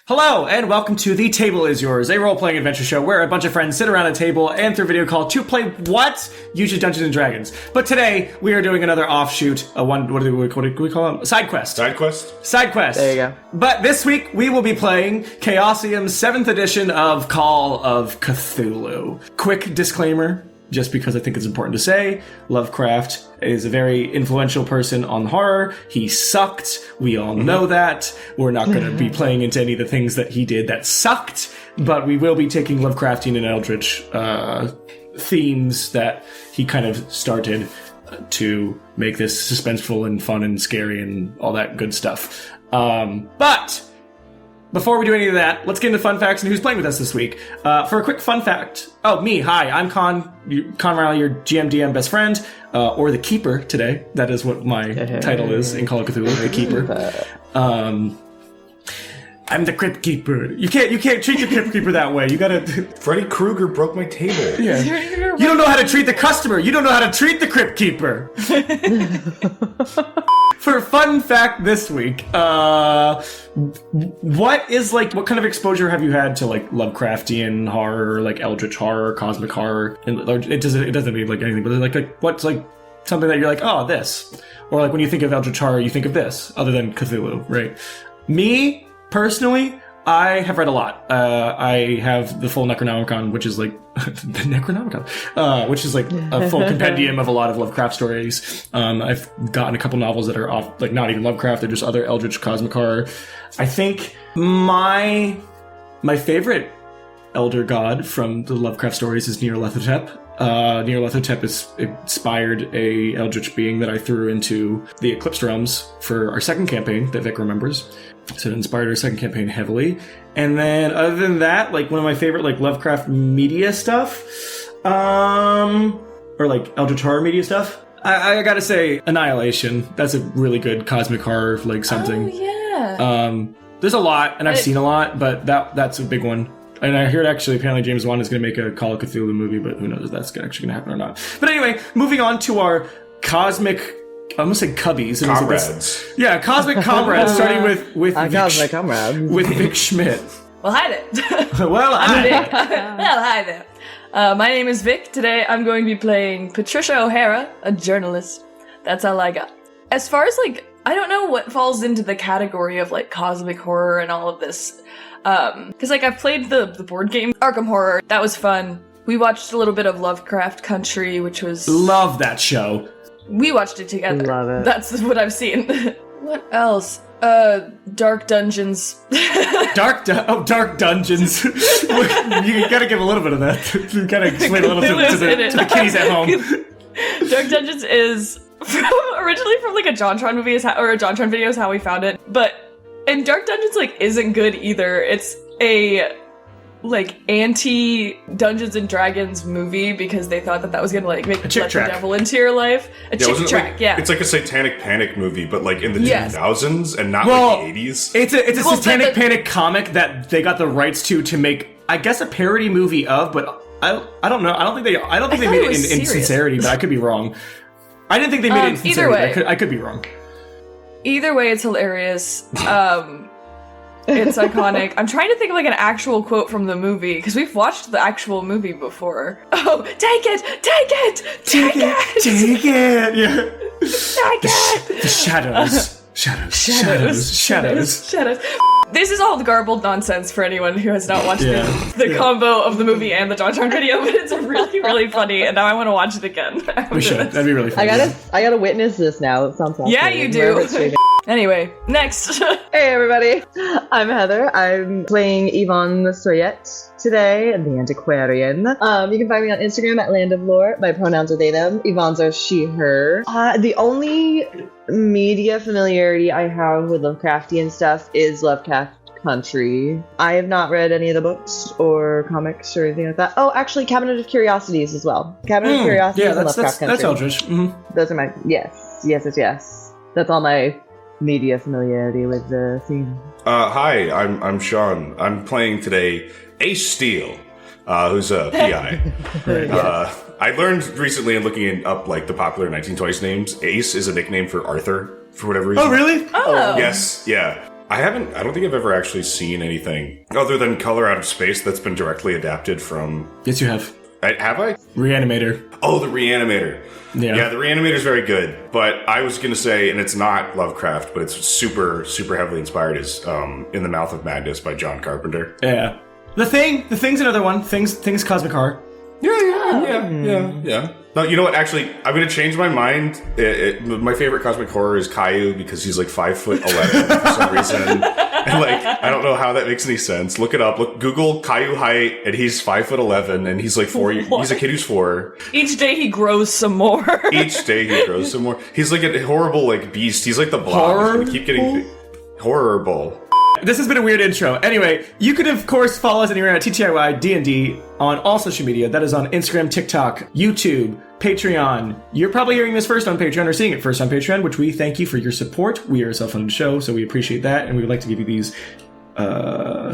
Hello, and welcome to The Table Is Yours, a role-playing adventure show where a bunch of friends sit around a table and through video call to play what? Usually Dungeons and Dragons. But today, we are doing another offshoot, what do we call them? Side quest. Side quest? Side quest. There you go. But this week, we will be playing Chaosium's 7th edition of Call of Cthulhu. Quick disclaimer, just because I think it's important to say, Lovecraft is a very influential person on horror. He sucked. We all know that. We're not going to be playing into any of the things that he did that sucked, but we will be taking Lovecraftian and Eldritch themes that he kind of started to make this suspenseful and fun and scary and all that good stuff. But before we do any of that, let's get into fun facts and who's playing with us this week. For a quick fun fact, me, hi, I'm Con Riley, your GM best friend, or the Keeper today. That is what my title is in Call of Cthulhu, the Keeper. I'm the Crypt Keeper. You can't treat the Crypt Keeper that way. You gotta... Freddy Krueger broke my table. Yeah. You don't know how to treat the customer. You don't know how to treat the Crypt Keeper. For fun fact this week, what kind of exposure have you had to like Lovecraftian horror, like Eldritch horror, cosmic horror? And it doesn't mean like anything, but like what's like something that you're like, oh, this, or like when you think of Eldritch horror, you think of this, other than Cthulhu, right? Me personally, I have read a lot. I have the full Necronomicon, which is like the Necronomicon, which is like a full compendium of a lot of Lovecraft stories. I've gotten a couple novels that are off, like not even Lovecraft; they're just other Eldritch cosmic horror. I think my favorite elder god from the Lovecraft stories is Nyarlathotep. Nyarlathotep is inspired a Eldritch being that I threw into the Eclipsed Realms for our second campaign that Vic remembers. So it inspired our second campaign heavily. And then other than that, like one of my favorite like Lovecraft media stuff, or like Eldritch horror media stuff, I gotta say Annihilation. That's a really good cosmic horror like something. Oh yeah. There's a lot, and I've seen a lot, but that's a big one. And I heard actually apparently James Wan is going to make a Call of Cthulhu movie, but who knows if that's actually going to happen or not. But anyway, moving on to our cosmic, I almost said cubbies. Comrades. Yeah, cosmic comrades, starting with cosmic comrades. With Vic Schmidt. Well, hi there. Well, I'm Vic. Well, hi there. My name is Vic. Today I'm going to be playing Patricia O'Hara, a journalist. That's all I got. As far as like, I don't know what falls into the category of like cosmic horror and all of this. Because like I've played the board game Arkham Horror. That was fun. We watched a little bit of Lovecraft Country, which was... Love that show. We watched it together. Love it. That's what I've seen. What else? Dark Dungeons. Dark Dungeons. You gotta give a little bit of that. You gotta explain a little to the kiddies at home. Dark Dungeons is originally from like a JonTron movie, or a JonTron video is how we found it. And Dark Dungeons, like, isn't good either. It's a, like, anti-Dungeons and Dragons movie because they thought that was gonna, like, let the devil into your life. Chick track. It's like a Satanic Panic movie, but, like, in the 2000s and not, like, the 80s. It's a Satanic Panic comic that they got the rights to make, I guess, a parody movie of, but I don't know. I don't think they made it in sincerity, but I could be wrong. I didn't think they made it in sincerity. I could be wrong. Either way, it's hilarious. It's iconic. I'm trying to think of like an actual quote from the movie because we've watched the actual movie before. Oh, take it! Yeah. Take it! The shadows. This is all garbled nonsense for anyone who has not watched the combo of the movie and the JonTron video, but it's really, really funny, and now I want to watch it again. We should. That'd be really funny. I gotta witness this now. It sounds awesome. Yeah, you do. Anyway, next. Hey everybody, I'm Heather. I'm playing Yvonne Soyette today, the Antiquarian. You can find me on Instagram at Land of Lore. My pronouns are they, them. Yvonne's are she, her. The only media familiarity I have with Lovecraftian stuff is Lovecraft Country. I have not read any of the books or comics or anything like that. Oh, actually, Cabinet of Curiosities as well. Cabinet of Curiosities and Lovecraft Country. That's Eldritch. Mm-hmm. Those are my... Yes. That's all my media familiarity with the theme. Hi, I'm Sean. I'm playing today Ace Steele, who's a PI. I learned recently in looking up like the popular 1920s names, Ace is a nickname for Arthur for whatever reason. Oh, really? Oh. Yes, yeah. I don't think I've ever actually seen anything other than Color Out of Space that's been directly adapted from... Yes, you have. Have I? Reanimator. Oh, the Reanimator. Yeah, the Reanimator's very good. But I was going to say, and it's not Lovecraft, but it's super, super heavily inspired, is In the Mouth of Madness by John Carpenter. Yeah. The Thing's another one. Things Cosmic Horror. Yeah. No, you know what? Actually, I'm going to change my mind. My favorite cosmic horror is Caillou because he's like 5'11" for some reason. And like, I don't know how that makes any sense. Look it up. Google Caillou height, and he's 5'11", and he's like 4. He's a kid who's 4. Each day he grows some more. Each day he grows some more. He's like a horrible like beast. He's like the Blob. He's gonna keep getting horrible. This has been a weird intro. Anyway, you can, of course, follow us anywhere at TTRY D&D on all social media. That is on Instagram, TikTok, YouTube, Patreon. You're probably hearing this first on Patreon or seeing it first on Patreon, which we thank you for your support. We are a self-funded show, so we appreciate that, and we would like to give you these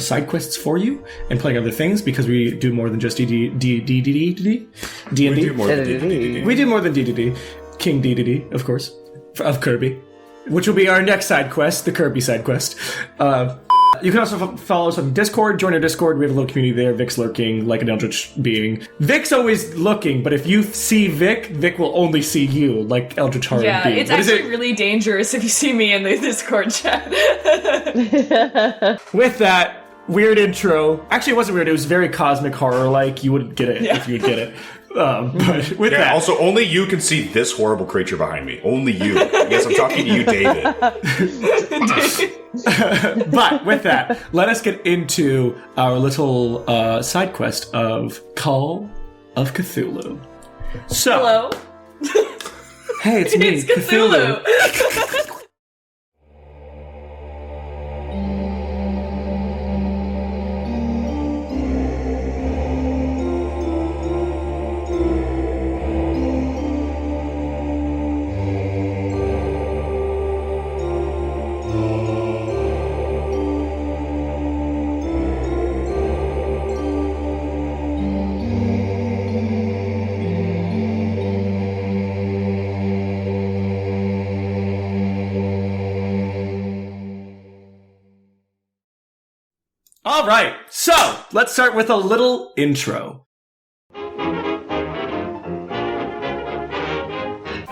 side quests for you and playing other things because we do more than just D&D. D&D? We do more than D&D. We do more than D&D. King D&D, of course, of Kirby. Which will be our next side quest, the Kirby side quest. You can also follow us on Discord. Join our Discord. We have a little community there. Vic's lurking like an eldritch being. Vic's always looking, but if you see Vic, Vic will only see you like eldritch horror being. Yeah, it's actually really dangerous if you see me in the Discord chat. With that weird intro, actually it wasn't weird. It was very cosmic horror-like. You wouldn't get it if you would get it. But with that, also only you can see this horrible creature behind me. Only you. Yes, I'm talking to you, David. But with that, let us get into our little side quest of Call of Cthulhu. So, Hello? hey, it's me, It's Cthulhu. all right. So, let's start with a little intro.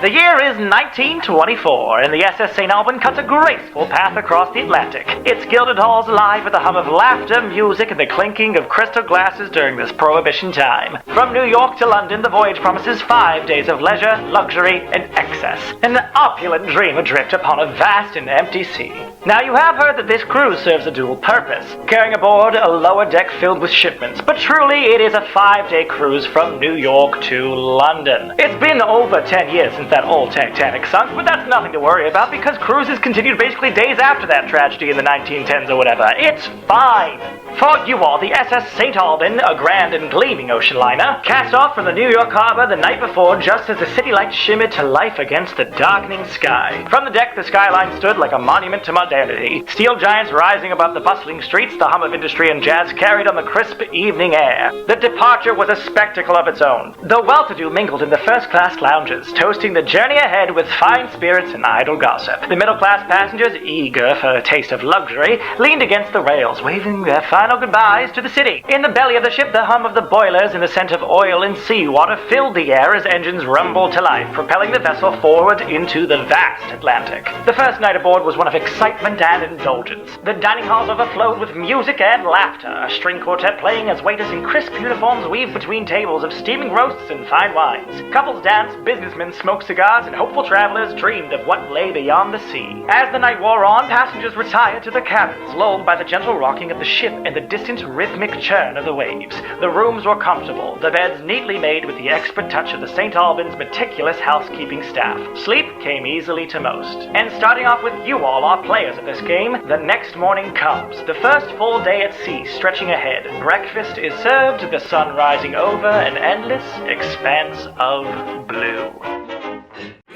The year is 1924, and the SS St. Alban cuts a graceful path across the Atlantic. Its gilded halls alive with the hum of laughter, music, and the clinking of crystal glasses during this Prohibition time. From New York to London, the voyage promises 5 days of leisure, luxury, and excess. An opulent dream adrift upon a vast and empty sea. Now, you have heard that this cruise serves a dual purpose, carrying aboard a lower deck filled with shipments, but truly it is a 5-day cruise from New York to London. It's been over 10 years since that old Titanic sunk, but that's nothing to worry about because cruises continued basically days after that tragedy in the 1910s or whatever. It's fine. For you all, the SS St. Alban, a grand and gleaming ocean liner, cast off from the New York harbor the night before just as the city lights shimmered to life against the darkening sky. From the deck, the skyline stood like a monument to modernity. Steel giants rising above the bustling streets, the hum of industry and jazz carried on the crisp evening air. The departure was a spectacle of its own. The well-to-do mingled in the first-class lounges, toasting the journey ahead with fine spirits and idle gossip. The middle-class passengers, eager for a taste of luxury, leaned against the rails, waving their final goodbyes to the city. In the belly of the ship, the hum of the boilers and the scent of oil and seawater filled the air as engines rumbled to life, propelling the vessel forward into the vast Atlantic. The first night aboard was one of excitement and indulgence. The dining halls overflowed with music and laughter, a string quartet playing as waiters in crisp uniforms weaved between tables of steaming roasts and fine wines. Couples danced, businessmen smoked cigars, and hopeful travelers dreamed of what lay beyond the sea. As the night wore on, passengers retired to their cabins, lulled by the gentle rocking of the ship and the distant rhythmic churn of the waves. The rooms were comfortable, the beds neatly made with the expert touch of the St. Albans' meticulous housekeeping staff. Sleep came easily to most. And starting off with you all, our players of this game, the next morning comes. The first full day at sea stretching ahead. Breakfast is served, the sun rising over an endless expanse of blue.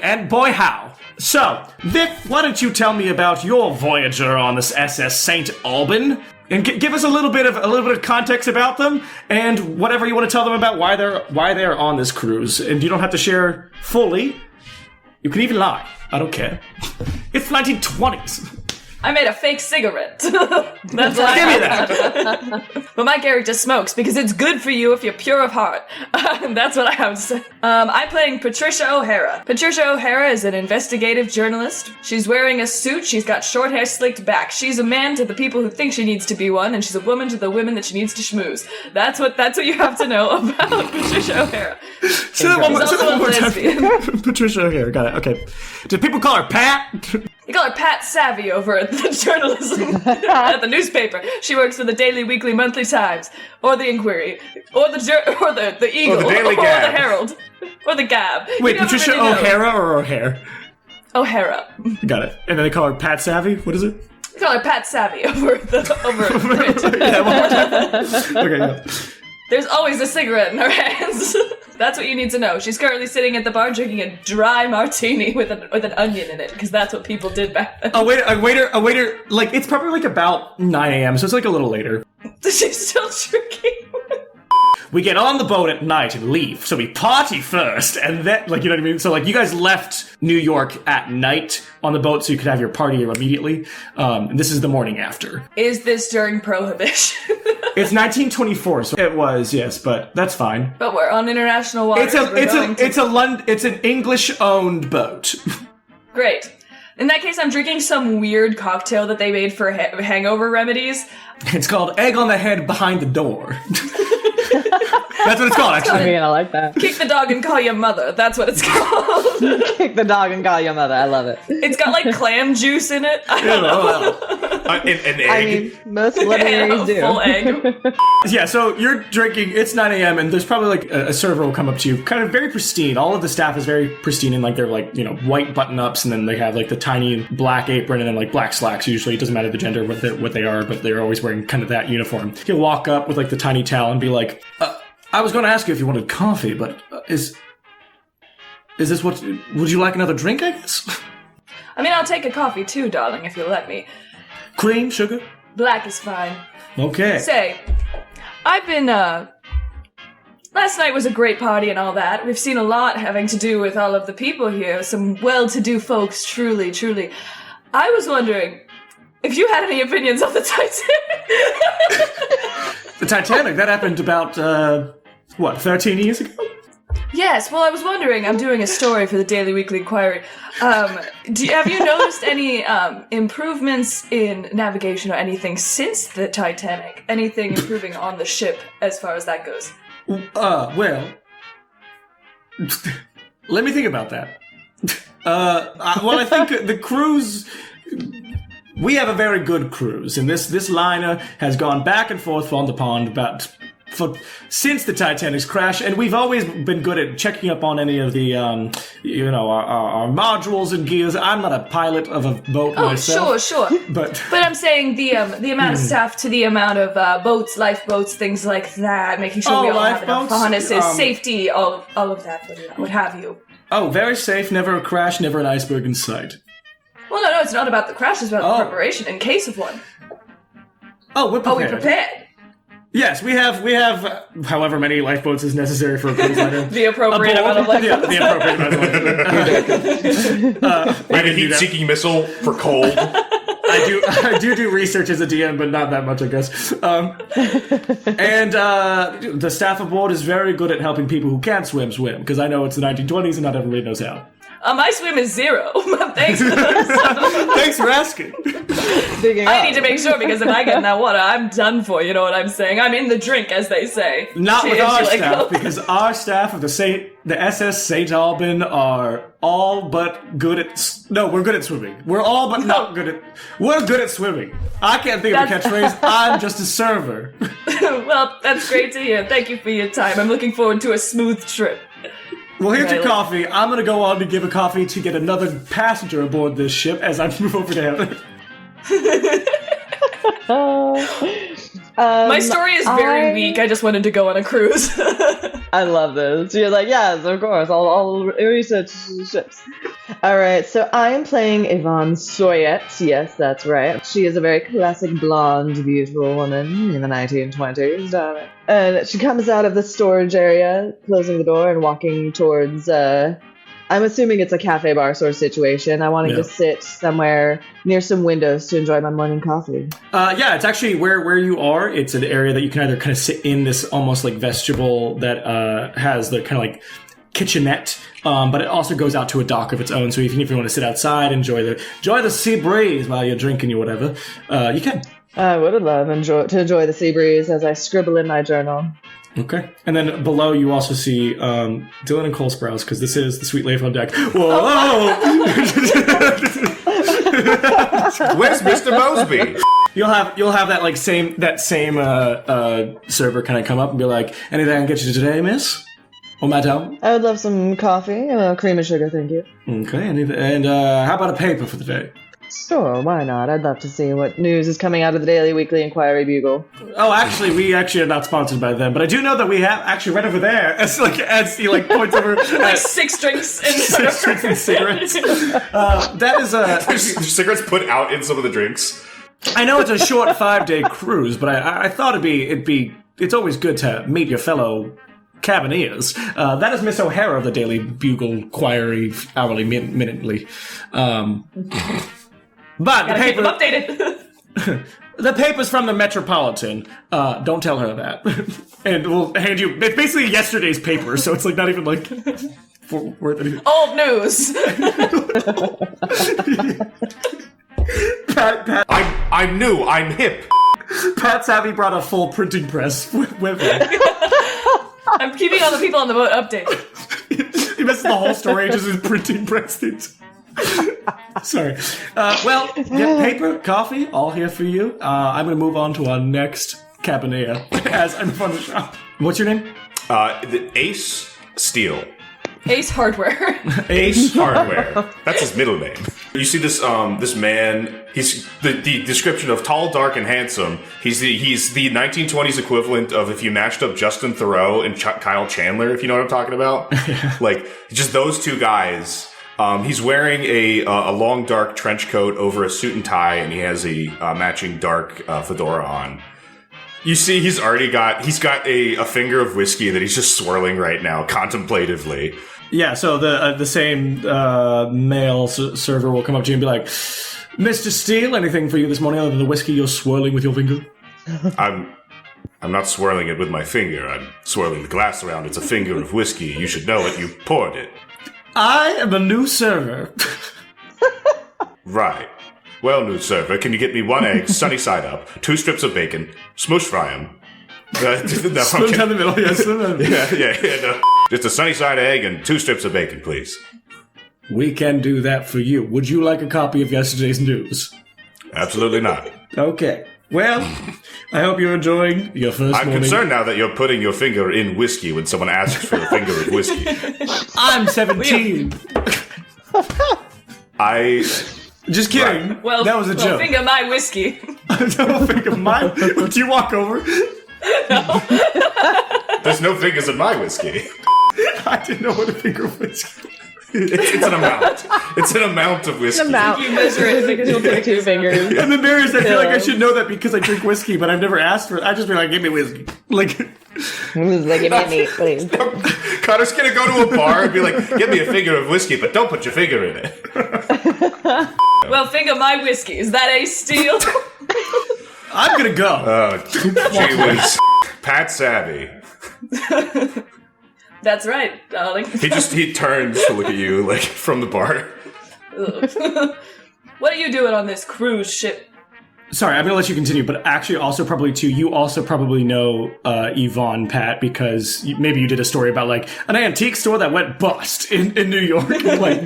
And boy, how. So, Vic, why don't you tell me about your voyager on this SS St. Alban? And give us a little bit of context about them, and whatever you want to tell them about why they're on this cruise. And you don't have to share fully. You can even lie. I don't care. It's 1920s. I made a fake cigarette. That's what Give me I that. But my character smokes because it's good for you if you're pure of heart. That's what I have to say. I'm playing Patricia O'Hara. Patricia O'Hara is an investigative journalist. She's wearing a suit. She's got short hair slicked back. She's a man to the people who think she needs to be one, and she's a woman to the women that she needs to schmooze. That's what you have to know about Patricia O'Hara. Say that one more, She's say that also one more a lesbian. time. Patricia O'Hara, got it. Okay. Do people call her Pat? They call her Pat Savvy over at the journalism at the newspaper. She works for the Daily, Weekly, Monthly Times, or the Inquiry, or the Eagle, Or the Daily or Gab. the Herald, or the Gab. Wait, You never Patricia really know. O'Hara or O'Hare? O'Hara. Got it. And then they call her Pat Savvy? What is it? They call her Pat Savvy over at the Yeah, one more time. Okay, yeah. There's always a cigarette in her hands. That's what you need to know. She's currently sitting at the bar drinking a dry martini with an onion in it, because that's what people did back then. A waiter, like, it's probably like about 9 a.m., so it's like a little later. She's still drinking. We get on the boat at night and leave, so we party first, and then, like, you know what I mean? So, like, you guys left New York at night on the boat so you could have your party immediately. This is the morning after. Is this during Prohibition? It's 1924, so it was, yes, but that's fine. But we're on international waters. It's an English-owned boat. Great. In that case, I'm drinking some weird cocktail that they made for hangover remedies. It's called Egg on the Head Behind the Door. That's what it's called, I actually. mean, I like that. Kick the dog and call your mother. That's what it's called. Kick the dog and call your mother. I love it. It's got like clam juice in it. I don't know. An egg. I mean, most luminaries do. Full egg. Yeah, so you're drinking, it's 9 a.m., and there's probably like a server will come up to you, kind of very pristine. All of the staff is very pristine, and like they're like, you know, white button-ups, and then they have like the tiny black apron and then like black slacks. Usually it doesn't matter the gender, what they are, but they're always wearing kind of that uniform. He'll walk up with like the tiny towel and be like, I was going to ask you if you wanted coffee, but is this what, would you like another drink, I guess? I mean, I'll take a coffee too, darling, if you'll let me. Cream, sugar? Black is fine. Okay. Say, I've been, last night was a great party and all that. We've seen a lot having to do with all of the people here. Some well-to-do folks, truly, truly. I was wondering if you had any opinions of the Titanic. The Titanic, that happened about, 13 years ago? Yes, well, I was wondering, I'm doing a story for the Daily Weekly Inquiry. Have you noticed any improvements in navigation or anything since the Titanic? Anything improving on the ship as far as that goes? Well, let me think about that. I think the cruise, we have a very good cruise, and this liner has gone back and forth on the pond since the Titanic's crash, and we've always been good at checking up on any of the, our modules and gears. I'm not a pilot of a boat myself. Sure. But I'm saying the amount of staff to the amount of boats, lifeboats, things like that, making sure we all have enough lifeboats? harnesses, safety, all of that, what have you. oh, very safe, never a crash, never an iceberg in sight. Well, no, it's not about the crash, it's about the preparation in case of one. Oh, we're prepared. Oh, we prepared. Yes, we have however many lifeboats is necessary for a cruise liner. The appropriate amount of lifeboats. The appropriate amount of lifeboats. We have a heat-seeking missile for cold. I do research as a DM, but not that much, I guess. And the staff aboard is very good at helping people who can't swim, because I know it's the 1920s and not everybody knows how. My swim is 0. Thanks. Thanks for asking. I need to make sure, because if I get in that water, I'm done for, you know what I'm saying? I'm in the drink, as they say. Not with Cheers, our you like staff, Coke? because our staff of the SS St. Alban are all but good at... No, we're good at swimming. We're all but not good at... We're good at swimming. I can't think of a catchphrase. I'm just a server. Well, that's great to hear. Thank you for your time. I'm looking forward to a smooth trip. Well, here's your Right. coffee. I'm going to go on to give a coffee to get another passenger aboard this ship as I move over to Heather. My story is very weak. I just wanted to go on a cruise. I love this. You're like, yes, of course, I'll research ships. Alright, so I am playing Yvonne Soyette. Yes, that's right. She is a very classic blonde, beautiful woman in the 1920s, darling. And she comes out of the storage area, closing the door and walking towards I'm assuming it's a cafe bar sort of situation. I wanted to sit somewhere near some windows to enjoy my morning coffee. Yeah, it's actually where you are. It's an area that you can either kind of sit in this almost like vestibule that has the kind of like kitchenette, but it also goes out to a dock of its own. So even if you want to sit outside, enjoy the sea breeze while you're drinking or whatever, you can. I would love to enjoy the sea breeze as I scribble in my journal. Okay. And then below you also see Dylan and Cole Sprouse, because this is the Sweet Leif on deck. Whoa! Where's Mr. Mosby? You'll have that same server kind of come up and be like, anything I can get you today, miss? Or madame? I would love some coffee, cream and sugar, thank you. Okay. And how about a paper for the day? Sure, why not? I'd love to see what news is coming out of the Daily Weekly Inquiry Bugle. Oh, actually, we are not sponsored by them, but I do know that we have actually right over there. As he points over, like 6 drinks and 6 drinks and cigarettes. That is There's cigarettes put out in some of the drinks. I know it's a short 5-day cruise, but I thought it's always good to meet your fellow Cabineers. That is Miss O'Hara of the Daily Bugle Inquiry hourly, minutely. But the paper updated. The paper's from the Metropolitan. Don't tell her that. And we'll hand you. It's basically yesterday's paper, so it's like not even like worth anything. Old news. Pat. I'm new. I'm hip. Pat Savvy brought a full printing press with him. I'm keeping all the people on the boat updated. He misses the whole story. Just his printing press things. Sorry. Well, get paper, coffee, all here for you. I'm going to move on to our next cabinet as I move on the shop. What's your name? The Ace Steel. Ace Hardware. Ace Hardware. That's his middle name. You see this this man. He's the description of tall, dark, and handsome. He's the 1920s equivalent of if you matched up Justin Theroux and Kyle Chandler. If you know what I'm talking about. Like just those two guys. He's wearing a long dark trench coat over a suit and tie, and he has a matching dark fedora on. You see, he's got a finger of whiskey that he's just swirling right now, contemplatively. Yeah, so the same male server will come up to you and be like, Mr. Steele, anything for you this morning other than the whiskey you're swirling with your finger? I'm not swirling it with my finger. I'm swirling the glass around. It's a finger of whiskey. You should know it. You poured it. I am a new server. Right. Well, new server, can you get me 1 egg, sunny side up, 2 strips of bacon, smoosh fry them. Smoosh down the middle, yes. No. Just a sunny side egg and 2 strips of bacon, please. We can do that for you. Would you like a copy of yesterday's news? Absolutely not. Okay. Well, I hope you're enjoying your first morning. I'm concerned now that you're putting your finger in whiskey when someone asks for a finger of whiskey. I'm 17. Just kidding. Right. Well, that was a joke. Finger my whiskey. Don't finger mine. Do you walk over? No. There's no fingers in my whiskey. I didn't know what a finger of whiskey. It's an amount. It's an amount of whiskey. An amount. You measure it because you'll take 2 fingers. And the mirrors, I feel like I should know that because I drink whiskey, but I've never asked for it. I just be like, give me whiskey. Like, Give me a meat, please. Connor's gonna go to a bar and be like, give me a finger of whiskey, but don't put your finger in it. Well, finger my whiskey. Is that Ace Steel? I'm gonna go. Gee whiz. Pat Savvy. That's right, darling. He turns to look at you, like, from the bar. What are you doing on this cruise ship? Sorry, I'm gonna let you continue, but actually also probably too, you also probably know Yvonne, Pat, because maybe you did a story about like an antique store that went bust in New York. Like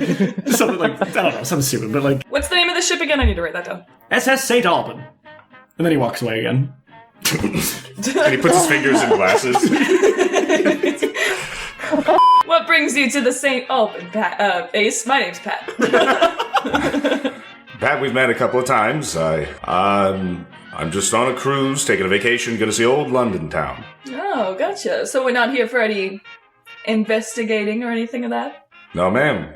something like, I don't know, something stupid, but like. What's the name of the ship again? I need to write that down. SS St. Alban. And then he walks away again. And he puts his fingers in glasses. What brings you to the St. Alban, Ace? My name's Pat. Pat, we've met a couple of times. I'm just on a cruise, taking a vacation, gonna see old London town. Oh, gotcha. So we're not here for any investigating or anything of that? No, ma'am.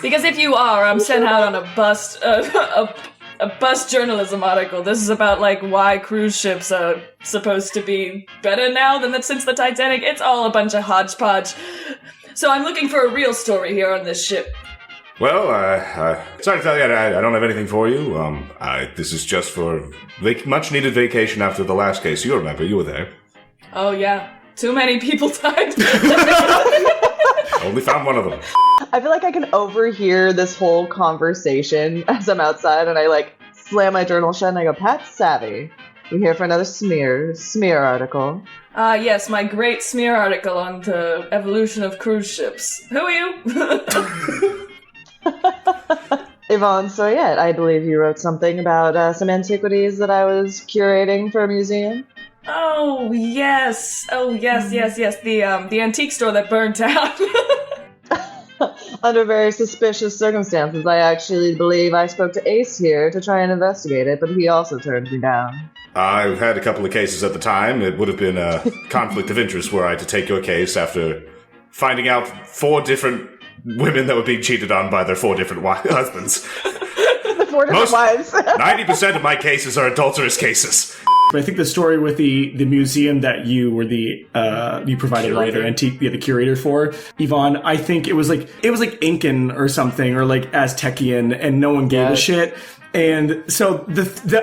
Because if you are, I'm sent out on a a bus journalism article. This is about, like, why cruise ships are supposed to be better now than since the Titanic. It's all a bunch of hodgepodge. So I'm looking for a real story here on this ship. Well, sorry to tell you, I don't have anything for you. This is just for much-needed vacation after the last case. You remember, you were there. Oh, yeah. Too many people died. Only found one of them. I feel like I can overhear this whole conversation as I'm outside, and I, like, slam my journal shut, and I go, Pat Savvy, you here for another smear article? Yes, my great smear article on the evolution of cruise ships. Who are you? Yvonne Soyette, I believe you wrote something about some antiquities that I was curating for a museum. Oh, yes. The antique store that burned down. Under very suspicious circumstances, I actually believe I spoke to Ace here to try and investigate it, but he also turned me down. I've had a couple of cases at the time. It would have been a conflict of interest were I to take your case after finding out 4 different women that were being cheated on by their 4 different husbands. The 4 different wives. 90% of my cases are adulterous cases. But I think the story with the museum that you were you provided like the antique, the curator for, Yvonne, I think it was like Incan or something, or like Aztecian, and no one gave a shit. And so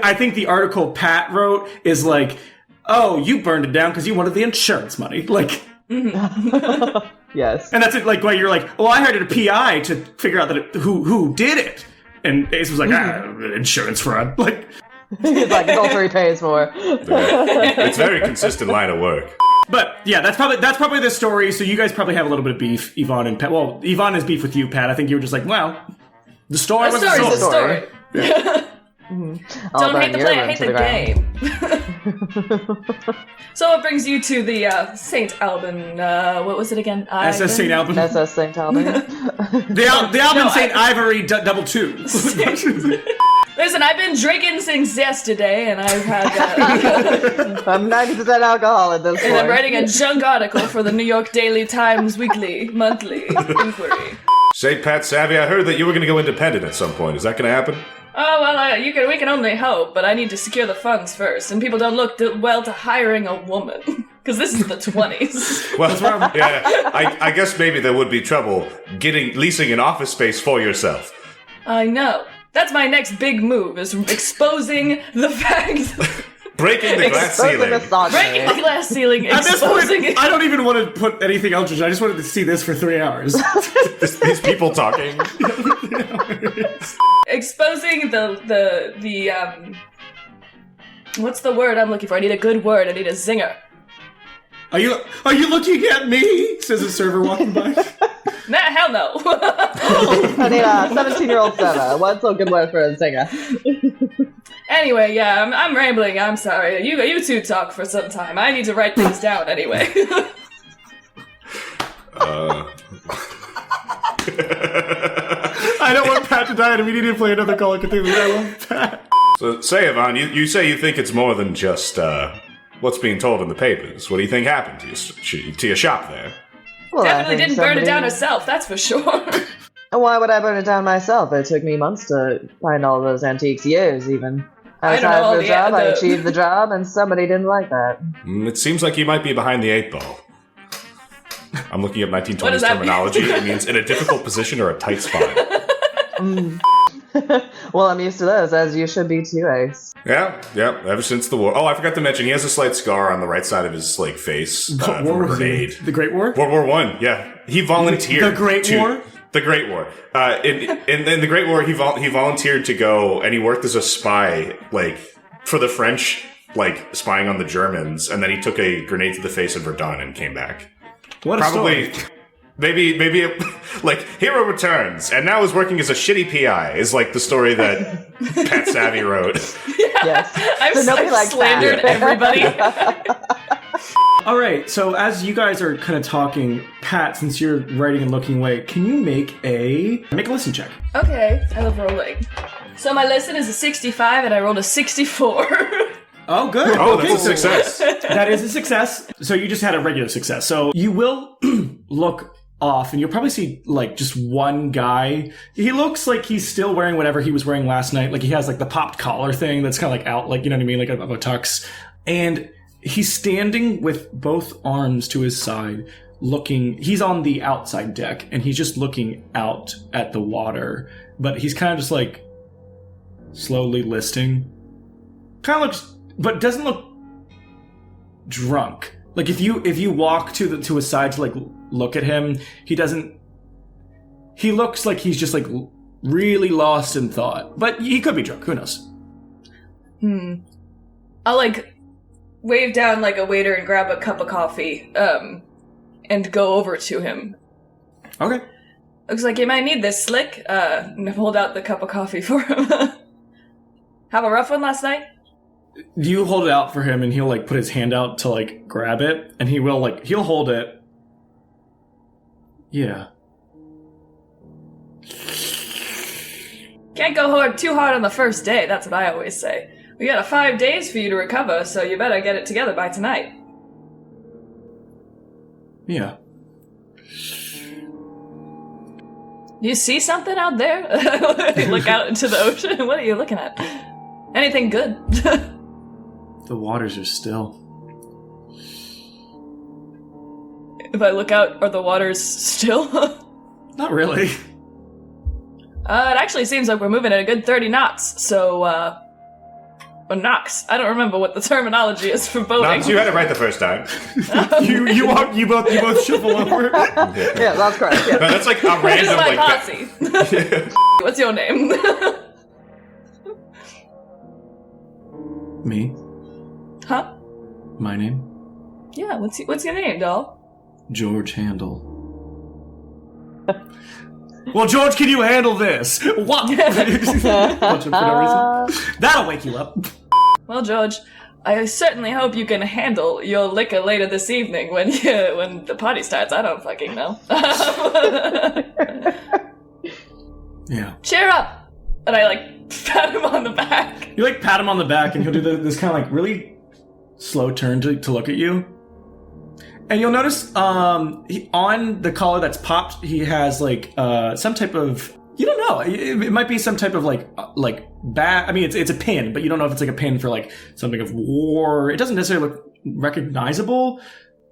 I think the article Pat wrote is like, oh, you burned it down because you wanted the insurance money, like. Yes. And that's it. Like, why you're like, well, I hired a PI to figure out who did it, and Ace was like, insurance fraud, like. He's like, adultery pays more. It's a very consistent line of work. But yeah, that's probably the story. So you guys probably have a little bit of beef, Yvonne and Pat. Well, Yvonne has beef with you, Pat. I think you were just like, well, the story was the story. Yeah. Don't hate the player, hate the game. So what brings you to the St. Alban, what was it again? SS St. Alban. SS St. Alban. The Alban St. Ivory double 2. Listen, I've been drinking since yesterday, and I've had I'm 90% alcohol at this point. And I'm writing a junk article for the New York Daily Times monthly inquiry. Say, Pat Savvy, I heard that you were going to go independent at some point. Is that going to happen? Oh, well, we can only hope, but I need to secure the funds first, and people don't look well to hiring a woman, because this is the 20s. Well, yeah, I guess maybe there would be trouble leasing an office space for yourself. I know. That's my next big move, is exposing the fact... Breaking the glass ceiling. Breaking the glass ceiling, At this exposing point, it. I don't even want to put anything else. I just wanted to see this for 3 hours. These people talking. Exposing the what's the word I'm looking for? I need a good word. I need a zinger. Are you looking at me? Says a server walking by. Nah, hell no. I need a 17-year-old Senna. What's a good word for a singer? Anyway, yeah, I'm rambling. I'm sorry. You two talk for some time. I need to write things down anyway. I don't want Pat to die, and we need to play another Call of Cthulhu. I love Pat. So, say, Yvonne, you say you think it's more than just what's being told in the papers. What do you think happened to your shop there? Well, Definitely didn't burn it down herself, that's for sure. And why would I burn it down myself? It took me months to find all those antiques, years even. I was hired for a job, I achieved the job, and somebody didn't like that. It seems like you might be behind the 8 ball. I'm looking at 1920s terminology. It means in a difficult position or a tight spot. Well, I'm used to those, as you should be too, Ace. Yeah, ever since the war. Oh, I forgot to mention, he has a slight scar on the right side of his face from a grenade. The Great War? World War I, yeah. He volunteered. The Great War? The Great War. In the Great War, he volunteered to go, and he worked as a spy, for the French, spying on the Germans, and then he took a grenade to the face of Verdun and came back. What a story. Maybe Hero returns, and now is working as a shitty PI, is the story that Pat Savvy wrote. Yes. I've slandered everybody. All right, so as you guys are kind of talking, Pat, since you're writing and looking away, can you make a listen check? Okay, I love rolling. So my listen is a 65, and I rolled a 64. Oh, good. Oh, that's a success. That is a success. So you just had a regular success. So you will look off, and you'll probably see like just one guy. He looks like he's still wearing whatever he was wearing last night. Like he has like the popped collar thing that's kind of like out, like, you know what I mean, like a tux. And he's standing with both arms to his side, looking. He's on the outside deck, and he's just looking out at the water. But he's kind of just like slowly listing. Kind of looks, but doesn't look drunk. Like if you walk to his side to like look at him, he doesn't. He looks like he's just like really lost in thought, but he could be drunk. Who knows? I'll like wave down like a waiter and grab a cup of coffee, and go over to him. Okay. Looks like you might need this, Slick. And hold out the cup of coffee for him. Have a rough one last night? You hold it out for him, and he'll like put his hand out to like grab it, and he'll hold it. Yeah. Can't go too hard on the first day, that's what I always say. We got 5 days for you to recover, so you better get it together by tonight. Yeah. You see something out there? Look out into the ocean. What are you looking at? Anything good? The waters are still. If I look out, are the waters still? Not really. It actually seems like we're moving at a good 30 knots, so, or knocks. I don't remember what the terminology is for boating. Knox, you had it right the first time. you both shuffle over. Yeah, that's correct. Yeah. No, that's like a This random is my like. posse. What's your name? Me? Huh? My name? Yeah, what's your name, doll? George Handel. Well, George, can you handle this? What? Punch him for no reason. That'll wake you up. Well, George, I certainly hope you can handle your liquor later this evening when the party starts. I don't fucking know. Yeah. Cheer up! And I, like, pat him on the back. You, like, pat him on the back, and he'll do this kind of, like, really slow turn to look at you. And you'll notice on the collar that's popped, he has, like, some type of... You don't know. It might be some type of, like bat. I mean, it's a pin, but you don't know if it's, like, a pin for, like, something of war. It doesn't necessarily look recognizable.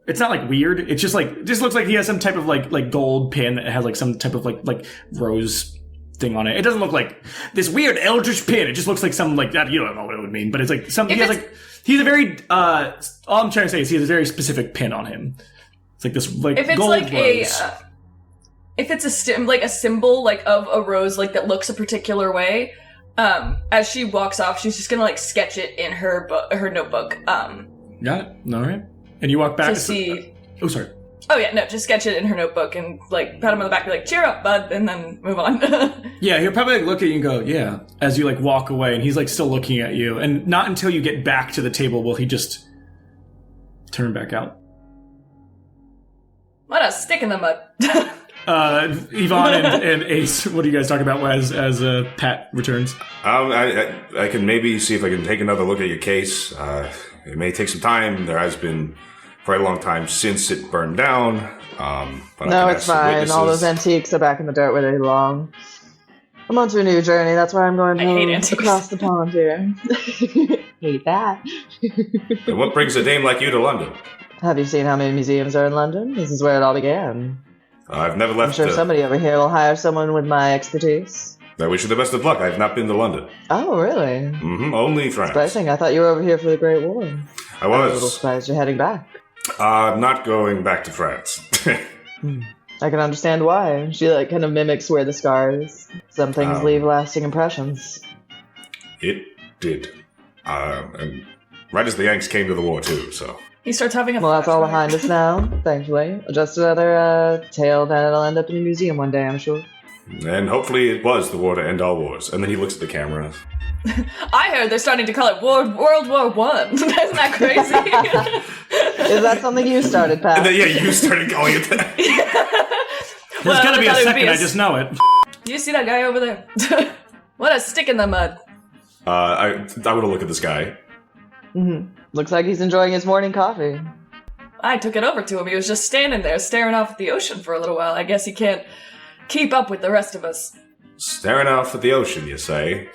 It's not, like, weird. It's just, like... It just looks like he has some type of, like gold pin that has, like, some type of, like rose thing on it. It doesn't look like this weird eldritch pin. It just looks like something like that. You don't know what it would mean, but it's, like, something... He has, like... He's a very, all I'm trying to say is he has a very specific pin on him. It's like this, like, if it's gold like rose. If it's a symbol, like, of a rose, like, that looks a particular way, as she walks off, she's just gonna, like, sketch it in her notebook, Got it? Alright. And you walk back to see... Oh, sorry. Oh, yeah, no, just sketch it in her notebook and, like, pat him on the back and be like, cheer up, bud, and then move on. Yeah, he'll probably, like, look at you and go, yeah, as you, like, walk away, and he's, like, still looking at you. And not until you get back to the table will he just turn back out. What a stick in the mud. Yvonne and Ace, what are you guys talking about as Pat returns? I can maybe see if I can take another look at your case. It may take some time. There has been quite a long time since it burned down. But No, it's fine. All those antiques are back in the dirt where they belong. I'm on to a new journey. That's why I'm going I hate home antiques. across the pond here. Hate that. And what brings a dame like you to London? Have you seen how many museums are in London? This is where it all began. I've never I'm left. sure somebody over here will hire someone with my expertise. I wish you the best of luck. I've not been to London. Oh, really? Only France. Surprising. I thought you were over here for the Great War. I I'm a little was. surprised you're heading back. I'm not going back to France. I can understand why. She, like, kind of mimics where the scar is. Some things leave lasting impressions. It did. And right as the Yanks came to the war, too, so. He starts having a Well, that's all flashback. behind us now, thankfully. Just another tale that'll end up in a museum one day, I'm sure. And hopefully it was the war to end all wars. And then he looks at the camera. I heard they're starting to call it World War One. Isn't that crazy? Is that something you started, Pat? And then, yeah, you started calling it that. There's Well, gonna be I a thought it would second, be I just know it. Do you see that guy over there? What a stick in the mud. I want to look at this guy. Looks like he's enjoying his morning coffee. I took it over to him. He was just standing there staring off at the ocean for a little while. I guess he can't keep up with the rest of us. Staring off at the ocean, you say?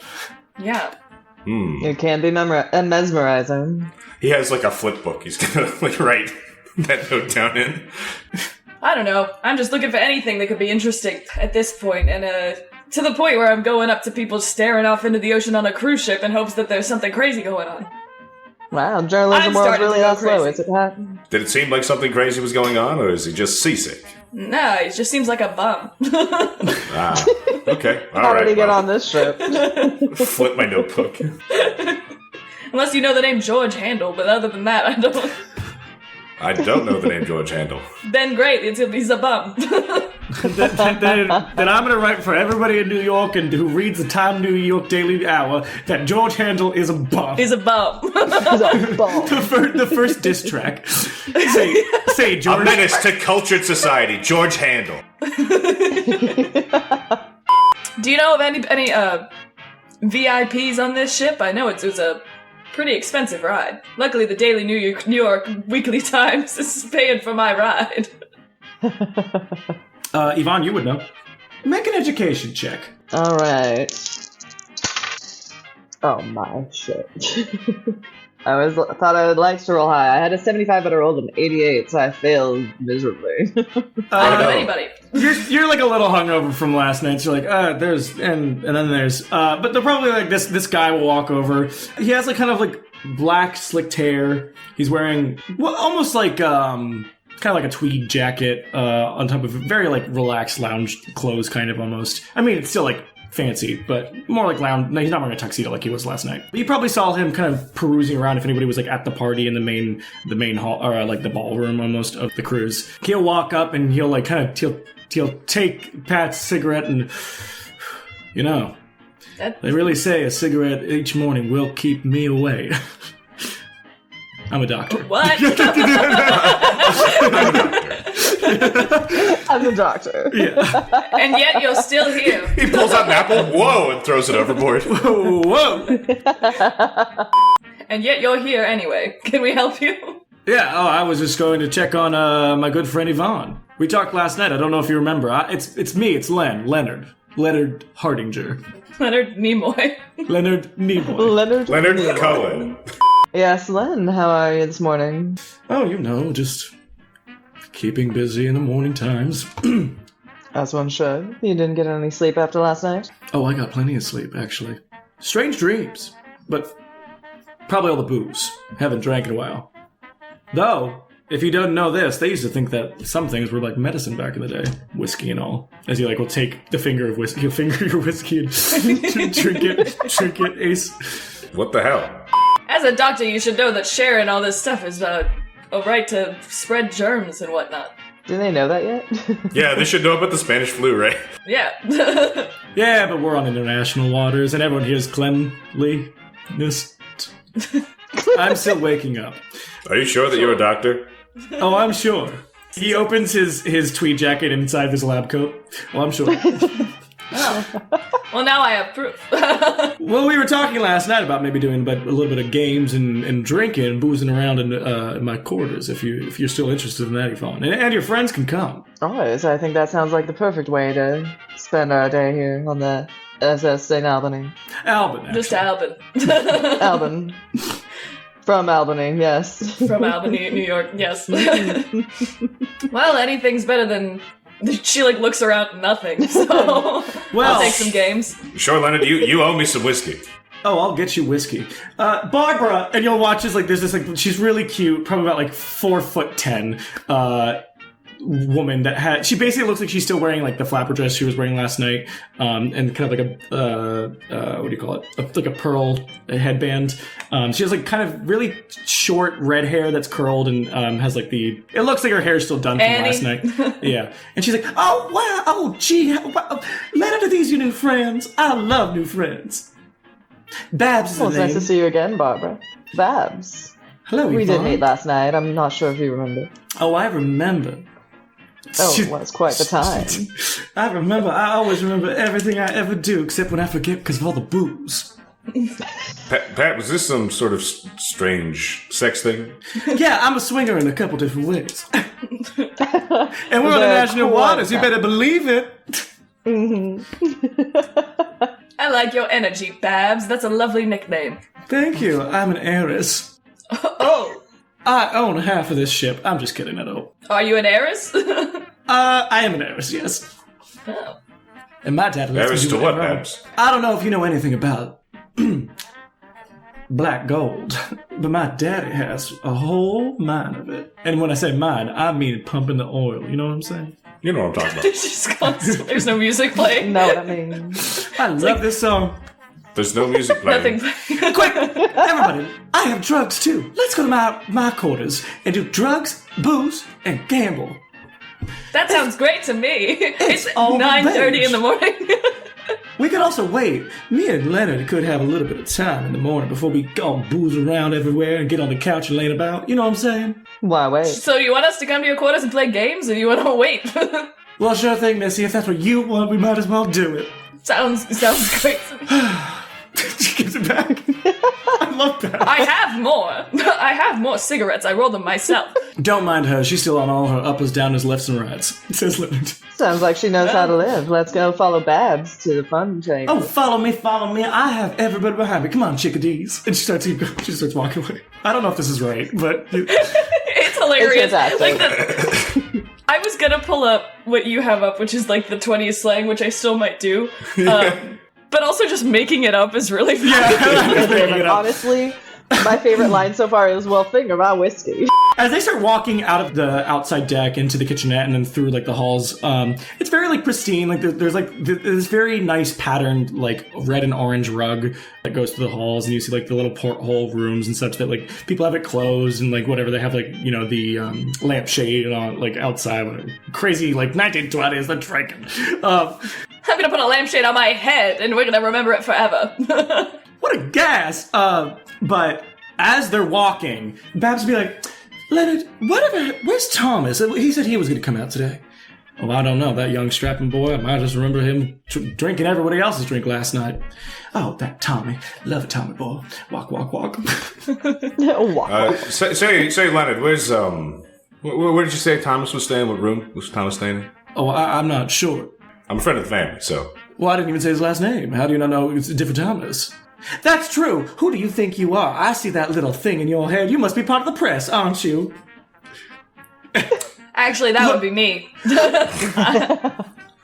Yeah. It can be mesmerizing. He has like a flip book he's gonna like write that note down in. I don't know. I'm just looking for anything that could be interesting at this point, and to the point where I'm going up to people staring off into the ocean on a cruise ship in hopes that there's something crazy going on. Wow, journalism I'm world's starting really to go that slow, crazy. is it, Pat? Did it seem like something crazy was going on, or is he just seasick? No, he just seems like a bum. Ah, okay. All How right, did he get well, on this ship? Flip my notebook. Unless you know the name George Handel, but other than that, I don't. I don't know the name George Handel. Then great, he's a bum. then I'm going to write for everybody in New York and who reads the Time New York Daily Hour that George Handel is a bum. He's a bum. The first diss track. Say A George. menace to cultured society, George Handel. Do you know of any VIPs on this ship? I know it was a pretty expensive ride. Luckily, the Daily New York Weekly Times is paying for my ride. Yvonne, you would know. Make an education check. Alright. Oh my shit. I thought I would like to roll high. I had a 75, but I rolled an 88, so I failed miserably. I don't know anybody. You're like a little hungover from last night. So you're like, there's and then there's but they're probably like this guy will walk over. He has like kind of like black slicked hair. He's wearing almost like kind of like a tweed jacket on top of very like relaxed lounge clothes, kind of almost. I mean, it's still like fancy, but more like lounge. No, he's not wearing a tuxedo like he was last night. But you probably saw him kind of perusing around if anybody was like at the party in the main hall, or like the ballroom almost of the cruise. He'll walk up and he'll like kind of he'll take Pat's cigarette and they really say a cigarette each morning will keep me away. I'm a doctor. What? I'm the doctor. Yeah. And yet you're still here. He pulls out an apple, whoa, and throws it overboard. Whoa. And yet you're here anyway. Can we help you? Yeah. Oh, I was just going to check on my good friend Yvonne. We talked last night. I don't know if you remember. It's me. It's Leonard Hardinger. Leonard Nimoy. Leonard Nimoy. Leonard Cohen. Yes, Len, how are you this morning? Oh, just keeping busy in the morning times. As one should. You didn't get any sleep after last night? Oh, I got plenty of sleep, actually. Strange dreams, but probably all the booze. Haven't drank in a while. Though, if you don't know this, they used to think that some things were like medicine back in the day. Whiskey and all. As you like will take the finger of whiskey, you'll finger your whiskey and drink it, Ace. What the hell? As a doctor, you should know that sharing all this stuff is a right to spread germs and whatnot. Do they know that yet? Yeah, they should know about the Spanish flu, right? Yeah. Yeah, but we're on international waters, and everyone here is cleanliness. I'm still waking up. Are you sure that you're a doctor? Oh, I'm sure. He opens his tweed jacket inside his lab coat. Oh, I'm sure. Well, now I have proof. Well, we were talking last night about maybe doing a little bit of games and drinking and boozing around in my quarters. If you're still interested in that, Yvonne, and your friends can come. Always. I think that sounds like the perfect way to spend our day here on the SS St. Albany. Albany, actually. Just Albany. Albany. From Albany, yes. From Albany, New York, yes. Well, anything's better than... She, looks around nothing, so Well- I'll take some games. Sure, Leonard, you owe me some whiskey. Oh, I'll get you whiskey. Barbara, and you'll watch there's this, she's really cute, probably about 4'10", woman that she basically looks like she's still wearing the flapper dress she was wearing last night, and kind of what do you call it? Like a pearl headband. She has kind of really short red hair that's curled and has it looks like her hair's still done from Annie. last night. Yeah, and she's like, oh wow, oh gee, wow. Leonard, are these your new friends? I love new friends. Babs is Well, the it's nice to name. see you again, Barbara. Babs. Hello, We Yvonne. did meet last night. I'm not sure if you remember. Oh, I remember. Oh, it was quite the time. I remember. I always remember everything I ever do, except when I forget because of all the booze. Pat, was this some sort of strange sex thing? Yeah, I'm a swinger in a couple different ways. And we're on the national waters, you better believe it. I like your energy, Babs. That's a lovely nickname. Thank you, I'm an heiress. Oh, I own half of this ship. I'm just kidding, I don't. are you an heiress? I am an heiress, yes. Oh. And my dad lets Heiress me do to what, whatever I Babs? want. I don't know if you know anything about black gold, but my daddy has a whole mine of it. And when I say mine, I mean pumping the oil. You know what I'm saying? You know what I'm talking about. She's constant. There's no music playing. know what I mean? I love this song. There's no music playing. Nothing. Quick, everybody! I have drugs too. Let's go to my quarters and do drugs, booze, and gamble. That sounds great to me. It's all 9:30 in the morning. We could also wait. Me and Leonard could have a little bit of time in the morning before we go booze around everywhere and get on the couch and lay about. You know what I'm saying? Why wait? So you want us to come to your quarters and play games, or you want to wait? Well, sure thing, Missy. If that's what you want, we might as well do it. sounds great to me. She gives it back. I love that. I have more. I have more cigarettes. I roll them myself. Don't mind her. She's still on all her uppers, downers, lefts, and rights. Says Leonard. Sounds like she knows how to live. Let's go follow Babs to the fun train. Oh, follow me, follow me. I have everybody behind me. Come on, chickadees. And she starts walking away. I don't know if this is right, but... It's hilarious. It's Like I was gonna pull up what you have up, which is like the 20s slang, which I still might do. But also just making it up is really fun. Yeah. Honestly, my favorite line so far is, well, think about whiskey. As they start walking out of the outside deck into the kitchenette and then through like the halls, it's very like pristine. Like there's like this very nice patterned like red and orange rug that goes through the halls, and you see like the little porthole rooms and such that like people have it closed and like whatever they have like the lampshade on like outside, whatever. Crazy like 1920s the drinking. I'm gonna put a lampshade on my head, and we're gonna remember it forever. What a gas! But as they're walking, Babs will be like, Leonard, where's Thomas? He said he was going to come out today. Oh, I don't know. That young strapping boy, I might just remember him drinking everybody else's drink last night. Oh, that Tommy. Love it, Tommy boy. Walk, walk, walk. Wow. Say, Leonard, where's, where did you say Thomas was staying? What room was Thomas staying in? Oh, I'm not sure. I'm a friend of the family, so. Well, I didn't even say his last name. How do you not know it's a different Thomas? That's true. Who do you think you are? I see that little thing in your head. You must be part of the press, aren't you? Actually, that would be me.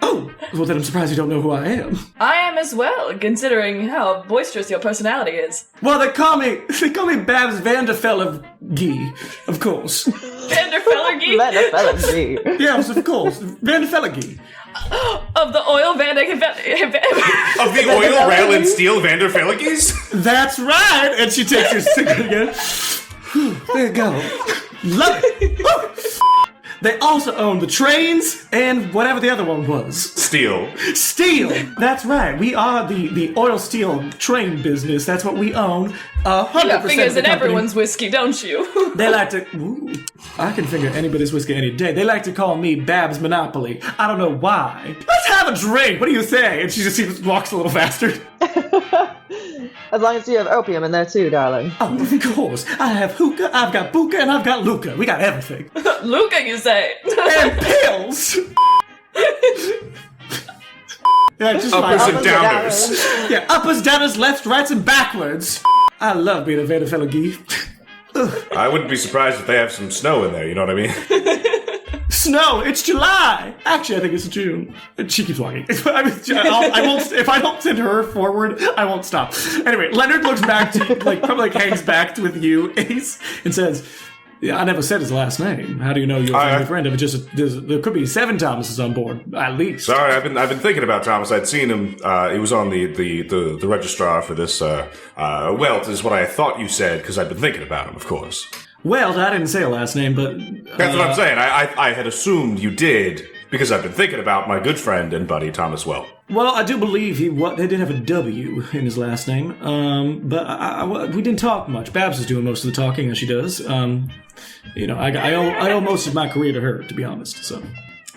Oh, well then I'm surprised you don't know who I am. I am as well, considering how boisterous your personality is. Well, they call me Babs Vanderfellergy, of course. Vanderfellergy? Vanderfellergy. Yes, of course. Vanderfellergy. Of the oil Of the oil, rail, and steel Vanderfelligis? That's right! And she takes her cigarette again. Whew, there you go. Love it. Woo. They also own the trains and whatever the other one was. Steel. Steel! That's right. We are the oil steel train business. That's what we own. 100% You got fingers of the in company. everyone's whiskey, don't you? They like to... Ooh, I can finger anybody's whiskey any day. They like to call me Babs Monopoly. I don't know why. Let's have a drink. What do you say? And she just walks a little faster. As long as you have opium in there too, darling. Oh, of course. I have hookah, I've got buka, and I've got Luca. We got everything. Luca, you say? And pills! Yeah, just Uppers like, and downers. yeah, uppers, downers, lefts, rights, and backwards. I love being a Vanderfellergy. I wouldn't be surprised if they have some snow in there, you know what I mean? Snow, it's July! Actually, I think it's June. And she keeps walking. I won't, if I don't send her forward, I won't stop. Anyway, Leonard looks back to, probably hangs back with you, Ace, and says, yeah, I never said his last name. How do you know you're a friend? If it's just, there could be 7 Thomases on board, at least. Sorry, I've been thinking about Thomas. I'd seen him. He was on the registrar for this. Welt is what I thought you said because I'd been thinking about him, of course. Well, I didn't say a last name, but... That's what I'm saying. I had assumed you did because I've been thinking about my good friend and buddy Thomas Welt. Well, I do believe they did have a W in his last name, but we didn't talk much. Babs is doing most of the talking, as she does. I owe most of my career to her, to be honest. So,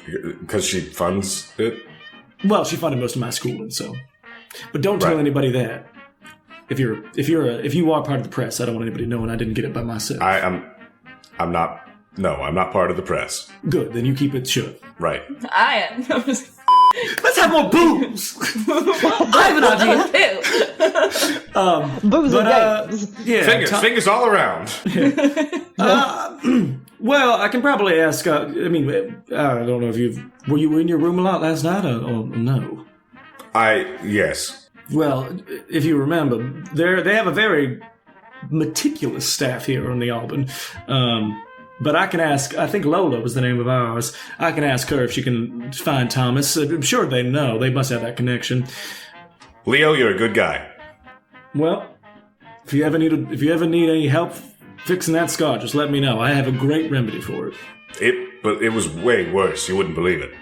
because she funds it. Well, she funded most of my schooling, so. But don't tell anybody that. if you are part of the press, I don't want anybody knowing I didn't get it by myself. I'm not. No, I'm not part of the press. Good, then you keep it shut. Right. I am. Let's have more booze. I have an idea. Booze and games. Yeah, Fingers all around. Well, I can probably ask. I don't know if were you in your room a lot last night or no? Yes. Well, if you remember, they have a very meticulous staff here on the Alban. But I can ask, I think Lola was the name of ours. I can ask her if she can find Thomas. I'm sure they know. They must have that connection. Leo, you're a good guy. Well, if you ever need any help fixing that scar, just let me know. I have a great remedy for it. But it was way worse. You wouldn't believe it.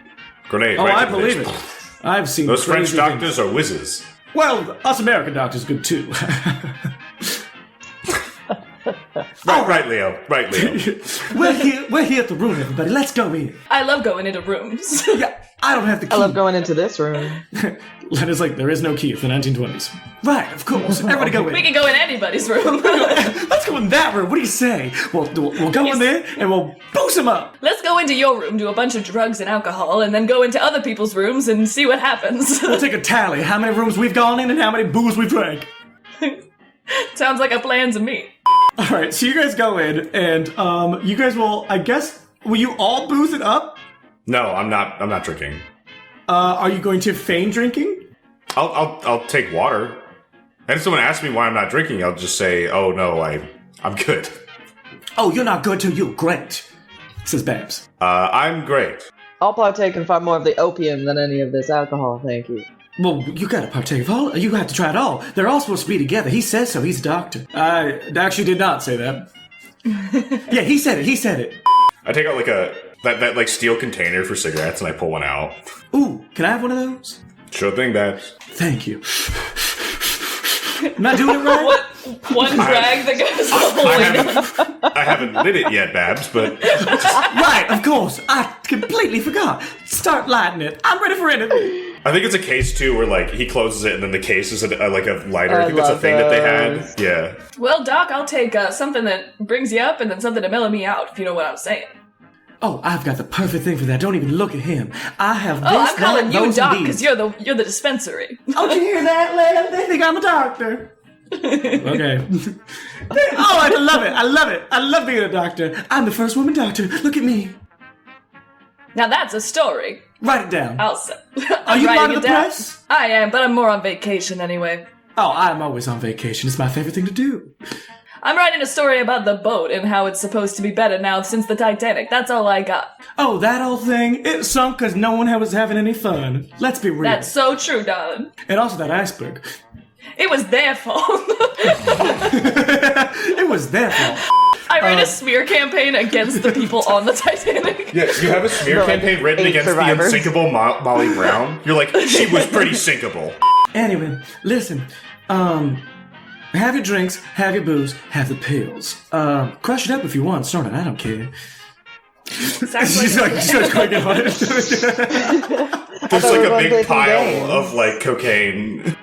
Grenade. Oh, right I to the believe face. it. I've seen Those French crazy doctors things. are whizzes. Well, us American doctors good too. Right, Leo. Right, Leo. We're here at the room, everybody. Let's go in. I love going into rooms. Yeah, I don't have the key. I love going into this room. Leonard's like, there is no key. It's the 1920s. Right, of course. Everybody go in. We can go in anybody's room. Let's go in that room. What do you say? We'll go in there and we'll boost him up. Let's go into your room, do a bunch of drugs and alcohol, and then go into other people's rooms and see what happens. We'll take a tally. How many rooms we've gone in and how many booze we've drank. Sounds like a plan to me. All right, so you guys go in and you guys will, I guess, will you all booze it up? No, I'm not drinking. Are you going to feign drinking? I'll take water. And if someone asks me why I'm not drinking, I'll just say, "Oh no, I'm good." Oh, you're not good too. You're great, says Babs. I'm great. I'll partake in far more of the opium than any of this alcohol, thank you. Well, you gotta partake of all. You have to try it all. They're all supposed to be together. He says so. He's a doctor. I actually did not say that. Yeah, he said it. He said it. I take out like that like steel container for cigarettes and I pull one out. Ooh, can I have one of those? Sure thing, Babs. Thank you. Am I doing it right? One drag that goes the whole way down. I haven't lit it yet, Babs, but Right, of course. I completely forgot. Start lighting it. I'm ready for anything. I think it's a case too where like he closes it and then the case is like a lighter. I I think that's a love thing that they those. had. Yeah. Well, Doc, I'll take something that brings you up and then something to mellow me out, if you know what I'm saying. Oh, I've got the perfect thing for that. Don't even look at him. I have this, Oh, I'm calling that, you those, Doc and because these. you're the dispensary. Oh, did you hear that, Len? They think I'm a doctor. Okay. Oh, I love it. I love it. I love being a doctor. I'm the first woman doctor. Look at me. Now that's a story. Write it down. I'll say. Are you part of the press? I am, but I'm more on vacation anyway. Oh, I'm always on vacation. It's my favorite thing to do. I'm writing a story about the boat and how it's supposed to be better now since the Titanic. That's all I got. Oh, that old thing? It sunk because no one was having any fun. Let's be real. That's so true, darling. And also that iceberg. It was their fault. It was their fault. I ran a smear campaign against the people on the Titanic. Yeah, you have a smear Like campaign written 8 against survivors. the unsinkable Molly Brown. You're like, she was pretty sinkable. Anyway, listen. Have your drinks, have your booze, have the pills. Crush it up if you want, snort it, I don't care. Sounds She's like like clicking on it. There's we like were a going to play big some pile games. of like cocaine.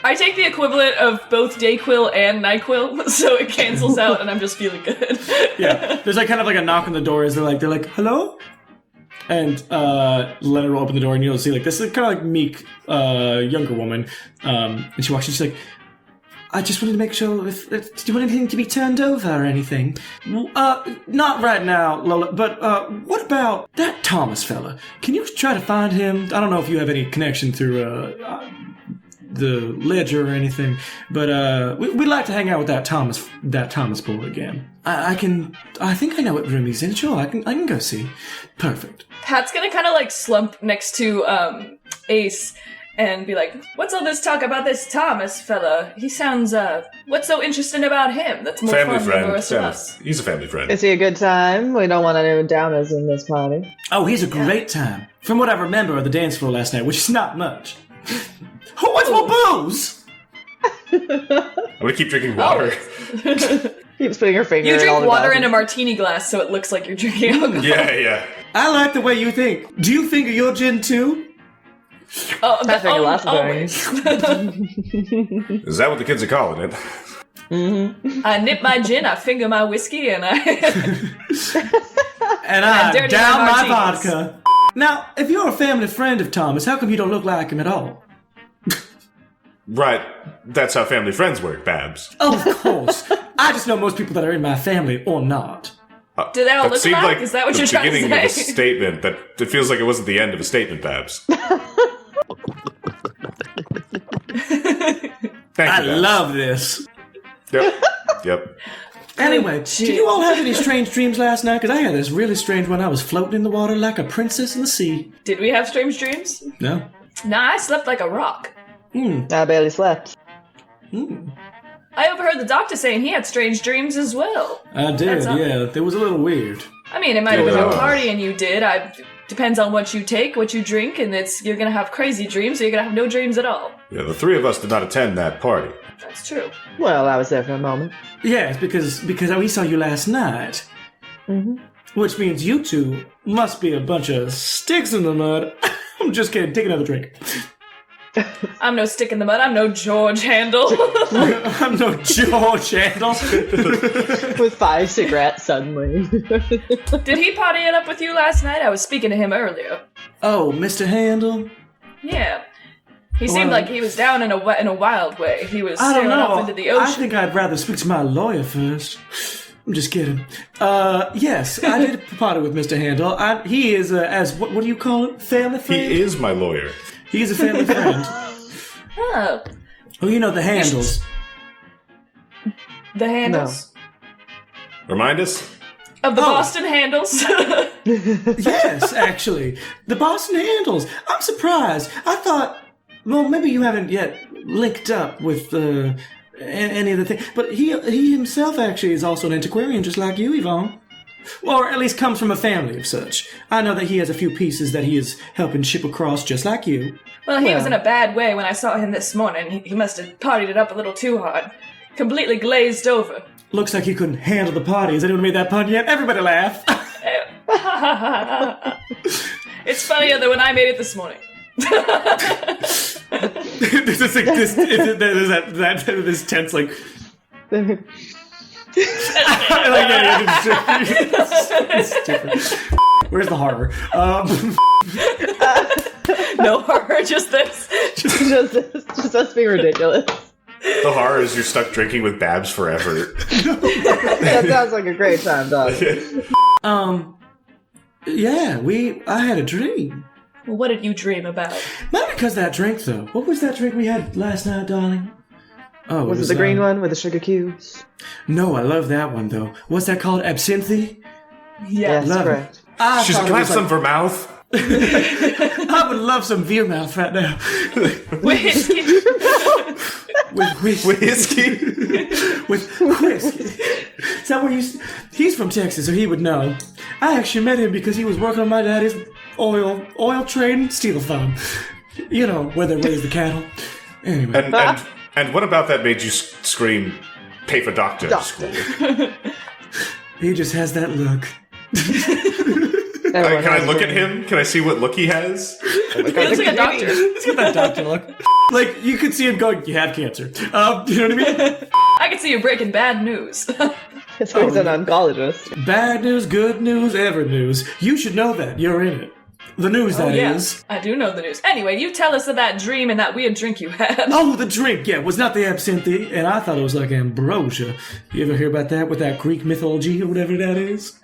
I take the equivalent of both Dayquil and NyQuil, so it cancels out, and I'm just feeling good. Yeah, there's like kind of like a knock on the door as they're like, hello? And Leonard will open the door and you'll see like this is kind of like meek younger woman. And she walks in, she's like, I just wanted to make sure if do you want anything to be turned over or anything? Not right now, Lola, but what about that Thomas fella? Can you try to find him? I don't know if you have any connection through the ledger or anything, but we'd like to hang out with that Thomas boy again. I think I know what room he's in. Sure, I can go see. Perfect. Pat's gonna kind of like slump next to Ace and be like, "What's all this talk about this Thomas fella? He sounds what's so interesting about him? That's more Family fun than the friend. rest of us." He's a family friend. Is he a good time? We don't want any downers in this party. Oh, he's a great time. From what I remember of the dance floor last night, which is not much. Who wants more booze? I'm gonna keep drinking water. Keeps putting her finger You in all drink the water in a glasses. martini glass, so it looks like you're drinking alcohol. Yeah. I like the way you think. Do you think of your gin too? Oh, I figure lots of always. Is that what the kids are calling it? I nip my gin, I finger my whiskey, and I And I dirty down my martinis. vodka. Now, if you're a family friend of Thomas, how come you don't look like him at all? Right. That's how family friends work, Babs. Of course. I just know most people that are in my family or not. Do they all That look seemed alike? like Is that what the you're trying to beginning of a say? statement, but it feels like it wasn't the end of a statement, Babs. Thank you, I Babs. love this. Yep. Anyway, did you all have any strange dreams last night? Because I had this really strange one. I was floating in the water like a princess in the sea. Did we have strange dreams? No? Nah, I slept like a rock. I barely slept. I overheard the doctor saying he had strange dreams as well. I did, That's all. yeah. It was a little weird. I mean, it might have been Yeah. a party and you did. Depends on what you take, what you drink, and you're gonna have crazy dreams or you're gonna have no dreams at all. Yeah, the three of us did not attend that party. That's true. Well, I was there for a moment. Yes, because we saw you last night. Which means you two must be a bunch of sticks in the mud. I'm just kidding. Take another drink. I'm no stick in the mud. I'm no George Handle. I'm no George Handle. With 5 cigarettes suddenly. Did he party it up with you last night? I was speaking to him earlier. Oh, Mr. Handle? Yeah. He seemed like he was down in a wild way. He was I don't staring off know. into the ocean. I think I'd rather speak to my lawyer first. I'm just kidding. Yes, I did party with Mr. Handle. He is, what do you call it? Family friend? He is my lawyer. He is a family friend. Oh, Oh, you know the Handles. the handles Remind us? of the Boston Handles. Yes, actually. The Boston Handles. I'm surprised. I thought, well, maybe you haven't yet linked up with any of the things. But he himself actually is also an antiquarian, just like you, Yvonne. Or at least comes from a family of such. I know that he has a few pieces that he is helping ship across, just like you. Well, he was in a bad way when I saw him this morning. He must have partied it up a little too hard. Completely glazed over. Looks like he couldn't handle the party. Has anyone made that pun yet? Everybody laugh. It's funnier than when I made it this morning. This is like this tense like. It's different. Where's the horror? No horror, just this. just us being ridiculous. The horror is you're stuck drinking with Babs forever. That sounds like a great time, dog. Yeah, I had a dream. Well, what did you dream about? Not because of that drink, though. What was that drink we had last night, darling? Oh, Was it the green one with the sugar cubes? No, I love that one, though. What's that called? Absinthe? Yes, love correct. it. I She's thought it got was some vermouth. I would love some beer mouth right now. Whiskey. With whiskey. With whiskey. Is that where he's from Texas, so he would know. I actually met him because he was working on my daddy's oil trading steel farm. You know, where they raise the cattle. Anyway. And what about that made you scream, pay for doctor at school? He just has that look. Can I look at him? Can I see what look he has? He looks like a doctor. He's got that doctor look. Like, you could see him going, you have cancer. You know what I mean? I can see you breaking bad news. So he's an oncologist. Bad news, good news, ever news. You should know that. You're in it. The news, that is. I do know the news. Anyway, you tell us of that dream and that weird drink you had. Oh, the drink, yeah, was not the absinthe, and I thought it was like ambrosia. You ever hear about that with that Greek mythology or whatever that is?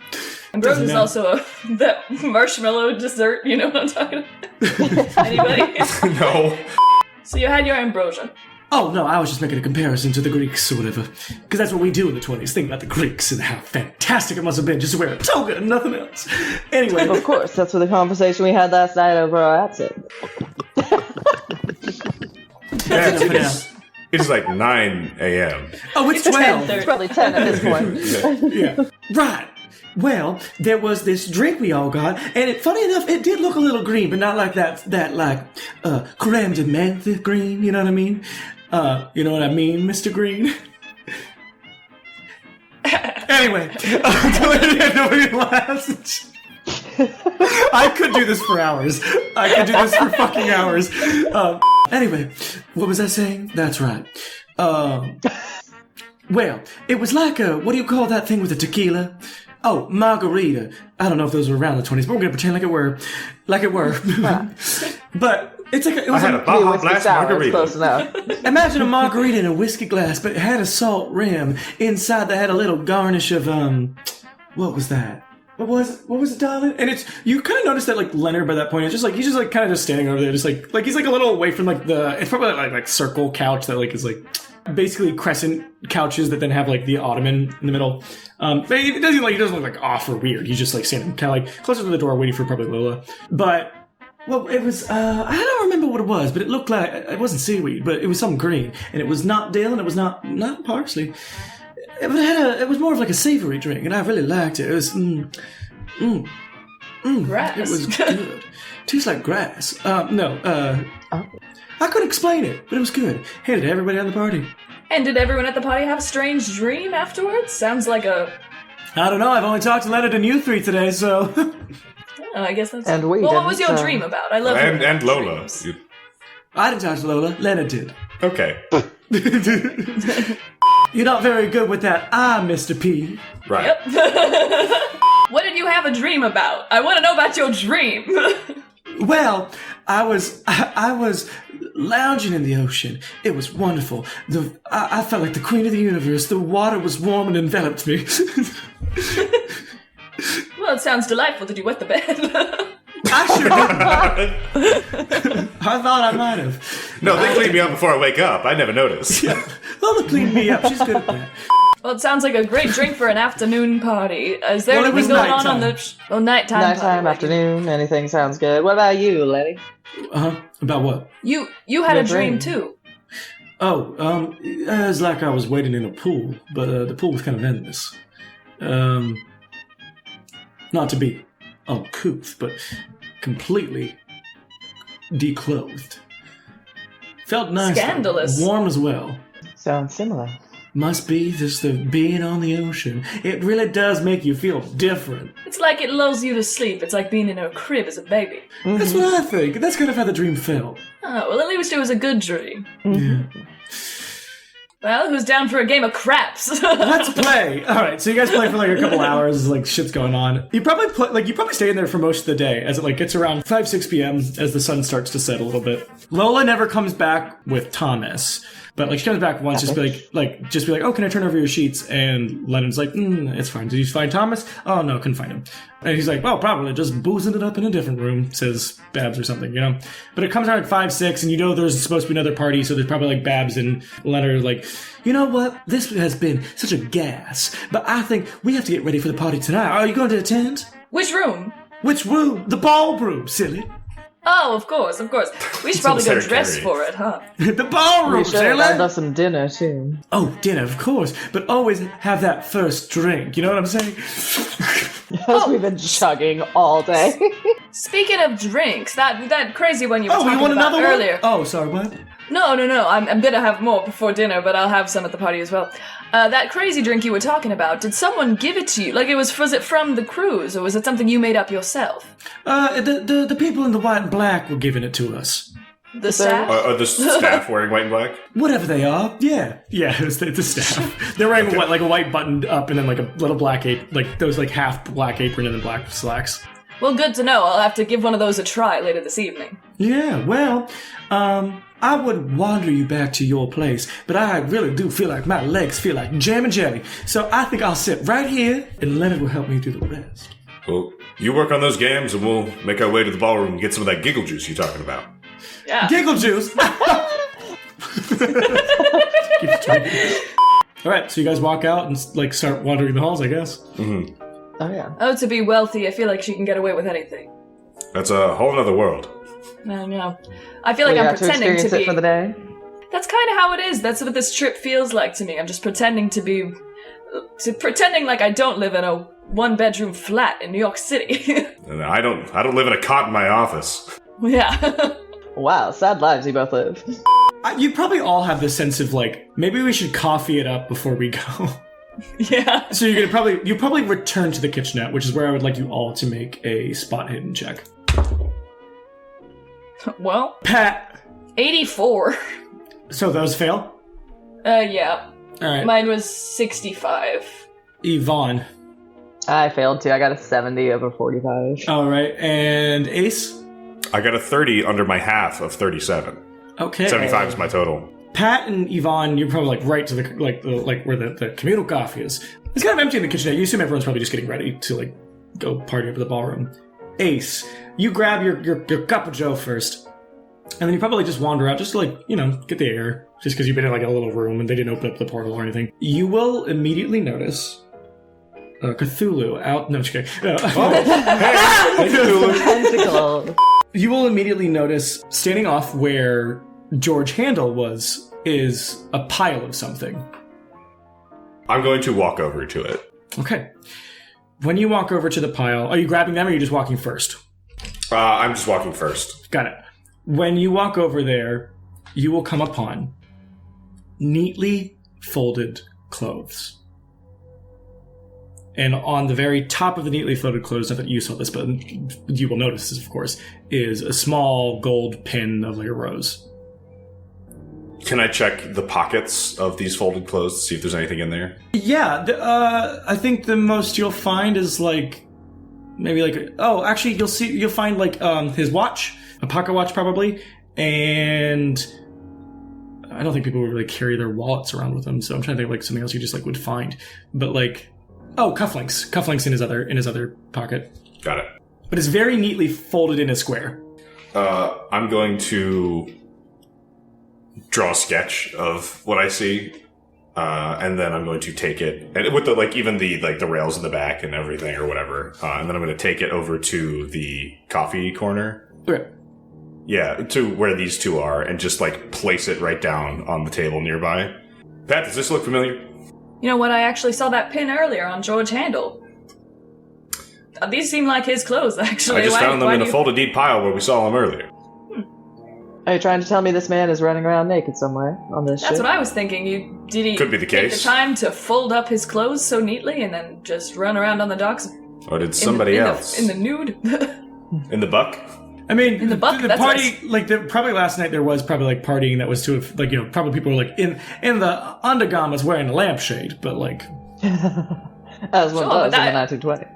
Ambrosia is also that marshmallow dessert, you know what I'm talking about? Anybody? No. So you had your ambrosia. Oh, no, I was just making a comparison to the Greeks or whatever. Because that's what we do in the 20s. Think about the Greeks and how fantastic it must have been just to wear a toga and nothing else. Anyway. Of course, that's what the conversation we had last night over our absinthe. Yeah, it's like 9 a.m. Oh, it's 12. It's probably 10 at this point. Yeah. Right. Well, there was this drink we all got, and funny enough, it did look a little green, but not like that creme de menthe green, you know what I mean? You know what I mean, Mr. Green? Anyway, nobody laughs. I could do this for hours. I could do this for fucking hours. Anyway, what was I saying? That's right. Well, it was like a, what do you call that thing with the tequila? Oh, margarita. I don't know if those were around the 20s, but we're gonna pretend like it were. But it's like it was I had a Baja Blast margarita. Close enough. imagine a margarita in a whiskey glass, but it had a salt rim. Inside that had a little garnish of what was that? What was it, darling? And it's, you kind of notice that like Leonard by that point is just like, he's just like kind of just standing over there, just like he's like a little away from like it's probably like circle couch that like is like basically crescent couches that then have like the ottoman in the middle. But he doesn't look like off or weird. He's just like standing kind of like closer to the door waiting for probably Lola. But well, it was, I don't remember what it was, but it looked like, it wasn't seaweed, but it was something green. And it was not dill, and it was not parsley. It was more of like a savory drink, and I really liked it. It was, Grass. It was good. Tastes like grass. I couldn't explain it, but it was good. Handed to everybody on the party. And did everyone at the party have a strange dream afterwards? Sounds like a... I don't know, I've only talked to Leonard and you three today, so... Oh, I guess that's... And we Well, what didn't, was your so- dream about? I love And Lola. dreams. I didn't talk to Lola, Leonard did. Okay. You're not very good with that Mr. P. Right. Yep. What did you have a dream about? I want to know about your dream. Well, I was lounging in the ocean. It was wonderful. I felt like the queen of the universe. The water was warm and enveloped me. Well, it sounds delightful. Did you wet the bed? I sure didn't. I thought I might have. No, they cleaned me up before I wake up. I never noticed. Lola cleaned me up. She's good at that. Well, it sounds like a great drink for an afternoon party. Is there Well, it anything was going on nighttime. the nighttime Nighttime, party? afternoon, anything sounds good. What about you, Letty? About what? You had Your a dream dream. too. Oh, it was like I was waiting in a pool, but the pool was kind of endless. Not to be uncouth, but completely declothed. Felt nice. though. Scandalous. Warm as well. Sounds similar. Must be just the being on the ocean. It really does make you feel different. It's like it lulls you to sleep. It's like being in a crib as a baby. That's what I think. That's kind of how the dream felt. Oh, well, at least it was a good dream. Yeah. Well, who's down for a game of craps? Let's play. All right, so you guys play for like a couple hours, like shit's going on. You probably stay in there for most of the day as it like gets around 5-6 p.m. as the sun starts to set a little bit. Lola never comes back with Thomas, but like she comes back once, just be like, oh, can I turn over your sheets? And Lennon's like, it's fine. Did you find Thomas? Oh no, couldn't find him. And he's like, well, probably just boozing it up in a different room, says Babs or something, you know. But it comes around like 5-6, and you know there's supposed to be another party, so there's probably like Babs and Leonard like, you know what? This has been such a gas, but I think we have to get ready for the party tonight. Are you going to attend? Which room? Which room? The ballroom, silly. Oh, of course. We should probably go Sarah dress Carey. for it, huh? The ballroom, We should have silly. us some dinner, too. Oh, dinner, of course, but always have that first drink. You know what I'm saying? Because we've been chugging all day. Speaking of drinks, that crazy one you were Oh, talking you want about another earlier. one? Oh, sorry, what? No. I'm gonna have more before dinner, but I'll have some at the party as well. That crazy drink you were talking about, did someone give it to you? Like, was it from the cruise, or was it something you made up yourself? The people in the white and black were giving it to us. The staff? Are the staff wearing white and black? Whatever they are, yeah, it was the staff. They're wearing a white buttoned up and then like a little black apron, like those like half black apron and then black slacks. Well, good to know. I'll have to give one of those a try later this evening. Yeah, well, I would wander you back to your place, but I really do feel like my legs feel like jam and jelly. So I think I'll sit right here, and Leonard will help me do the rest. Well, you work on those games, and we'll make our way to the ballroom and get some of that giggle juice you're talking about. Yeah. Giggle juice! All right, so you guys walk out and like start wandering the halls, I guess. Mm-hmm. Oh, yeah. Oh, to be wealthy, I feel like she can get away with anything. That's a whole other world. I know. I feel like We I'm got to pretending experience to be... it for the day. That's kind of how it is. That's what this trip feels like to me. I'm just pretending to be... pretending like I don't live in a one-bedroom flat in New York City. And I don't live in a cot in my office. Yeah. Wow, sad lives you both live. You probably all have this sense of like, maybe we should coffee it up before we go. Yeah. So you'll probably return to the kitchenette, which is where I would like you all to make a spot hidden check. Well, Pat. 84. So those fail. Yeah. All right. Mine was 65. Yvonne. I failed too. I got a 70 over 45. All right, and Ace. I got a 30 under my half of 37. Okay. 75 is my total. Pat and Yvonne, you're probably like right to the where the communal coffee is. It's kind of empty in the kitchenette. You assume everyone's probably just getting ready to like go party up at the ballroom. Ace, you grab your cup of Joe first, and then you probably just wander out just to like, get the air, just because you've been in like a little room and they didn't open up the portal or anything. You will immediately notice Cthulhu out. No, just kidding. No. Hey, Cthulhu. Tentacle. You will immediately notice standing off where George Handel was is a pile of something. I'm going to walk over to it. Okay. When you walk over to the pile, are you grabbing them or are you just walking first? I'm just walking first. Got it. When you walk over there, you will come upon neatly folded clothes. And on the very top of the neatly folded clothes, not that you saw this, but you will notice this, of course, is a small gold pin of like a rose. Can I check the pockets of these folded clothes to see if there's anything in there? Yeah, I think the most you'll find is like maybe like actually you'll find like his watch, a pocket watch probably, and I don't think people would really carry their wallets around with them, so I'm trying to think of like something else you just like would find, but like cufflinks in his other pocket. Got it. But it's very neatly folded in a square. I'm going to draw a sketch of what I see, and then I'm going to take it, and with the even the rails in the back and everything or whatever, and then I'm going to take it over to the coffee corner. Okay. Yeah, to where these two are, and just place it right down on the table nearby. Pat, does this look familiar? You know what? I actually saw that pin earlier on George Handel. These seem like his clothes, actually. I just found them in a folded neat pile where we saw them earlier. Are you trying to tell me this man is running around naked somewhere on this ship? That's what I was thinking. Did he Could be the take case. the time to fold up his clothes so neatly and then just run around on the docks? Or did somebody else? In the nude? In the buck? I mean, In the buck, the that's party, probably last night there was probably partying that was to probably people were in the undergarments wearing a lampshade, but As one Sure, does but in the 1920s.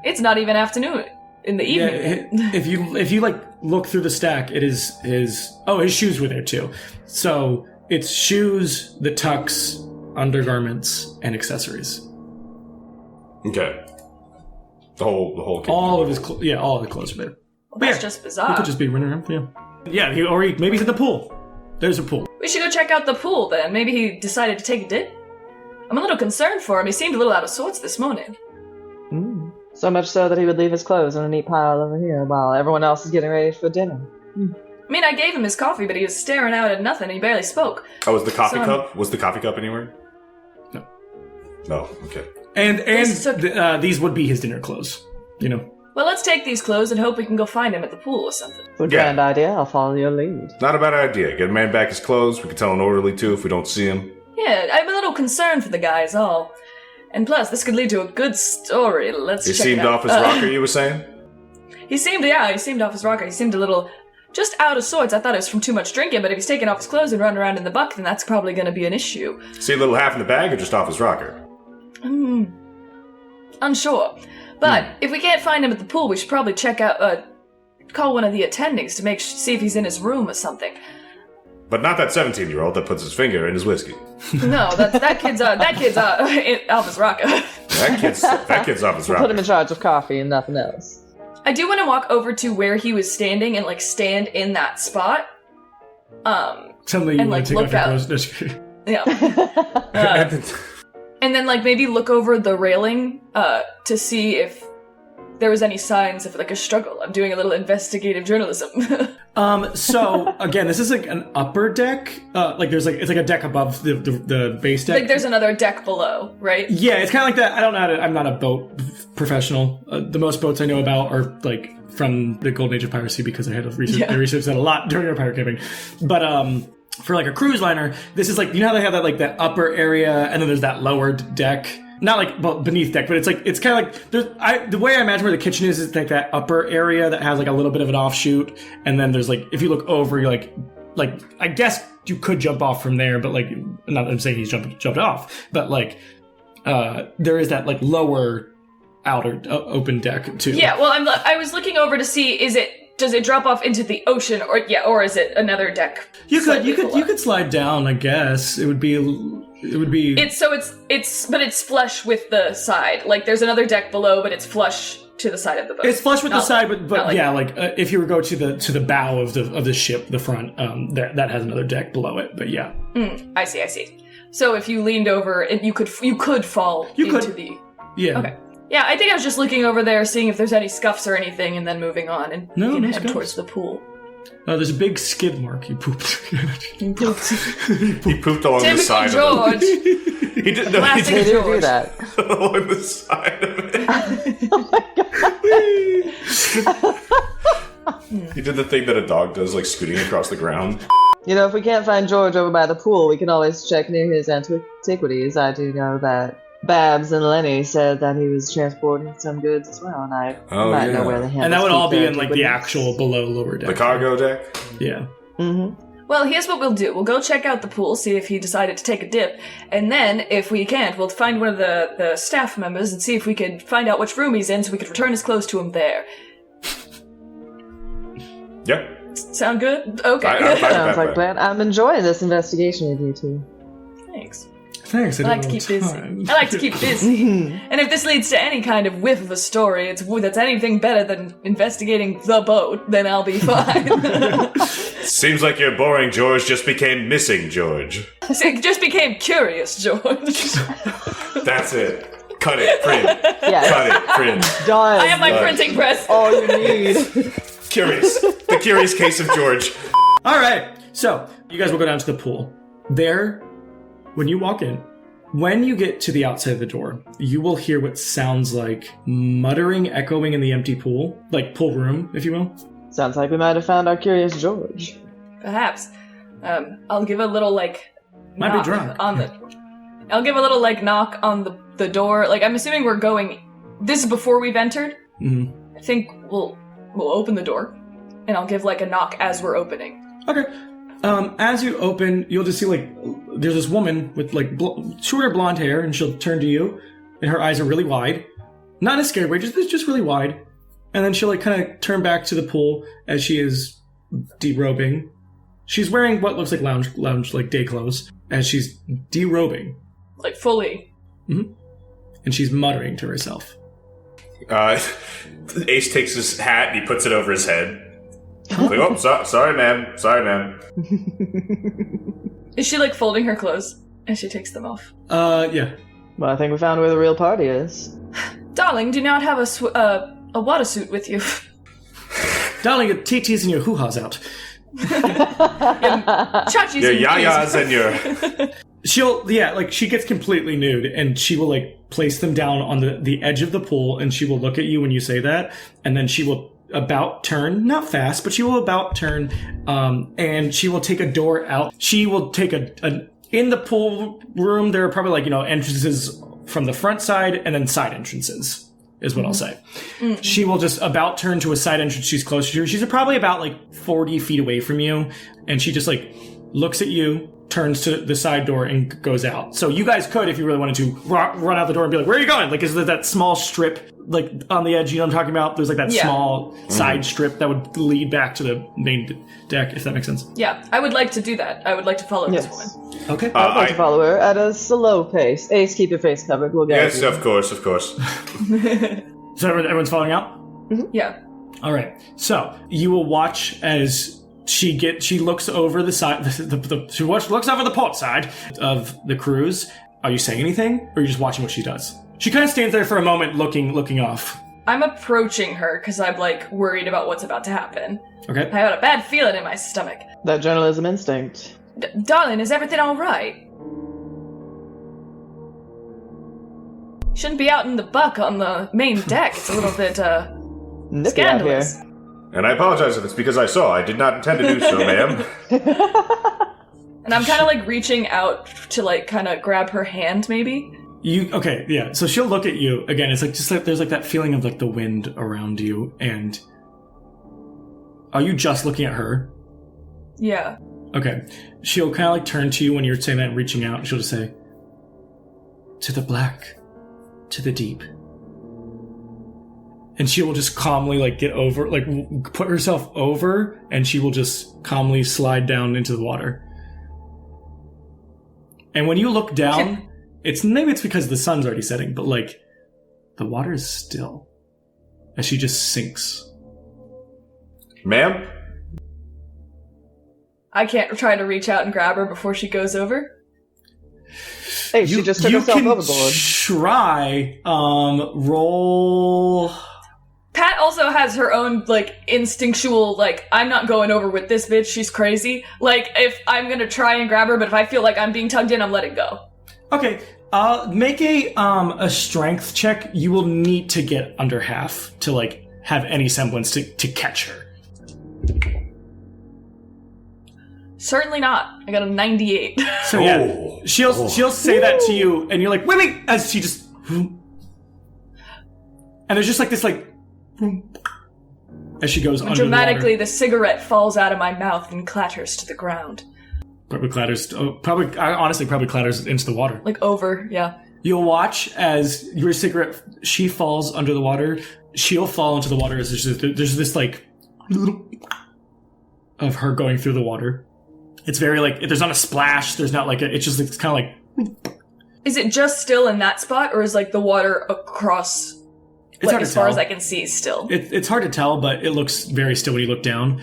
It's not even afternoon. In the yeah, evening. if you look through the stack, it is his shoes were there too. So it's shoes, the tux, undergarments, and accessories. Okay. The whole kit. All of his all of the clothes are there. Well, that's just bizarre. He could just be running around. Yeah. Maybe he's at the pool. There's a pool. We should go check out the pool then. Maybe he decided to take a dip. I'm a little concerned for him. He seemed a little out of sorts this morning. So much so that he would leave his clothes in a neat pile over here while everyone else is getting ready for dinner. I mean, I gave him his coffee, but he was staring out at nothing and he barely spoke. Oh, was the coffee cup? Was the coffee cup anywhere? No. No, okay. And This these would be his dinner clothes. Well, let's take these clothes and hope we can go find him at the pool or something. Good Yeah. grand idea. I'll follow your lead. Not a bad idea. Get a man back his clothes. We can tell an orderly too if we don't see him. Yeah, I'm a little concerned for the guy is all. And plus, this could lead to a good story. Let's He check seemed it out. off his rocker, you were saying? He seemed off his rocker. He seemed a little just out of sorts. I thought it was from too much drinking, but if he's taking off his clothes and running around in the buck, then that's probably going to be an issue. See a little half in the bag or just off his rocker? Unsure. But if we can't find him at the pool, we should probably check out, call one of the attendings to see if he's in his room or something. But not that 17-year-old that puts his finger in his whiskey. No, that kid's off his rocker. That kid's off his Put him rocker. in charge of coffee and nothing else. I do want to walk over to where he was standing and stand in that spot. Suddenly you And, want to take look off your out. clothes. Yeah. And then maybe look over the railing to see if there was any signs of a struggle. I'm doing a little investigative journalism. So again, this is an upper deck. It's a deck above the base deck. there's another deck below, right? Yeah, it's kind of like that. I don't know I'm not a boat professional. The most boats I know about are from the Golden Age of piracy because I had to research. I researched that a lot during our pirate camping. But for a cruise liner, this is you know how they have that that upper area and then there's that lower deck. not like beneath deck, but it's kind of like the way I imagine where the kitchen is like that upper area that has like a little bit of an offshoot, and then there's like if you look over, you're like I guess you could jump off from there, but like not that I'm saying he's jumped off, but like there is that like lower outer open deck too. Yeah, well, I was looking over to see does it drop off into the ocean or is it another deck? You could slide down, I guess. It would be it's flush with the side. Like there's another deck below, but it's flush to the side of the boat. It's flush with the side, but like, yeah, like if you were go to the bow of the ship, the front, that has another deck below it. But yeah, I see. So if you leaned over, you could fall into the. Yeah. Okay. Yeah, I think I was just looking over there, seeing if there's any scuffs or anything, and then moving on and head scuffs. towards the pool. There's a big skid mark. He pooped. He pooped along the side George. of it. He didn't know They didn't do that. along the side of it. He did the thing that a dog does, like scooting across the ground. You know, if we can't find George over by the pool, we can always check near his antiquities. I do know that Babs and Lenny said that he was transporting some goods as well, and I might know where the handles and that would all be keep in like the actual below lower deck. The cargo deck? Yeah. Mm-hmm. Well, here's what we'll do. We'll go check out the pool, see if he decided to take a dip, and then, if we can't, we'll find one of the staff members and see if we can find out which room he's in so we can return his clothes to him there. Yep. Sound good? Okay. Sounds like plan. I'm enjoying this investigation with you two. Thanks. Thanks. I like to keep busy. And if this leads to any kind of whiff of a story, that's anything better than investigating the boat, then I'll be fine. Seems like you're boring, George. Just became missing, George. It just became curious, George. That's it. Cut it. Print. Yeah. Cut it. Print. Done. I have my printing press. All you need. Curious. The curious case of George. All right. So you guys will go down to the pool. There, when you walk in, when you get to the outside of the door, you will hear what sounds like muttering, echoing in the empty pool, like pool room, if you will. Sounds like we might have found our curious George. Perhaps. I'll give a little Might be drunk. I'll give a little knock on the door. Like I'm assuming we're going. This is before we've entered. Mm-hmm. I think we'll open the door, and I'll give a knock as we're opening. Okay. As you open, you'll just see there's this woman with shorter blonde hair, and she'll turn to you, and her eyes are really wide, not in a scared way, just really wide, and then she'll kind of turn back to the pool as she is derobing. She's wearing what looks like lounge day clothes as she's derobing, Fully. Mm-hmm. And she's muttering to herself. Ace takes his hat and he puts it over his head. Oh, sorry, ma'am. Is she folding her clothes as she takes them off? Yeah. Well, I think we found where the real party is. Darling, do you not have a water suit with you? Darling, your TTs and your hoo-ha's out. Chachis your and yayas and your... She gets completely nude, and she will place them down on the edge of the pool, and she will look at you when you say that, and then she will about turn, not fast, but she will about turn, and she will take a door out. She will take in the pool room, there are probably entrances from the front side and then side entrances, is what I'll say. Mm-hmm. She will just about turn to a side entrance she's closer to. She's probably about 40 feet away from you, and she just looks at you, turns to the side door, and goes out. So you guys could, if you really wanted to, run out the door and be like, where are you going? Is there that small strip on the edge, you know what I'm talking about? There's that small side strip that would lead back to the main deck, if that makes sense. Yeah, I would like to do that. I would like to follow this woman. Okay. I'd like to follow her at a slow pace. Ace, keep your face covered. We'll get Yes, of course. So everyone's following out? Mm-hmm. Yeah. All right. So you will watch as she looks over the side. She looks over the port side of the cruise. Are you saying anything, or are you just watching what she does? She kind of stands there for a moment, looking off. I'm approaching her because I'm worried about what's about to happen. Okay. I got a bad feeling in my stomach. That journalism instinct. Darling, is everything all right? Shouldn't be out in the buck on the main deck. It's a little bit Nippy scandalous. out here. And I apologize if it's because I saw. I did not intend to do so, ma'am. And I'm kind of reaching out to kind of grab her hand, maybe. So she'll look at you again. It's like just like there's like that feeling of like the wind around you, and are you just looking at her? Yeah. Okay. She'll kind of like turn to you when you're saying that and reaching out, and she'll just say, "To the black, to the deep." And she will just calmly like get over, like put herself over, and she will just calmly slide down into the water. And when you look down, maybe it's because the sun's already setting, but like the water is still as she just sinks. Ma'am? I can't try to reach out and grab her before she goes over. Hey, she just took herself overboard. Try, roll. Pat also has her own, like, instinctual, like, I'm not going over with this bitch, she's crazy. Like, if I'm gonna try and grab her, but if I feel like I'm being tugged in, I'm letting go. Okay, make a strength check. You will need to get under half to, like, have any semblance to catch her. Certainly not. I got a 98. So yeah, she'll say that to you, and you're like, wait, as she just... And there's just like this, like... As she goes under Dramatically, the the cigarette falls out of my mouth and clatters to the ground. Probably clatters into the water. Like over, yeah. You'll watch as your cigarette, she falls under the water. She'll fall into the water as there's this, like... of her going through the water. It's very, like, there's not a splash, there's not, like, it's just, it's kind of like... Is it just still in that spot, or is, like, the water across, it's hard as to far tell. as I can see still? It's hard to tell, but it looks very still when you look down.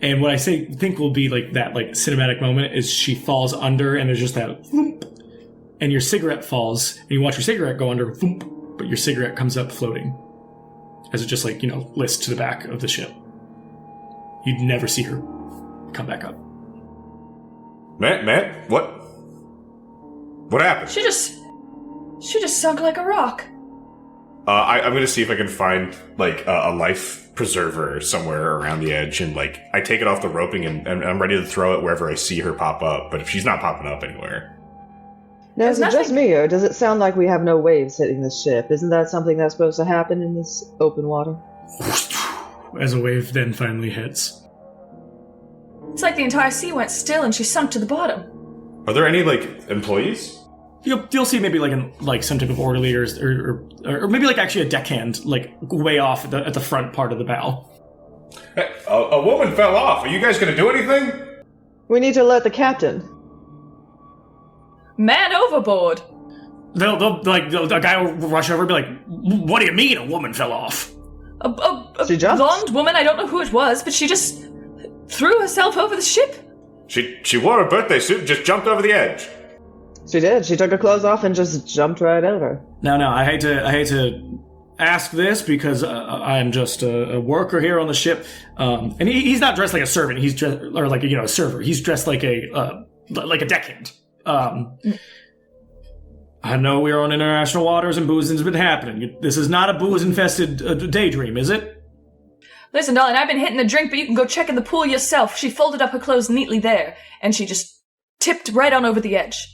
And what I think will be, like, that, like, cinematic moment is she falls under, and there's just that... And your cigarette falls, and you watch your cigarette go under, but your cigarette comes up floating. As it just, like, lists to the back of the ship. You'd never see her come back up. Matt, what happened? She just sunk like a rock. I'm gonna see if I can find, like, a life preserver somewhere around the edge, and, like, I take it off the roping, and I'm ready to throw it wherever I see her pop up, but if she's not popping up anywhere... Now, is it just me, or does it sound like we have no waves hitting this ship? Isn't that something that's supposed to happen in this open water? As a wave then finally hits. It's like the entire sea went still and she sunk to the bottom. Are there any, like, employees? You'll see maybe like some type of orderly or maybe like actually a deckhand, like way off at the front part of the bow. Hey, a woman fell off. Are you guys gonna do anything? We need to alert the captain. Man overboard! They'll a guy will rush over and be like, "What do you mean a woman fell off?" A She jumped? blonde woman, I don't know who it was, but she just threw herself over the ship. She wore a birthday suit and just jumped over the edge. She did. She took her clothes off and just jumped right over. No, I hate to ask this because I am just a worker here on the ship, and he's not dressed like a servant. He's dressed or like a server. He's dressed like a deckhand. I know we're on international waters and boozing's been happening. This is not a booze-infested daydream, is it? Listen, darling, I've been hitting the drink, but you can go check in the pool yourself. She folded up her clothes neatly there, and she just tipped right on over the edge.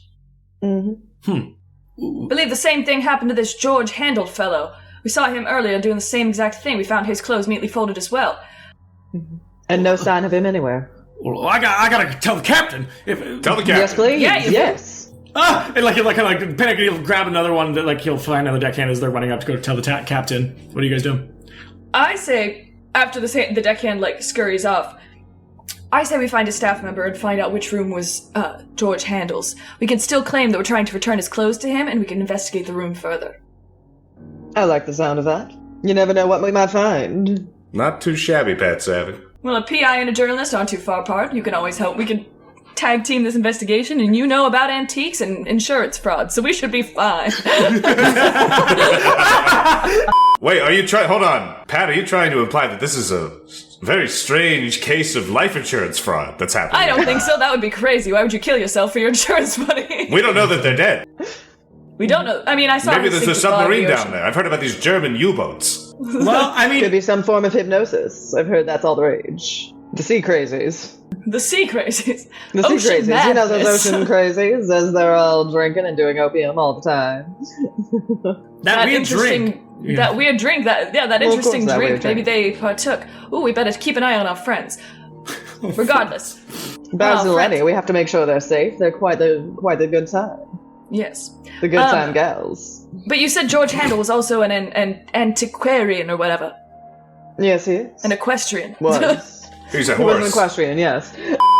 Mm-hmm. Believe the same thing happened to this George Handel fellow. We saw him earlier doing the same exact thing. We found his clothes neatly folded as well. Mm-hmm. And no sign of him anywhere. Well, I gotta tell the captain. Tell the captain. Yes, please. Yeah, you yes. And like panic, he'll grab another one. That he'll find another deckhand as they're running up to go tell the captain. What are you guys doing? I say, after the deckhand scurries off, I say we find a staff member and find out which room was George Handel's. We can still claim that we're trying to return his clothes to him, and we can investigate the room further. I like the sound of that. You never know what we might find. Not too shabby, Pat Savvy. Well, a PI and a journalist aren't too far apart. You can always help. We can tag team this investigation, and you know about antiques and insurance fraud, so we should be fine. Wait, hold on. Pat, are you trying to imply that this is a very strange case of life insurance fraud that's happening? I don't think so. That would be crazy. Why would you kill yourself for your insurance money? We don't know that they're dead. We don't know. I mean, I saw Maybe her there's a sink to the bottom of submarine the down ocean. there. I've heard about these German U-boats. Well, I mean, Could be some form of hypnosis. I've heard that's all the rage. The sea crazies. The sea crazies. The sea Ocean crazies. You know those madness. ocean crazies, as they're all drinking and doing opium all the time. That weird drink. Yeah. That weird drink. That Well, of interesting course, that drink. weird Maybe drink. they partook. Ooh, we better keep an eye on our friends. Regardless. Basil friends. Lenny, we have to make sure they're safe. They're quite the good time. Yes. The good time gals. But you said George Handel was also an antiquarian or whatever. Yes, he is. An equestrian. Was. He's a He was an horse. equestrian, yes.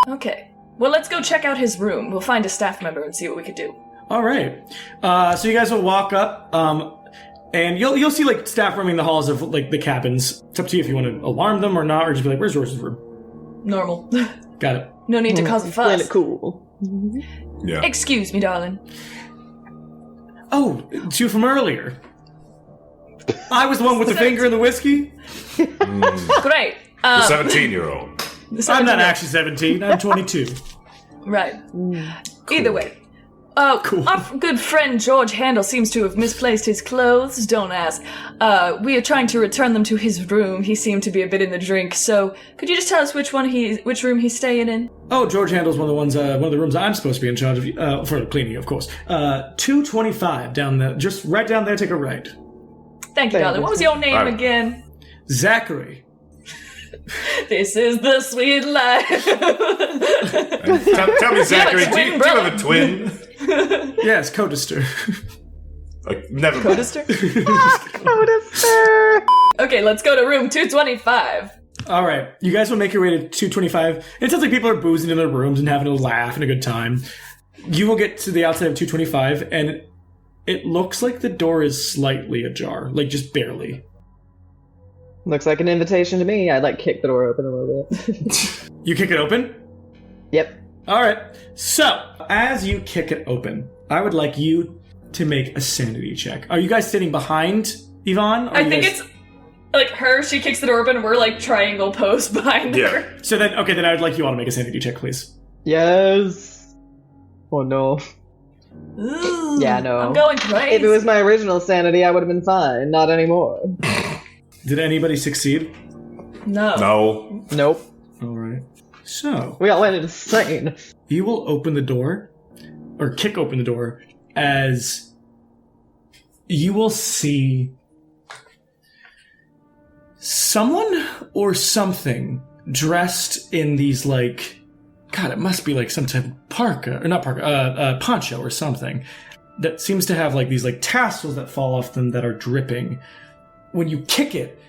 Okay. Well, let's go check out his room. We'll find a staff member and see what we could do. All right. So you guys will walk up, and you'll see like staff roaming the halls of like the cabins. It's up to you if you want to alarm them or not, or just be like, "Where's George's room?" Normal. Got it. No need to cause a Playing fuss. it cool. Yeah. Excuse me, darling. Oh, it's you from earlier. I was the one with the finger in the whiskey. Great. The 17-year-old. I'm not actually 17. I'm 22. Right. Either way. Cool. Our good friend George Handel seems to have misplaced his clothes. Don't ask. We are trying to return them to his room. He seemed to be a bit in the drink, so could you just tell us which room he's staying in? Oh, George Handel's one of the rooms I'm supposed to be in charge of, for cleaning, of course. 225 down there, just right down there. Take a right. Thank you, darling. What was your name again? Zachary. This is the sweet life. Tell me, Zachary, do twin you have a twin? Yes, Codister. Never mind. Codister? Codister! Okay, let's go to room 225. All right, you guys will make your way to 225. It sounds like people are boozing in their rooms and having a laugh and a good time. You will get to the outside of 225, and it looks like the door is slightly ajar, like just barely. Looks like an invitation to me. I'd kick the door open a little bit. You kick it open? Yep. All right. So, as you kick it open, I would like you to make a sanity check. Are you guys sitting behind Yvonne? I think it's like her, she kicks the door open, and we're like triangle pose behind her. So then, okay, then I would like you all to make a sanity check, please. Yes. Oh no. Ooh, Yeah, no. I'm going crazy. If it was my original sanity, I would have been fine. Not anymore. Did anybody succeed? No. No. Nope. All right. So, We all went insane. you will open the door, or kick open the door, as you will see someone or something dressed in these, like, God, it must be like some type of parka, or not parka, poncho or something, that seems to have like these like tassels that fall off them that are dripping. When you kick it,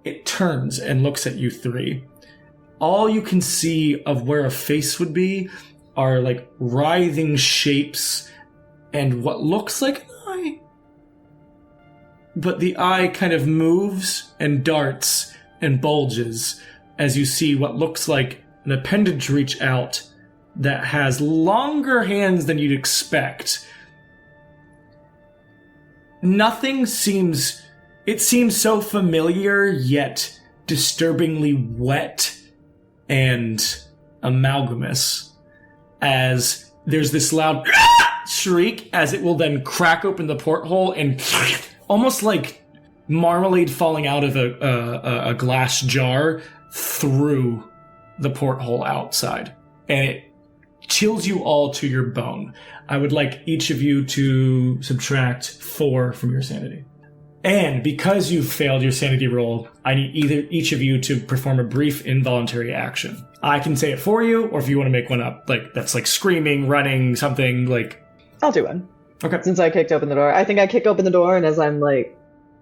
it turns and looks at you three. All you can see of where a face would be are like writhing shapes and what looks like an eye. But the eye kind of moves and darts and bulges as you see what looks like an appendage reach out that has longer hands than you'd expect. Nothing seems... It seems so familiar, yet disturbingly wet and amalgamous, as there's this loud shriek as it will then crack open the porthole and almost like marmalade falling out of a glass jar through the porthole outside. And it chills you all to your bone. I would like each of you to subtract 4 from your sanity. And because you've failed your sanity roll, I need each of you to perform a brief involuntary action. I can say it for you, or if you want to make one up, like that's like screaming, running, something like... I'll do one. Okay. Since I kicked open the door. I think I kick open the door, and as I'm like,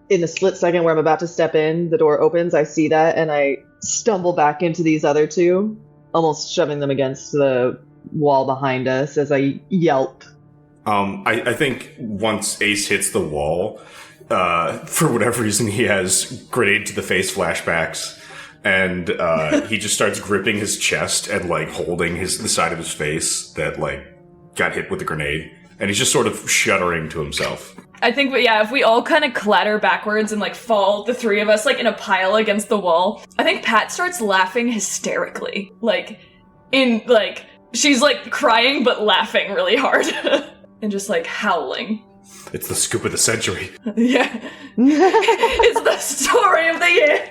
in the split second where I'm about to step in, the door opens, I see that, and I stumble back into these other two, almost shoving them against the wall behind us as I yelp. I think once Ace hits the wall, for whatever reason, he has grenade to the face flashbacks, and he just starts gripping his chest and like holding the side of his face that like got hit with the grenade, and he's just sort of shuddering to himself. I think, if we all kind of clatter backwards and like fall, the three of us, like in a pile against the wall, I think Pat starts laughing hysterically. She's like crying but laughing really hard. And just like howling. It's the scoop of the century. Yeah. It's the story of the year.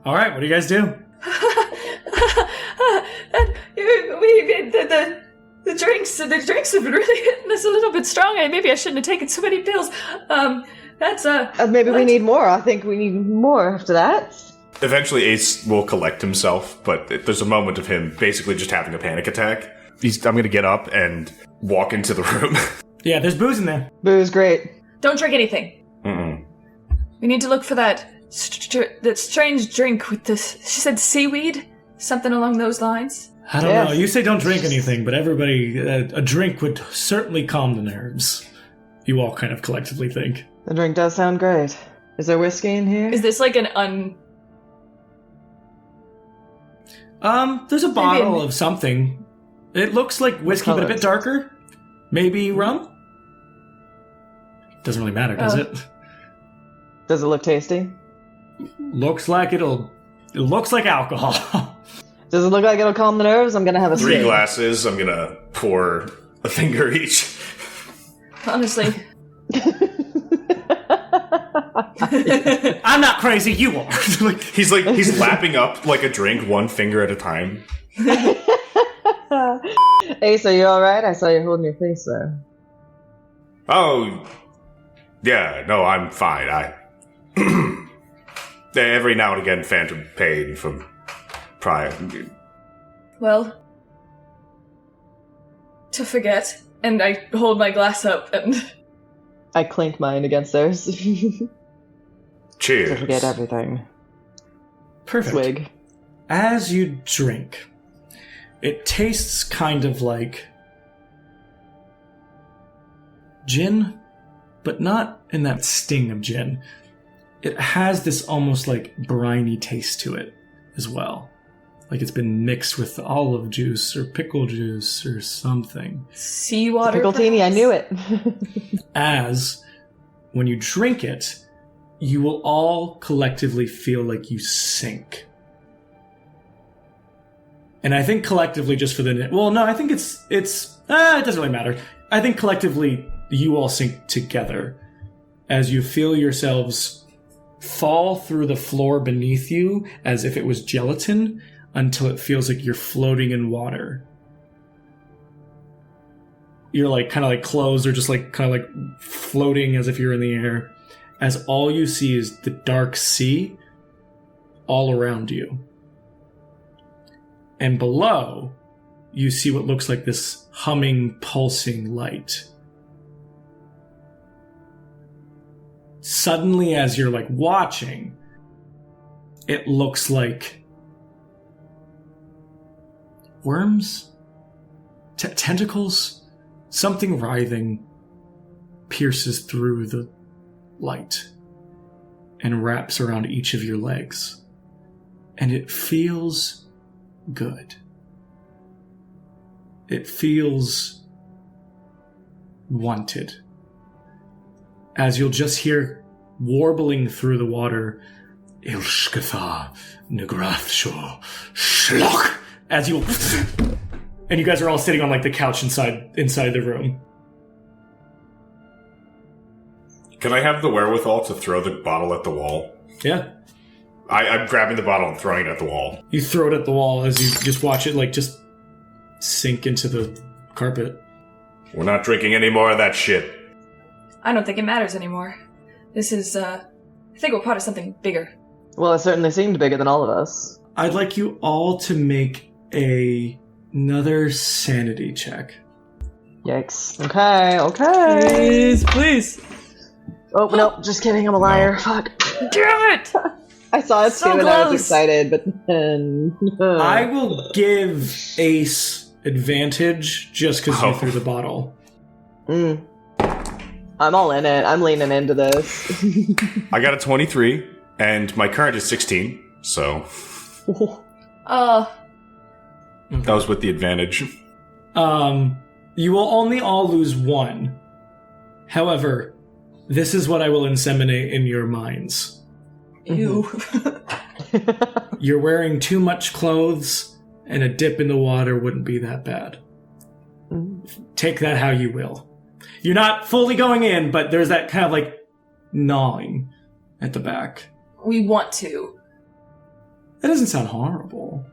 All right, what do you guys do? The drinks have been really hitting us a little bit strong. Maybe I shouldn't have taken so many pills. Maybe we need more. I think we need more after that. Eventually, Ace will collect himself, but there's a moment of him basically just having a panic attack. I'm going to get up and walk into the room. Yeah, there's booze in there. Booze, great. Don't drink anything. Mm-mm. We need to look for that strange drink with this. She said seaweed? Something along those lines? I don't know. You say don't drink anything, but everybody, a drink would certainly calm the nerves. You all kind of collectively think. The drink does sound great. Is there whiskey in here? Is this like an There's a bottle of something. It looks like whiskey, but a bit darker. Maybe rum? Doesn't really matter, does it? Does it look tasty? Looks like it looks like alcohol. Does it look like it'll calm the nerves? I'm gonna have a 3 sip. glasses. I'm gonna pour a finger each. honestly? I'm not crazy, you are. He's lapping up like a drink, 1 finger at a time. Ace, are you alright? I saw you holding your face there. Oh, yeah, no, I'm fine. Every now and again, phantom pain from prior. Well, to forget, and I hold my glass up and I clink mine against theirs. Cheers. To forget everything. Perfect. Swig. As you drink, it tastes kind of like gin, but not in that sting of gin. It has this almost like briny taste to it as well. Like it's been mixed with olive juice or pickle juice or something. seawater. Pickletini, I knew it. As when you drink it, you will all collectively feel like you sink. And I think collectively, just for the... Well, no, I think it doesn't really matter. I think collectively, you all sink together as you feel yourselves fall through the floor beneath you as if it was gelatin until it feels like you're floating in water. You're like kind of like closed or just like kind of like floating as if you're in the air, as all you see is the dark sea all around you. And below, you see what looks like this humming, pulsing light. Suddenly, as you're like watching, it looks like worms? Tentacles? Something writhing pierces through the light and wraps around each of your legs. And it feels good. It feels wanted. As you'll just hear warbling through the water, Ilshkatha Negrathsho Shlock, as you and you guys are all sitting on like the couch inside the room. Can I have the wherewithal to throw the bottle at the wall? Yeah. I'm grabbing the bottle and throwing it at the wall. You throw it at the wall as you just watch it like just sink into the carpet. We're not drinking any more of that shit. I don't think it matters anymore. This is, I think we're part of something bigger. Well, it certainly seemed bigger than all of us. I'd like you all to make another sanity check. Yikes. Okay. Please. Oh, no, just kidding, I'm a liar. Fuck. Damn it! I saw it So too and I was close. excited, but then... I will give Ace advantage just because you Oh. threw the bottle. I'm all in it. I'm leaning into this. I got a 23, and my current is 16, so that was with the advantage. You will only all lose 1. However, this is what I will inseminate in your minds. Ew. You're wearing too much clothes, and a dip in the water wouldn't be that bad. Take that how you will. You're not fully going in, but there's that kind of like gnawing at the back. We want to. That doesn't sound horrible.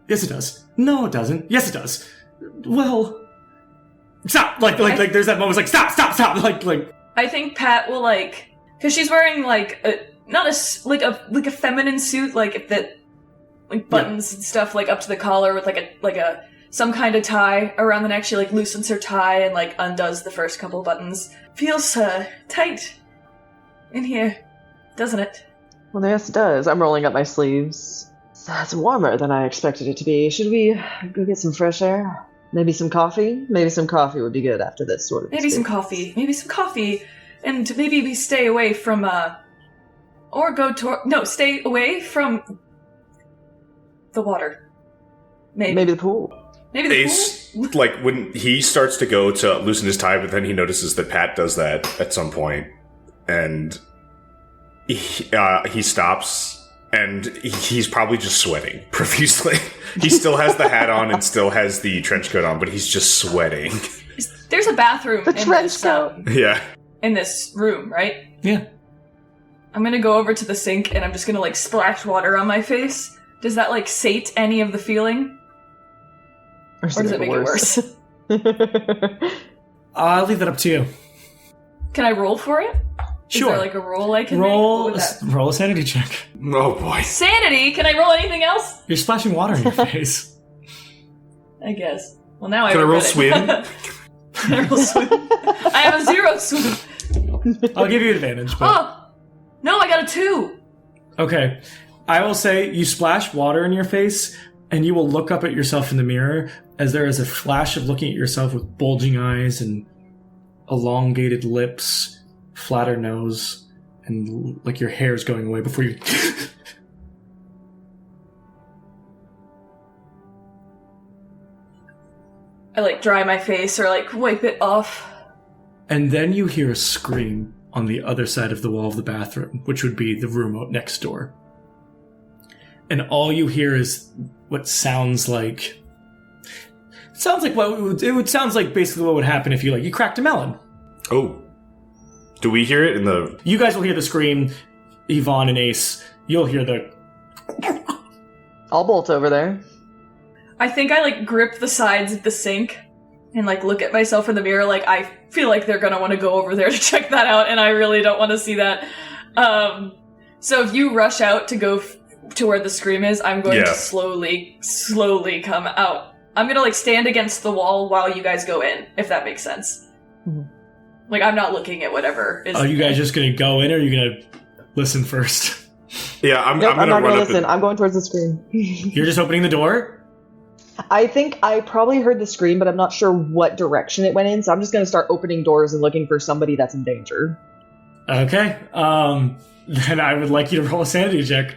Yes, it does. No, it doesn't. Yes, it does. Well, stop. Like there's that moment. It's like, stop. Like. I think Pat will because she's wearing a feminine suit, buttons and stuff up to the collar with some kind of tie around the neck. She loosens her tie and undoes the first couple buttons. Feels tight in here, doesn't it? Well, yes, it does. I'm rolling up my sleeves. It's warmer than I expected it to be. Should we go get some fresh air? Maybe some coffee? Maybe some coffee would be good after this sort of Maybe some coffee, and maybe we stay away from, stay away from the water. Maybe the pool. Maybe the Ace, pool? when he starts to go to loosen his tie, but then he notices that Pat does that at some point, and he stops. And he's probably just sweating profusely. He still has the hat on and still has the trench coat on, but he's just sweating. There's a bathroom in this room, right? Yeah. I'm gonna go over to the sink and I'm just gonna splash water on my face. Does that sate any of the feeling? Or does it make it worse? I'll leave that up to you. Can I roll for it? Sure. Is there a roll I can roll make? Roll a sanity check. Oh boy. Sanity? Can I roll anything else? You're splashing water in your face. I guess. Well, now Can I roll swim? Can I roll swim? I have a 0 swim. I'll give you advantage. But... Oh! No, I got a 2. Okay. I will say you splash water in your face, and you will look up at yourself in the mirror as there is a flash of looking at yourself with bulging eyes and elongated lips, flatter nose, and your hair's going away before you... I dry my face or wipe it off. And then you hear a scream on the other side of the wall of the bathroom, which would be the room out next door. And all you hear is what sounds like... sounds like basically what would happen if you cracked a melon. Oh. Do we hear it in the... You guys will hear the scream. Yvonne and Ace, you'll hear the... I'll bolt over there. I think I grip the sides of the sink and look at myself in the mirror. I feel like they're gonna want to go over there to check that out, and I really don't want to see that. So if you rush out to go to where the scream is, I'm going to slowly come out. I'm gonna stand against the wall while you guys go in, if that makes sense. Mm-hmm. I'm not looking at whatever is... Are you guys just gonna go in, or are you gonna listen first? Yeah, I'm not gonna gonna listen. I'm going towards the scream. You're just opening the door? I think I probably heard the scream, but I'm not sure what direction it went in, so I'm just gonna start opening doors and looking for somebody that's in danger. Okay. Then I would like you to roll a sanity check.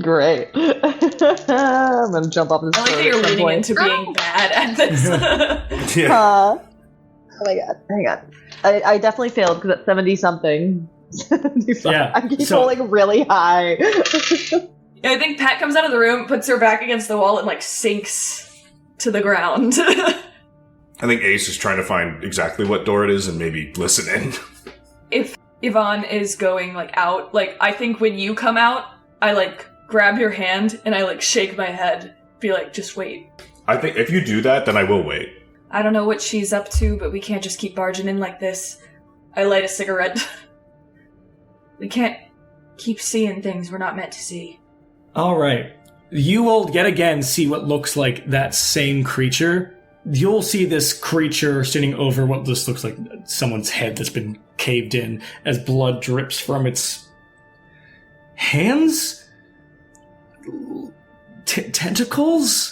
Great. I'm gonna jump off this I like that you're leaning into being bad at this. Yeah. Oh my god, hang on. I definitely failed because at 70-something. Yeah, I keep rolling really high. Yeah, I think Pat comes out of the room, puts her back against the wall, and sinks to the ground. I think Ace is trying to find exactly what door it is and maybe listen in. If Yvonne is going out, I think when you come out, I grab your hand and I shake my head, be just wait. I think if you do that, then I will wait. I don't know what she's up to, but we can't just keep barging in like this. I light a cigarette. We can't keep seeing things we're not meant to see. All right. You will yet again see what looks like that same creature. You'll see this creature standing over what this looks like someone's head that's been caved in as blood drips from its hands? Tentacles?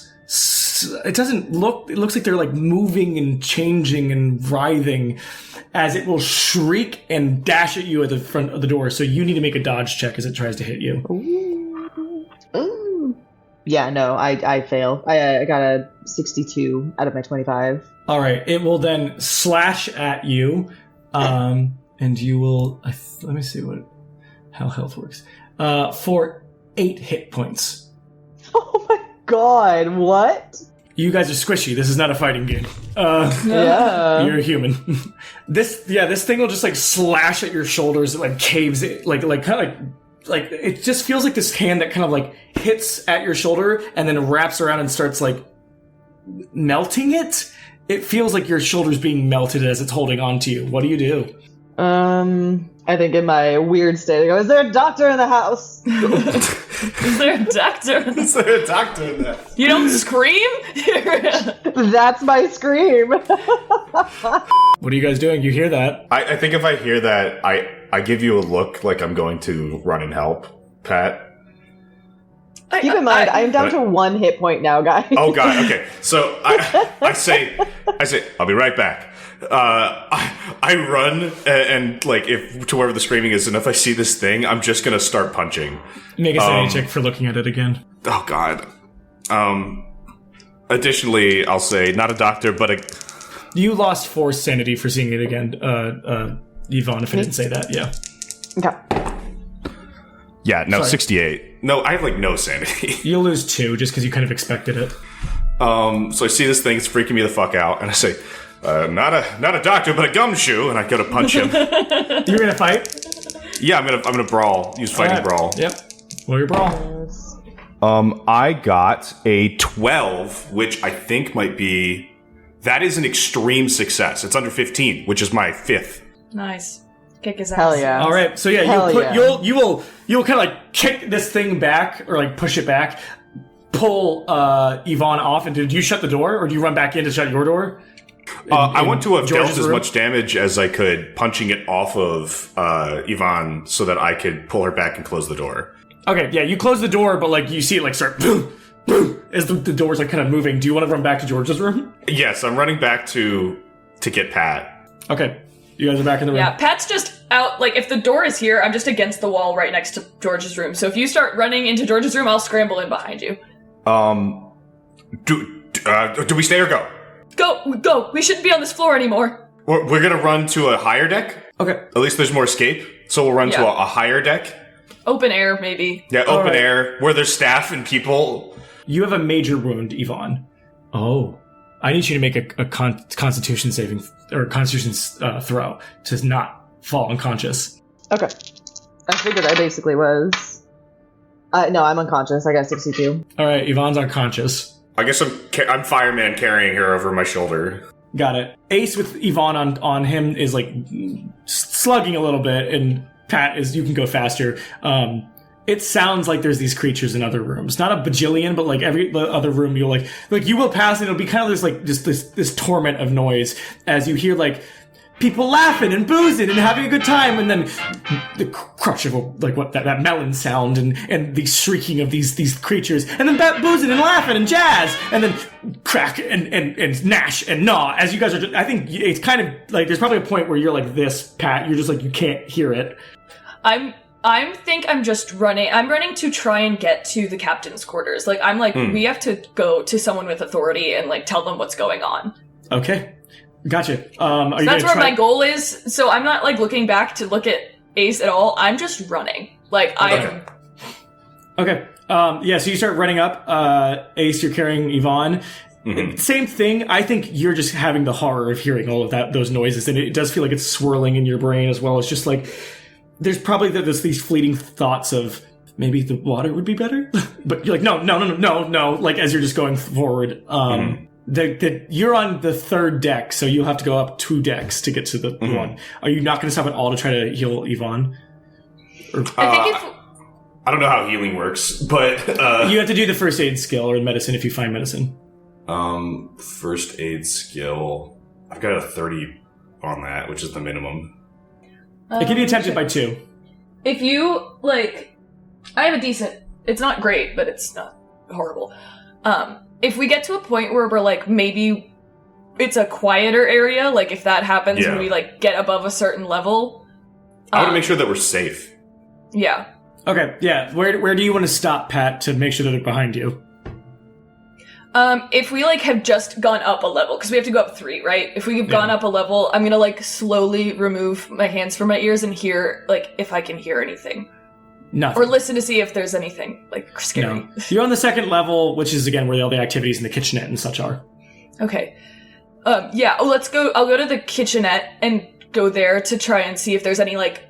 It looks like they're moving and changing and writhing as it will shriek and dash at you at the front of the door. So you need to make a dodge check as it tries to hit you. Ooh. Yeah, no, I fail. I got a 62 out of my 25. All right. It will then slash at you. And you will, let me see how health works. For 8 hit points. Oh my god, what? You guys are squishy. This is not a fighting game. Yeah. You're a human. This thing will just slash at your shoulders. It caves it, kind of like it just feels like this hand that kind of like hits at your shoulder and then wraps around and starts like melting it. It feels like your shoulder's being melted as it's holding on to you. What do you do? I think in my weird state, I go, is there a doctor in the house? Is there a doctor? Is there a doctor in there? You don't scream? That's my scream. What are you guys doing? You hear that? I think if I hear that, I give you a look like I'm going to run and help, Pat. Keep in mind, I'm down to 1 hit point now, guys. Oh god, okay. So I say, I'll be right back. I run and like if to wherever the screaming is, and if I see this thing, I'm just gonna start punching. Make a sanity check for looking at it again. Oh god. Additionally, I'll say not a doctor, but a. You lost 4 sanity for seeing it again, Yvonne. If I didn't say that, yeah. Okay. Yeah, no, Sorry. 68. No, I have like no sanity. You'll lose 2 just because you kind of expected it. So I see this thing, it's freaking me the fuck out, and I say, not a doctor, but a gumshoe, and I go to punch him. You're gonna fight? Yeah, I'm gonna brawl. Use fighting Alright. brawl. Yep. Roll your brawl. I got a 12, which I think might be. That is an extreme success. It's under 15, which is my 5th. Nice. Kick his ass. Hell yeah. All right. So yeah, Hell yeah. you'll kind of like kick this thing back or like push it back, pull Yvonne off, and did you shut the door or do you run back in to shut your door? I want to have George's dealt as room? much damage as I could, punching it off of Yvonne so that I could pull her back and close the door. Okay. Yeah. You close the door, but like you see it like start boom, boom as the door's like kind of moving. Do you want to run back to George's room? Yes, I'm running back to get Pat. Okay. You guys are back in the room. Yeah, Pat's just out, like, if the door is here, I'm just against the wall right next to George's room. So if you start running into George's room, I'll scramble in behind you. Do we stay or go? Go! We shouldn't be on this floor anymore. We're gonna run to a higher deck? Okay. At least there's more escape. So we'll run to Yeah. a higher deck. Open air, maybe. Yeah, open Alright. air, where there's staff and people. You have a major wound, Yvonne. Oh. I need you to make a constitution saving or constitution throw to not fall unconscious. Okay. I figured I basically was. No, I'm unconscious. I got 62. All right, Yvonne's unconscious. I guess I'm fireman carrying her over my shoulder. Got it. Ace with Yvonne on him is like slugging a little bit, and Pat is you can go faster. It sounds like there's these creatures in other rooms, not a bajillion, but like every other room you'll like you will pass and it'll be kind of this like just this torment of noise as you hear like people laughing and boozing and having a good time, and then the crush of that melon sound and the shrieking of these creatures, and then boozing and laughing and jazz, and then crack and gnash and gnaw as you guys are just, I think it's kind of like there's probably a point where you're like this, Pat, you're just like you can't hear it. I'm just running. I'm running to try and get to the captain's quarters. Like, I'm like, we have to go to someone with authority and like tell them what's going on. Okay. Gotcha. That's where my goal is. So I'm not like looking back to look at Ace at all. I'm just running. Like I'm. Okay. Yeah. So you start running up. Ace, you're carrying Yvonne. Mm-hmm. Same thing. I think you're just having the horror of hearing all of those noises, and it does feel like it's swirling in your brain as well. It's just like there's probably these fleeting thoughts of maybe the water would be better, but you're like no. Like as you're just going forward. You're on the 3rd deck, so you'll have to go up 2 decks to get to the one. Are you not going to stop at all to try to heal Yvonne? I think I don't know how healing works, but you have to do the first aid skill or medicine if you find medicine. First aid skill. I've got a 30 on that, which is the minimum. It can be attempted by 2. if you like, I have a decent. It's not great, but it's not horrible. If we get to a point where we're like, maybe it's a quieter area, like if that happens when we like get above a certain level, I want to make sure that we're safe. Yeah. Okay, yeah. Where do you want to stop, Pat, to make sure that they're behind you? If we like have just gone up a level, because we have to go up 3, right? If we've gone up a level, I'm gonna like slowly remove my hands from my ears and hear like if I can hear anything. Nothing. Or listen to see if there's anything like scary. No. You're on the 2nd level, which is again where all the activities in the kitchenette and such are. Okay. Yeah, let's go. I'll go to the kitchenette and go there to try and see if there's any like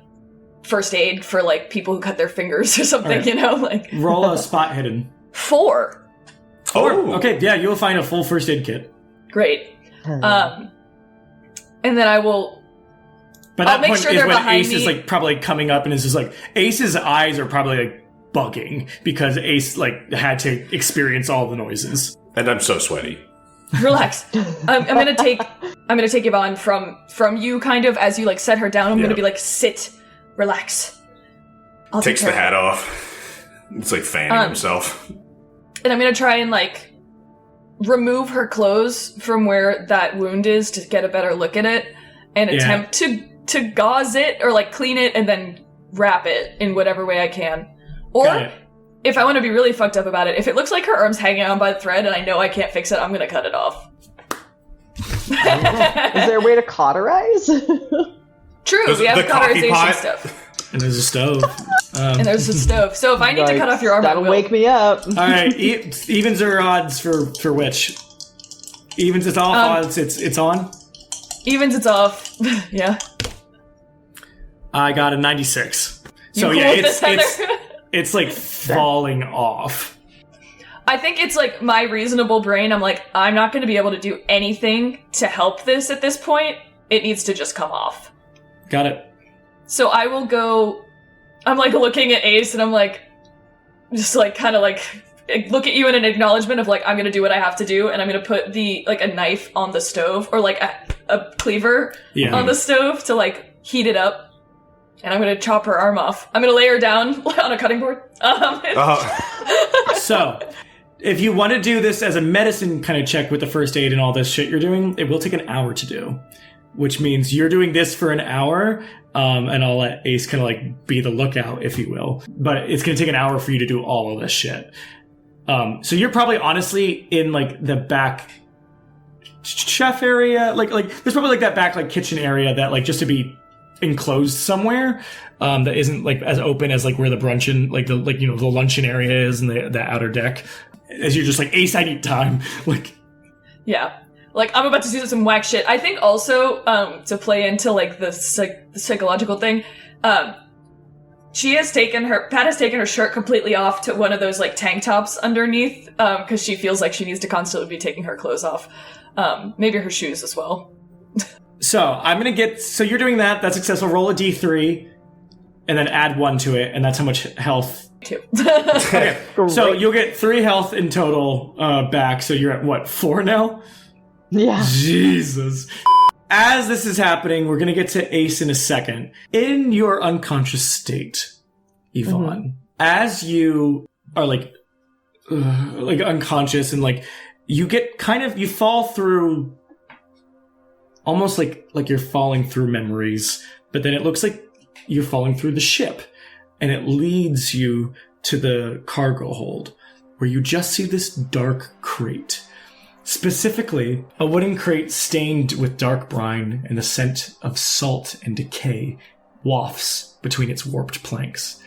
first aid for like people who cut their fingers or something, Right. you know, like Roll a spot hidden. 4. Oh, Okay, yeah, you'll find a full first aid kit. Great. And then I will. By I'll that make point sure is they're when behind Ace is me. like probably coming up and is just like Ace's eyes are probably like bugging because Ace like had to experience all the noises. and I'm so sweaty. Relax. I'm gonna take Yvonne from you kind of as you like set her down. I'm gonna be like, sit, relax. I'll take Takes care the of hat it. off. It's like fanning himself. And I'm gonna try and like remove her clothes from where that wound is to get a better look at it and attempt to gauze it or like clean it and then wrap it in whatever way I can. Got Or it. if I want to be really fucked up about it, if it looks like her arm's hanging on by the thread and I know I can't fix it, I'm gonna cut it off. Is there a way to cauterize? True, There's we have the coffee cauterization pot. stuff. And there's a stove. And there's a stove. So if I need to cut off your arm, I that'll will. wake me up. All right, evens or odds for which? Evens it's off, odds it's on. Evens, it's off. Yeah. I got a 96. So You yeah, cool with this, it's Heather? it's like falling off. I think it's like my reasonable brain. I'm like, I'm not going to be able to do anything to help this at this point. It needs to just come off. Got it. So I will go. I'm like looking at Ace and I'm like, just like kind of like look at you in an acknowledgement of like, I'm going to do what I have to do. And I'm going to put like a knife on the stove or like a cleaver on the stove to like heat it up. And I'm going to chop her arm off. I'm going to lay her down on a cutting board. So, if you want to do this as a medicine kind of check with the first aid and all this shit you're doing, it will take an hour to do. Which means you're doing this for an hour, and I'll let Ace kind of like be the lookout, if you will. But it's going to take an hour for you to do all of this shit. So you're probably honestly in like the back chef area, like there's probably like that back like kitchen area that like just to be enclosed somewhere that isn't like as open as like where the bruncheon like the like you know the luncheon area is and the outer deck. As you're just like, Ace, I need time. Like, Yeah. Like, I'm about to do some whack shit. I think also, to play into, like, the psychological thing, Pat has taken her shirt completely off to one of those, like, tank tops underneath, because she feels like she needs to constantly be taking her clothes off. Maybe her shoes as well. so so you're doing that. That's successful. Roll a d3 and then add 1 to it, and that's how much health. 2. Okay. So you'll get 3 health in total back, so you're at, what, 4 now? Yeah. Jesus. As this is happening, we're going to get to Ace in a second. In your unconscious state, Yvonne, as you are like unconscious and like you get you fall through almost like you're falling through memories, but then it looks like you're falling through the ship and it leads you to the cargo hold where you just see this dark crate. Specifically, a wooden crate stained with dark brine and the scent of salt and decay wafts between its warped planks.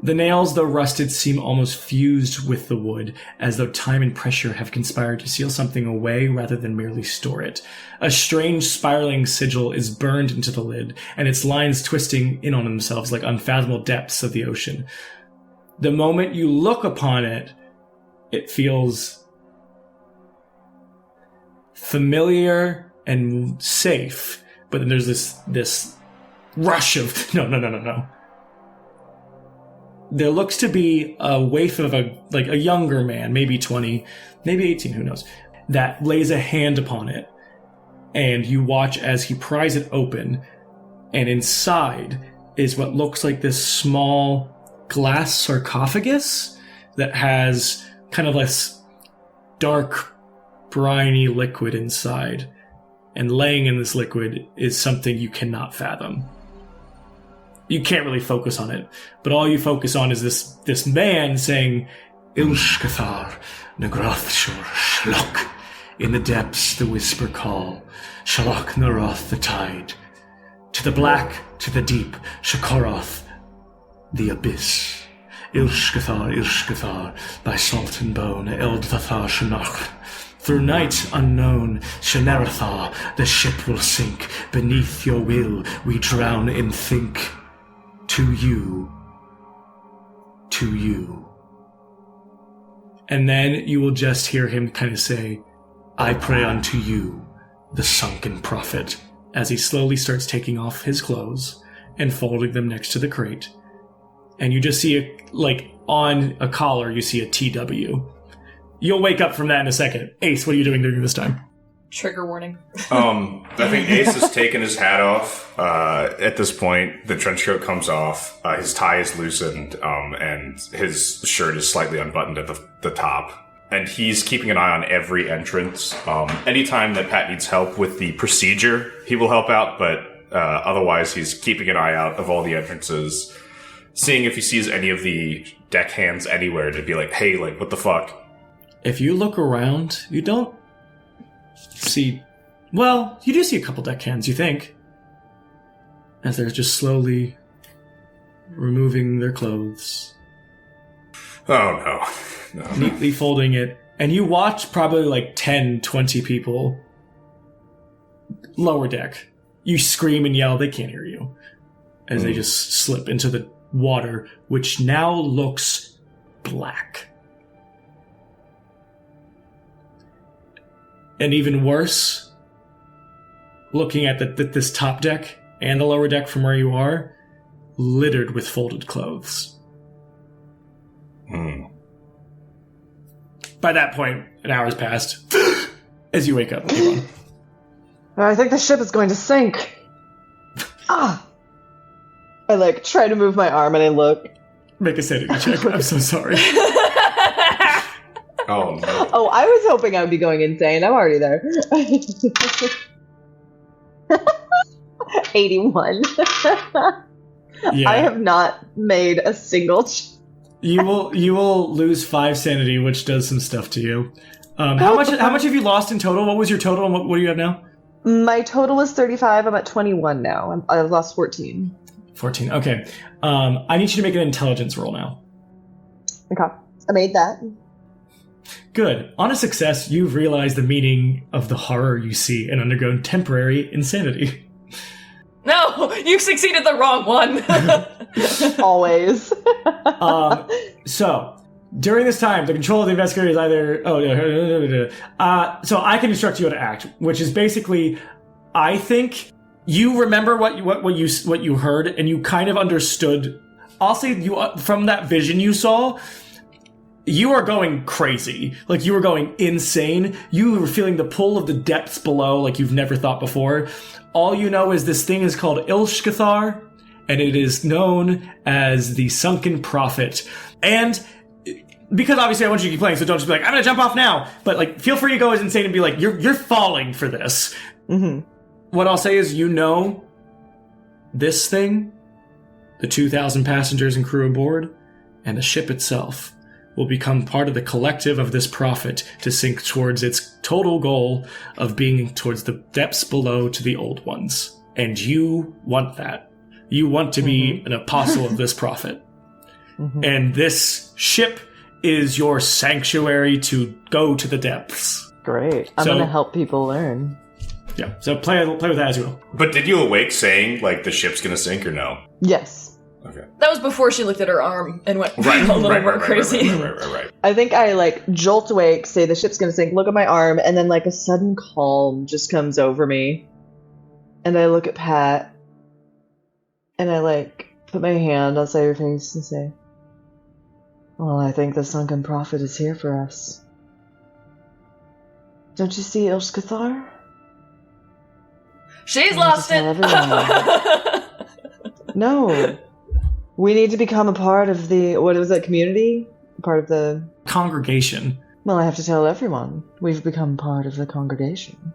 The nails, though rusted, seem almost fused with the wood, as though time and pressure have conspired to seal something away rather than merely store it. A strange spiraling sigil is burned into the lid, and its lines twisting in on themselves like unfathomable depths of the ocean. The moment you look upon it, it feels familiar and safe, but then there's this rush of no. There looks to be a waif of a younger man, maybe 20, maybe 18, who knows, that lays a hand upon it, and you watch as he pries it open, and inside is what looks like this small glass sarcophagus that has kind of this dark briny liquid inside, and laying in this liquid is something you cannot fathom. You can't really focus on it, but all you focus on is this man saying, Ilshkathar, Nagroth Shor Shalok. In the depths the whisper call, Shalok Naroth the tide. To the black, to the deep, Shakoroth, the abyss. Ilshkathar, by salt and bone, Eldvathar Shanach. Through night unknown, Shanarathar, the ship will sink. Beneath your will, we drown in think. to you. To you. And then you will just hear him kind of say, I pray unto you, the sunken prophet, as he slowly starts taking off his clothes and folding them next to the crate. And you just see, on a collar, you see a TW. You'll wake up from that in a second. Ace, what are you doing during this time? Trigger warning. I think Ace has taken his hat off. At this point, the trench coat comes off. His tie is loosened, and his shirt is slightly unbuttoned at the top. And he's keeping an eye on every entrance. Anytime that Pat needs help with the procedure, he will help out, but otherwise he's keeping an eye out of all the entrances, seeing if he sees any of the deckhands anywhere to be like, hey, what the fuck? If you look around, you don't see... Well, you do see a couple deckhands, you think. As they're just slowly removing their clothes. Oh, no. Neatly folding it. And you watch probably 10, 20 people. Lower deck. You scream and yell, they can't hear you. As they just slip into the water, which now looks black. And even worse, looking at this top deck and the lower deck from where you are, littered with folded clothes. By that point, an hour has passed. As you wake up, Yvonne. I think the ship is going to sink. I try to move my arm and I look. Make a sanity check. I'm so sorry. Oh, no. Oh, I was hoping I would be going insane. I'm already there. 81. Yeah. I have not made a single... You will lose 5 sanity, which does some stuff to you. How much have you lost in total? What was your total, and what do you have now? My total is 35. I'm at 21 now. I've lost 14. 14. Okay. I need you to make an intelligence roll now. Okay. I made that. Good. On a success, you've realized the meaning of the horror you see and undergone temporary insanity. No, you succeeded the wrong one. Always. So, during this time, the control of the investigator is either... so I can instruct you how to act, which is basically, I think you remember what you heard, and you kind of understood. I'll say you from that vision you saw, you are going crazy. You were going insane. You were feeling the pull of the depths below like you've never thought before. All you know is this thing is called Ilshkathar, and it is known as the Sunken Prophet. And because obviously I want you to keep playing, so don't just be like, I'm gonna jump off now. But feel free to go as insane and be like, you're falling for this. Mm-hmm. What I'll say is, this thing, the 2,000 passengers and crew aboard, and the ship itself will become part of the collective of this prophet to sink towards its total goal of being towards the depths below to the old ones. And you want that. You want to be an apostle of this prophet. And this ship is your sanctuary to go to the depths. Great. I'm going to help people learn. Yeah, so play with that as you will. But did you awake saying, the ship's gonna sink or no? Yes. Okay. That was before she looked at her arm and went a little more crazy. Right. I think I jolt awake, say the ship's gonna sink, look at my arm, and then a sudden calm just comes over me. And I look at Pat, and I put my hand outside her face and say, well, I think the sunken prophet is here for us. Don't you see Ilshkathar? She's lost it! No. We need to become a part of the, what was that, community? Part of the... Congregation. Well, I have to tell everyone. We've become part of the congregation.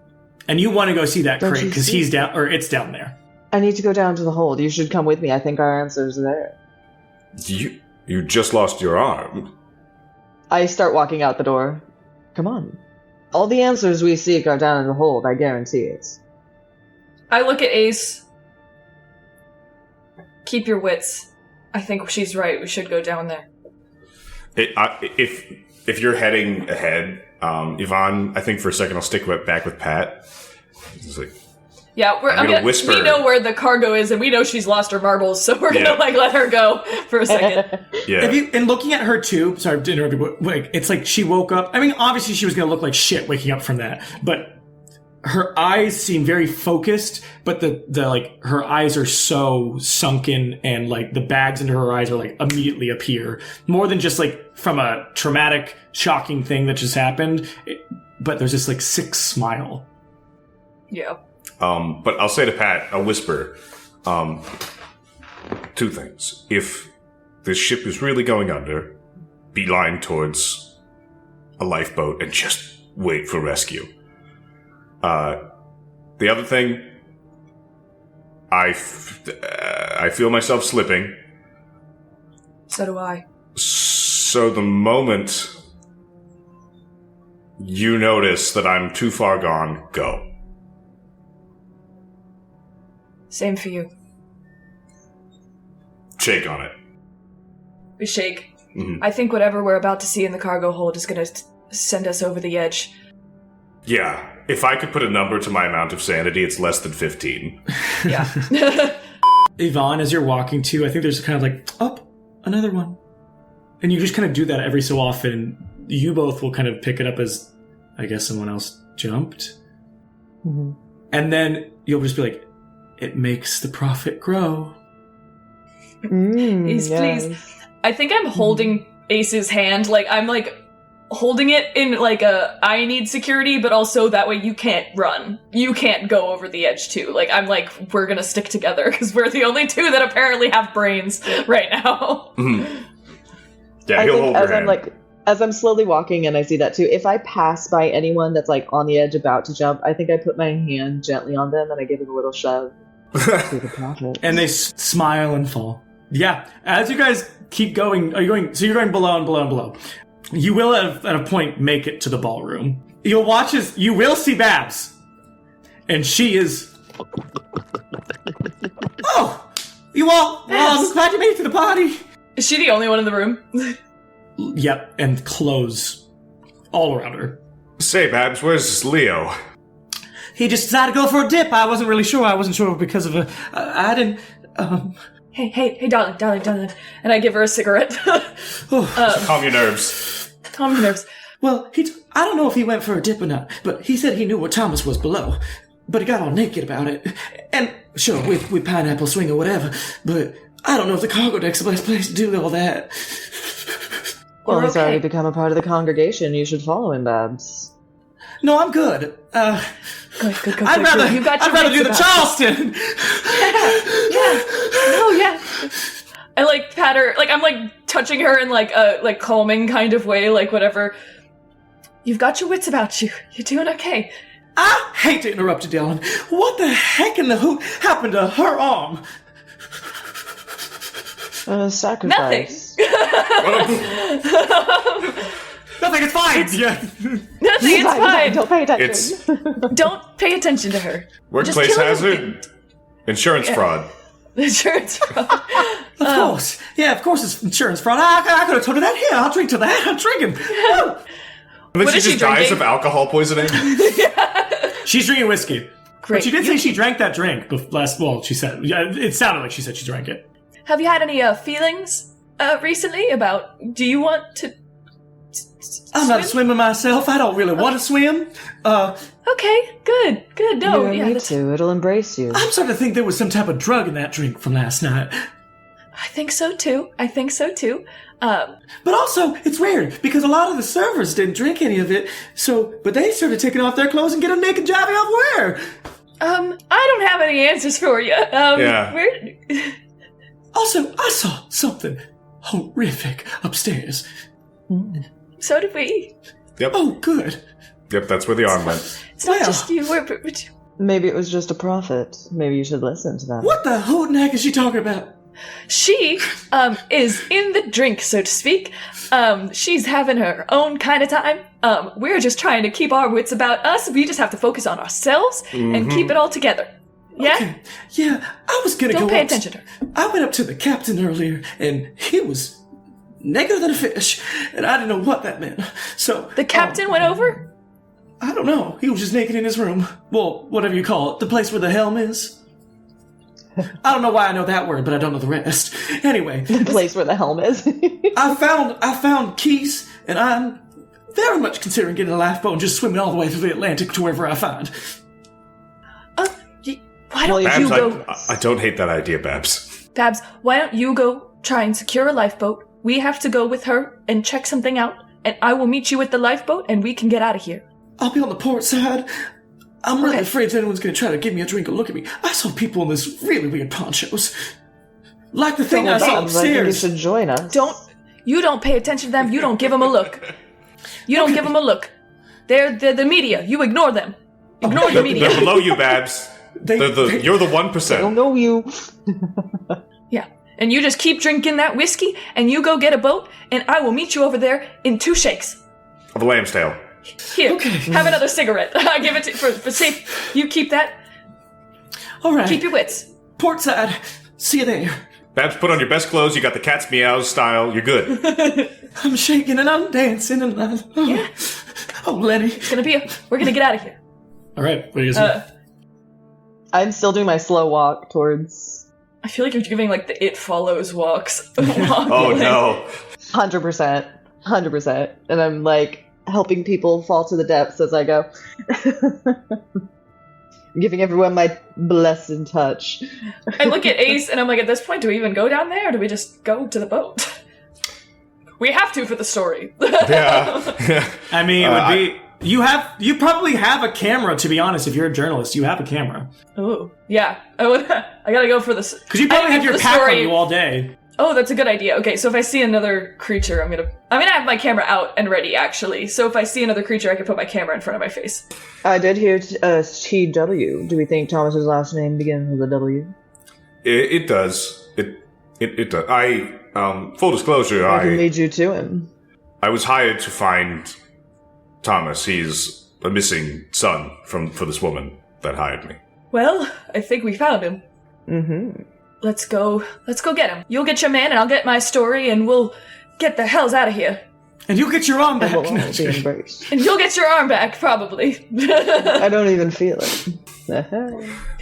And you want to go see that Don't crate, you because see? he's down, or it's down there. I need to go down to the hold. You should come with me. I think our answer's there. You just lost your arm. I start walking out the door. Come on. All the answers we seek are down in the hold, I guarantee it. I look at Ace. Keep your wits. I think she's right. We should go down there. If you're heading ahead, Yvonne, I think for a second I'll stick back with Pat. It's Yeah, I'm gonna whisper. we know where the cargo is, and we know she's lost her marbles, so we're gonna let her go for a second. Yeah. And looking at her too, sorry to interrupt you, but like, it's like she woke up. I mean, obviously she was gonna look like shit waking up from that, but her eyes seem very focused, but the like her eyes are so sunken, and like the bags under her eyes are like immediately appear, more than just like from a traumatic, shocking thing that just happened. But there's this like sick smile. Yeah. But I'll say to Pat, I'll whisper, two things. If this ship is really going under, beeline towards a lifeboat and just wait for rescue. The other thing, I feel myself slipping. So do I. So the moment you notice that I'm too far gone, go. Same for you. Shake on it. We shake. Mm-hmm. I think whatever we're about to see in the cargo hold is going to send us over the edge. Yeah. If I could put a number to my amount of sanity, it's less than 15. Yeah. Yvonne, as you're walking to, I think there's kind of like, up, another one. And you just kind of do that every so often. You both will kind of pick it up as, I guess someone else jumped. Mm-hmm. And then you'll just be like, it makes the profit grow. Ace, please. I think I'm holding Ace's hand. Like, I'm like holding it in like a, I need security, but also that way you can't run. You can't go over the edge too. Like, I'm like, we're gonna stick together because we're the only two that apparently have brains right now. Mm-hmm. Yeah, I he'll think hold your hand. as I'm slowly walking and I see that too, if I pass by anyone that's like on the edge about to jump, I think I put my hand gently on them and I give it a little shove. To the profit. And they smile and fall. Yeah, as you guys keep going, you're going below and below and below. You will at a point make it to the ballroom. You'll watch as you will see Babs. And she is... Oh! You all... I'm glad you made it to the party. Is she the only one in the room? Yep, and clothes all around her. Say, Babs, where's Leo? He just decided to go for a dip. I wasn't really sure. I wasn't sure because of I didn't... Hey, darling. And I give her a cigarette. Calm your nerves. Calm your nerves. Well, I don't know if he went for a dip or not, but he said he knew where Thomas was below. But he got all naked about it. And sure, with pineapple swing or whatever, but I don't know if the cargo deck's the best place to do all that. Well, he's okay. already become a part of the congregation. You should follow him, Babs. No, I'm good. Good. I'd rather, You got your I'd rather wits do the about Charleston. Yeah. I like pat her, like I'm like touching her in like a like calming kind of way, like whatever. You've got your wits about you. You're doing okay. I hate to interrupt you, Dylan. What the heck in the hoot happened to her arm? Sacrifice. Nothing, it's fine. Nothing, it's fine. Don't pay attention. Don't pay attention to her. Workplace Just kill hazard? Insurance fraud. Insurance fraud. Of course. Yeah, of course it's insurance fraud. I could have told her that. Here, I'll drink to that. I'm drinking. And then What she is she just dies drinking? of alcohol poisoning? She's drinking whiskey. Great. But she did say she drank that drink last. Well, she said it sounded like she said she drank it. Have you had any feelings recently about? Do you want to? I'm not a swimmer myself. I don't really want to swim. Okay, good. No, Yeah, me too. It'll embrace you. I'm starting to think there was some type of drug in that drink from last night. I think so too. But also, it's weird because a lot of the servers didn't drink any of it. But they started taking off their clothes and getting naked driving off where? I don't have any answers for you. Yeah. Also, I saw something horrific upstairs. So did we. Yep. Oh, good. Yep, that's where the arm went. It's not Well. just you. Maybe it was just a prophet. Maybe you should listen to them. What the hoot and heck is she talking about? She is in the drink, so to speak. She's having her own kind of time. We're just trying to keep our wits about us. We just have to focus on ourselves and keep it all together. Yeah? Okay. Yeah, I was gonna Don't go pay up attention to her. I went up to the captain earlier, and he was nakeder than a fish, and I didn't know what that meant. So The captain went over? I don't know. He was just naked in his room. Well, whatever you call it. The place where the helm is. I don't know why I know that word, but I don't know the rest. Anyway. The place where the helm is. I found keys, and I'm very much considering getting a lifeboat and just swimming all the way through the Atlantic to wherever I find. Why don't Babs, you go... I don't hate that idea, Babs. Babs, why don't you go try and secure a lifeboat? We have to go with her and check something out, and I will meet you at the lifeboat, and we can get out of here. I'll be on the port side. I'm really afraid anyone's going to try to give me a drink or look at me. I saw people in this really weird ponchos. Like the thing I saw I think you upstairs. should join us. You don't pay attention to them. You don't give them a look. You don't give them a look. They're the media. You ignore them. Ignore the media. They're below you, Babs. You're the 1%. I don't know you. Yeah. And you just keep drinking that whiskey, and you go get a boat, and I will meet you over there in 2 shakes. Of a lamb's tail. Here, have another cigarette. I give it to for safe. You keep that. All right. Keep your wits. Port side. See you there. Babs, put on your best clothes. You got the cat's meows style. You're good. I'm shaking and I'm dancing and Yeah. Oh, Lenny. We're gonna get out of here. All right. What do you guys do? I'm still doing my slow walk towards... I feel like you're giving like the It Follows walks. Oh, no. 100%. 100%. And I'm like helping people fall to the depths as I go. Giving everyone my blessed touch. I look at Ace and I'm like, at this point, do we even go down there or do we just go to the boat? We have to for the story. Yeah. I mean, it would be... You probably have a camera, to be honest. If you're a journalist, you have a camera. Oh, yeah. I gotta go for this. Because you probably had your pack on you all day. Oh, that's a good idea. Okay, so if I see another creature, I'm gonna have my camera out and ready, actually. So if I see another creature, I can put my camera in front of my face. I did hear TW. Do we think Thomas's last name begins with a W? It does. It does. Full disclosure, I can lead you to him. I was hired to find Thomas. He's a missing son for this woman that hired me. Well, I think we found him. Mm-hmm. Let's go get him. You'll get your man and I'll get my story and we'll get the hells out of here. And you'll get your arm back. And we'll all be embraced. And you'll get your arm back, probably. I don't even feel it.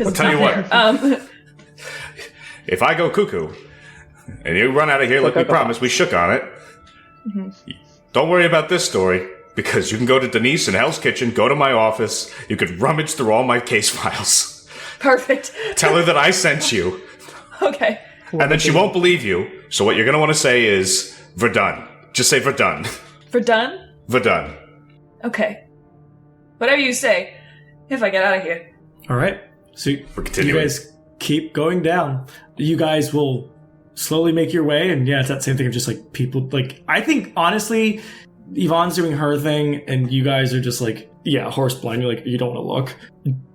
I'll tell you what. If I go cuckoo and you run out of here like we promised, we shook on it. Mm-hmm. Don't worry about this story, because you can go to Denise in Hell's Kitchen, go to my office, you could rummage through all my case files. Perfect. Tell her that I sent you. Okay. And then she won't believe you, so what you're going to want to say is, Verdun. Just say Verdun. Verdun? Verdun. Okay. Whatever you say, if I get out of here. All right. So you guys keep going down. You guys will slowly make your way, and yeah, it's that same thing of just like people. Like, I think honestly, Yvonne's doing her thing, and you guys are just like, yeah, horse blind. You're like, you don't want to look.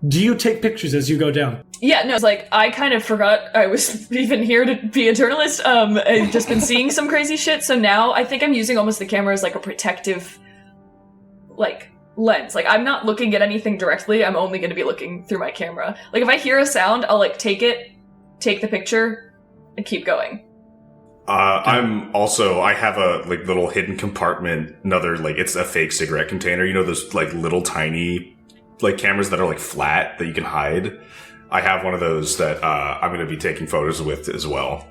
Do you take pictures as you go down? Yeah, no, it's like, I kind of forgot I was even here to be a journalist. I've just been seeing some crazy shit, so now I think I'm using almost the camera as like a protective, like, lens. Like, I'm not looking at anything directly, I'm only going to be looking through my camera. Like, if I hear a sound, I'll like take the picture, and keep going. I have a like little hidden compartment, it's a fake cigarette container. You know those like little tiny like cameras that are like flat that you can hide? I have one of those that I'm going to be taking photos with as well.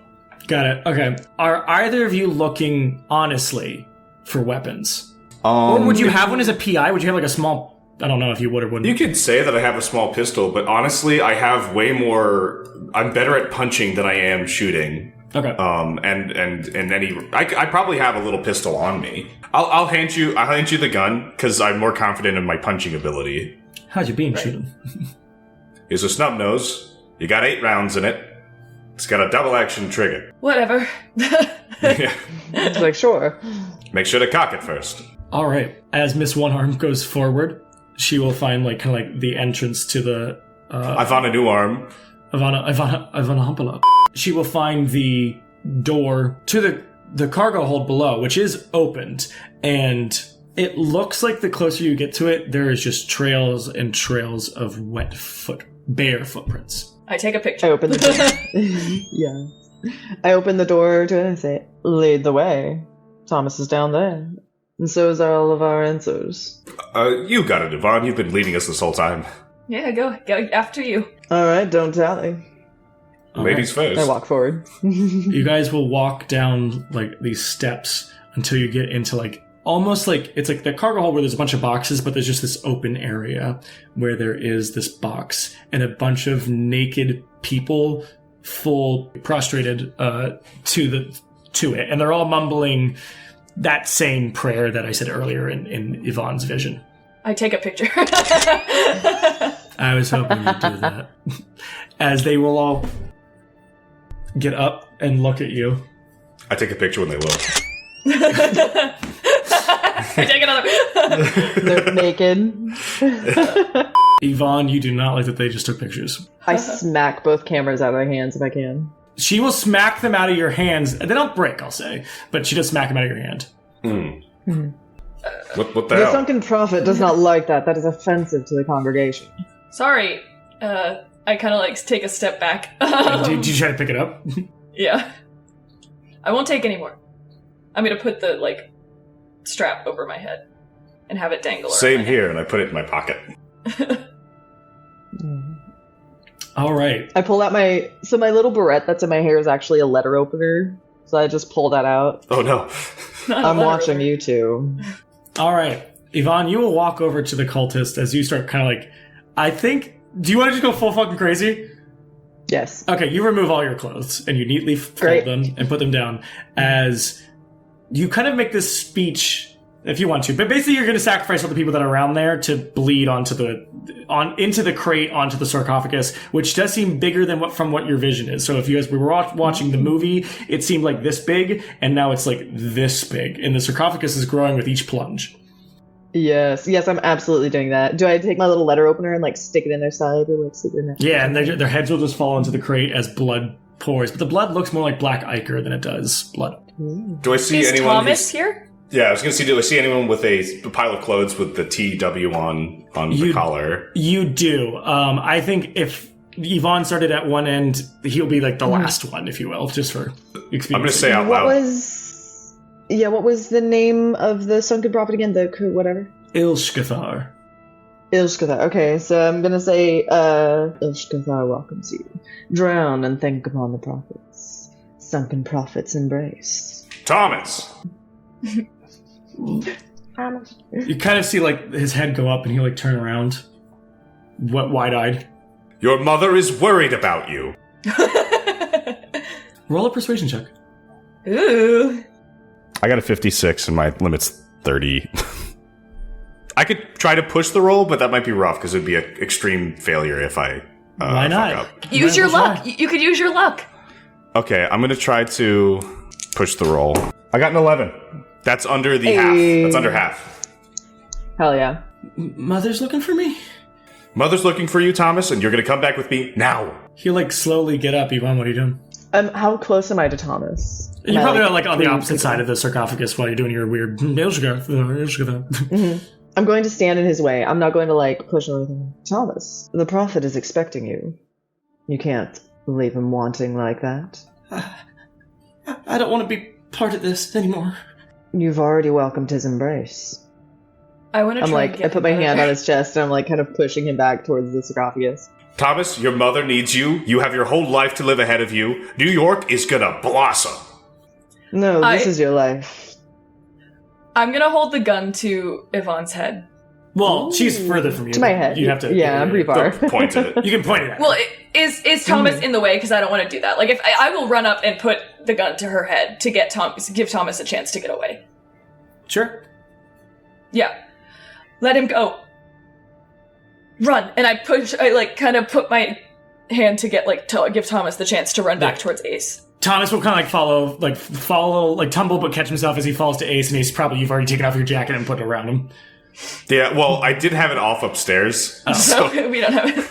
Got it. Okay. Are either of you looking honestly for weapons? Or would you have one as a PI? Would you have like a small... I don't know if you would or wouldn't. You could say that I have a small pistol, but honestly, I have way more... I'm better at punching than I am shooting. Okay. I probably have a little pistol on me. I'll hand you the gun because I'm more confident in my punching ability. How'd you beam shoot him? It's a snub nose. You got 8 rounds in it. It's got a double action trigger. Whatever. Yeah. It's like, sure. Make sure to cock it first. All right. As Miss One Arm goes forward, she will find like kind of like the entrance to the. Ivana New Arm. Ivana Humpala. She will find the door to the cargo hold below, which is opened, and it looks like the closer you get to it, there is just trails and trails of bare footprints. I take a picture. I open the door. Yeah. I open the door to it and say, lead the way. Thomas is down there. And so is all of our answers. You got it, Yvonne. You've been leading us this whole time. Yeah, go after you. Alright, don't tally. Ladies first. I walk forward. You guys will walk down like these steps until you get into like almost like it's like the cargo hold where there's a bunch of boxes, but there's just this open area where there is this box and a bunch of naked people, full prostrated to it, and they're all mumbling that same prayer that I said earlier in Yvonne's vision. I take a picture. I was hoping you'd do that. As they will all get up and look at you. I take a picture when they look. I take another. They're naked. Yvonne, you do not like that they just took pictures. I smack both cameras out of my hands if I can. She will smack them out of your hands. They don't break, I'll say, but she does smack them out of your hand. What the The hell? sunken prophet does not like that. That is offensive to the congregation. Sorry. I kind of like take a step back. Did you try to pick it up? Yeah. I won't take any more. I'm gonna put the like strap over my head and have it dangle. Same here, and I put it in my pocket. All right. I pulled out my little barrette that's in my hair is actually a letter opener. So I just pull that out. Oh no. I'm watching you two. All right. Yvonne, you will walk over to the cultist as you start kind of like, I think, do you want to just go full fucking crazy? Yes. Okay, you remove all your clothes and you neatly fold Great. them and put them down as you kind of make this speech if you want to. But basically you're going to sacrifice all the people that are around there to bleed into the crate, onto the sarcophagus, which does seem bigger than from what your vision is. So if you guys we were watching the movie, it seemed like this big, and now it's like this big. And the sarcophagus is growing with each plunge. Yes, I'm absolutely doing that. Do I take my little letter opener and like stick it in their side or like stick it in their... Yeah, and their heads will just fall into the crate as blood pours. But the blood looks more like black ichor than it does blood. Do I see Is anyone? Thomas here? Yeah, I was going to see. Do I see anyone with a pile of clothes with the TW on the collar? You do. I think if Yvonne started at one end, he'll be like the last one, if you will, just for experience. I'm going to say out What loud. what was the name of the sunken prophet again? The whatever? Ilshkathar. Ilshkathar. Okay, so I'm gonna say, Ilshkathar welcomes you. Drown and think upon the prophets. Sunken prophets embrace. Thomas! You kind of see like his head go up and he'll like turn around, wide-eyed. Your mother is worried about you. Roll a persuasion check. Ooh. I got a 56 and my limit's 30. I could try to push the roll, but that might be rough because it'd be an extreme failure if I Why not? fuck up. Use your luck. You could use your luck. Okay, I'm going to try to push the roll. I got an 11. That's under the half. Hey. That's under half. Hell yeah. Mother's looking for me? Mother's looking for you, Thomas, and you're going to come back with me now. He'll like slowly get up. Yvonne, what are you doing? How close am I to Thomas? You're probably like on the three opposite people? side of the sarcophagus while you're doing your weird Ilshkathar. I'm going to stand in his way. I'm not going to like push or anything. Thomas, the prophet is expecting you. You can't leave him wanting like that. I don't want to be part of this anymore. You've already welcomed his embrace. I want to I'm try like, and get I put my him out of hand on there. his chest and I'm like kind of pushing him back towards the sarcophagus. Thomas, your mother needs you. You have your whole life to live ahead of you. New York is going to blossom. No, this is your life. I'm gonna hold the gun to Yvonne's head. Well, she's further from you. To my head. You have to. Yeah, I'm pretty far. Don't point at it. You can point it at. Well, is Thomas in the way? Because I don't want to do that. Like, if I will run up and put the gun to her head to give Thomas a chance to get away. Sure. Yeah, let him go. Run, and I kind of put my hand to get to give Thomas the chance to run back towards Ace. Thomas will kind of follow, tumble, but catch himself as he falls to Ace, and you've already taken off your jacket and put it around him. Yeah, well, I did have it off upstairs. So We don't have it.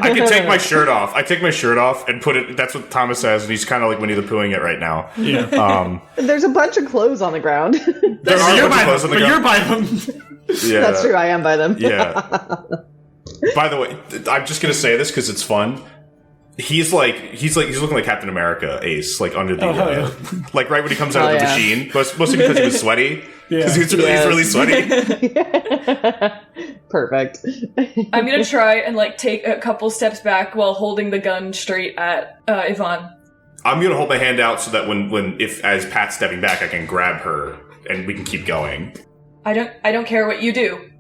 I can take my shirt off. I take my shirt off and put it. That's what Thomas says, and he's kind of like Winnie the Poohing it right now. Yeah. There's a bunch of clothes on the ground. There are a bunch of clothes on the You're ground. by them. Yeah. That's true, I am by them. Yeah. By the way, I'm just gonna say this because it's fun. He's looking like Captain America, Ace, like under the, hell yeah. like right when he comes out of the yeah. machine, mostly because he was sweaty. Because he's really sweaty. Perfect. I'm gonna try and like take a couple steps back while holding the gun straight at Yvonne. I'm gonna hold my hand out so that if as Pat's stepping back, I can grab her and we can keep going. I don't care what you do.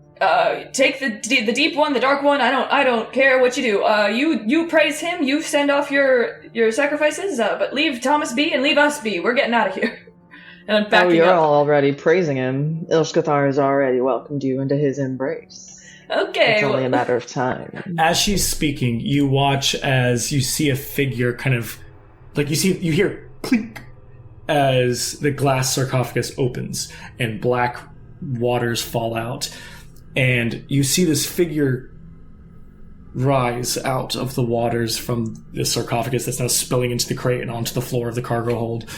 Take the deep one, the dark one. I don't care what you do. You praise him. You send off your sacrifices. But leave Thomas be and leave us be. We're getting out of here. And I'm backing you're up. already praising him. Ilshkathar has already welcomed you into his embrace. Okay. It's only a matter of time. As she's speaking, you watch as you see a figure kind of like you hear clink as the glass sarcophagus opens and black waters fall out. And you see this figure rise out of the waters from the sarcophagus that's now spilling into the crate and onto the floor of the cargo hold.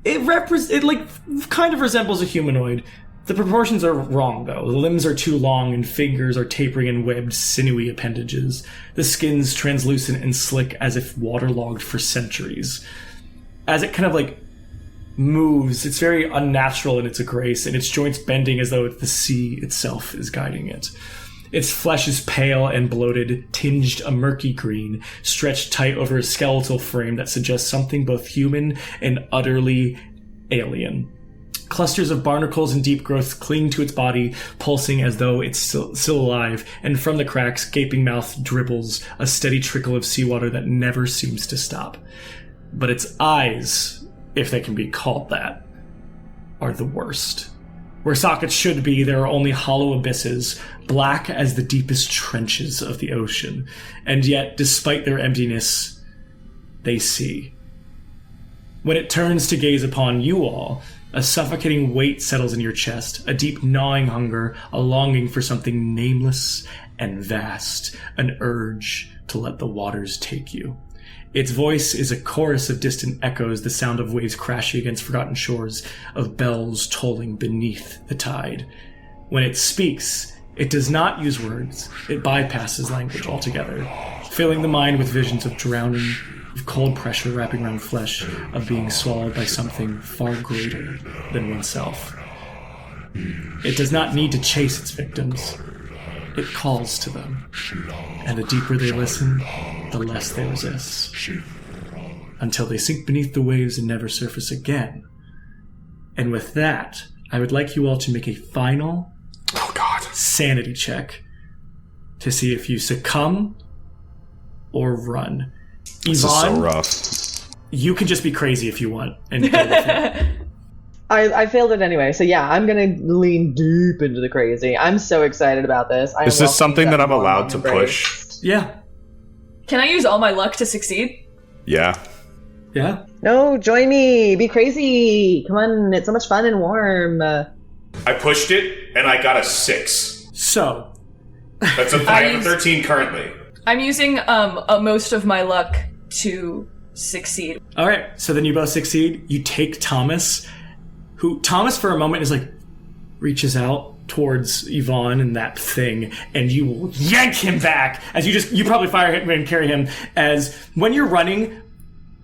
It kind of resembles a humanoid. The proportions are wrong, though. The limbs are too long and fingers are tapering in webbed, sinewy appendages. The skin's translucent and slick as if waterlogged for centuries. As it kind of moves, it's very unnatural in its grace, and its joints bending as though the sea itself is guiding it. Its flesh is pale and bloated, tinged a murky green, stretched tight over a skeletal frame that suggests something both human and utterly alien. Clusters of barnacles and deep growths cling to its body, pulsing as though it's still alive, and from the cracks, gaping mouth dribbles a steady trickle of seawater that never seems to stop. But its eyes, if they can be called that, are the worst. Where sockets should be, there are only hollow abysses, black as the deepest trenches of the ocean. And yet, despite their emptiness, they see. When it turns to gaze upon you all, a suffocating weight settles in your chest, a deep gnawing hunger, a longing for something nameless and vast, an urge to let the waters take you. Its voice is a chorus of distant echoes, the sound of waves crashing against forgotten shores, of bells tolling beneath the tide. When it speaks, it does not use words. It bypasses language altogether, filling the mind with visions of drowning, of cold pressure wrapping around flesh, of being swallowed by something far greater than oneself. It does not need to chase its victims. It calls to them, and the deeper they listen, the less they resist, until they sink beneath the waves and never surface again. And with that, I would like you all to make a final sanity check to see if you succumb or run. This Yvonne, is so rough. you can just be crazy if you want. And go with it. I failed it anyway, so yeah, I'm gonna lean deep into the crazy. I'm so excited about this. Is this something that I'm allowed to push? Yeah. Can I use all my luck to succeed? Yeah. Yeah. No, join me. Be crazy. Come on, it's so much fun and warm. I pushed it, and I got a 6. So, That's a 5 of 13 currently. I'm using most of my luck to succeed. all right. So then you both succeed. You take Thomas, who Thomas for a moment is reaches out towards Yvonne and that thing, and you will yank him back as you probably fire him and carry him. As when you're running,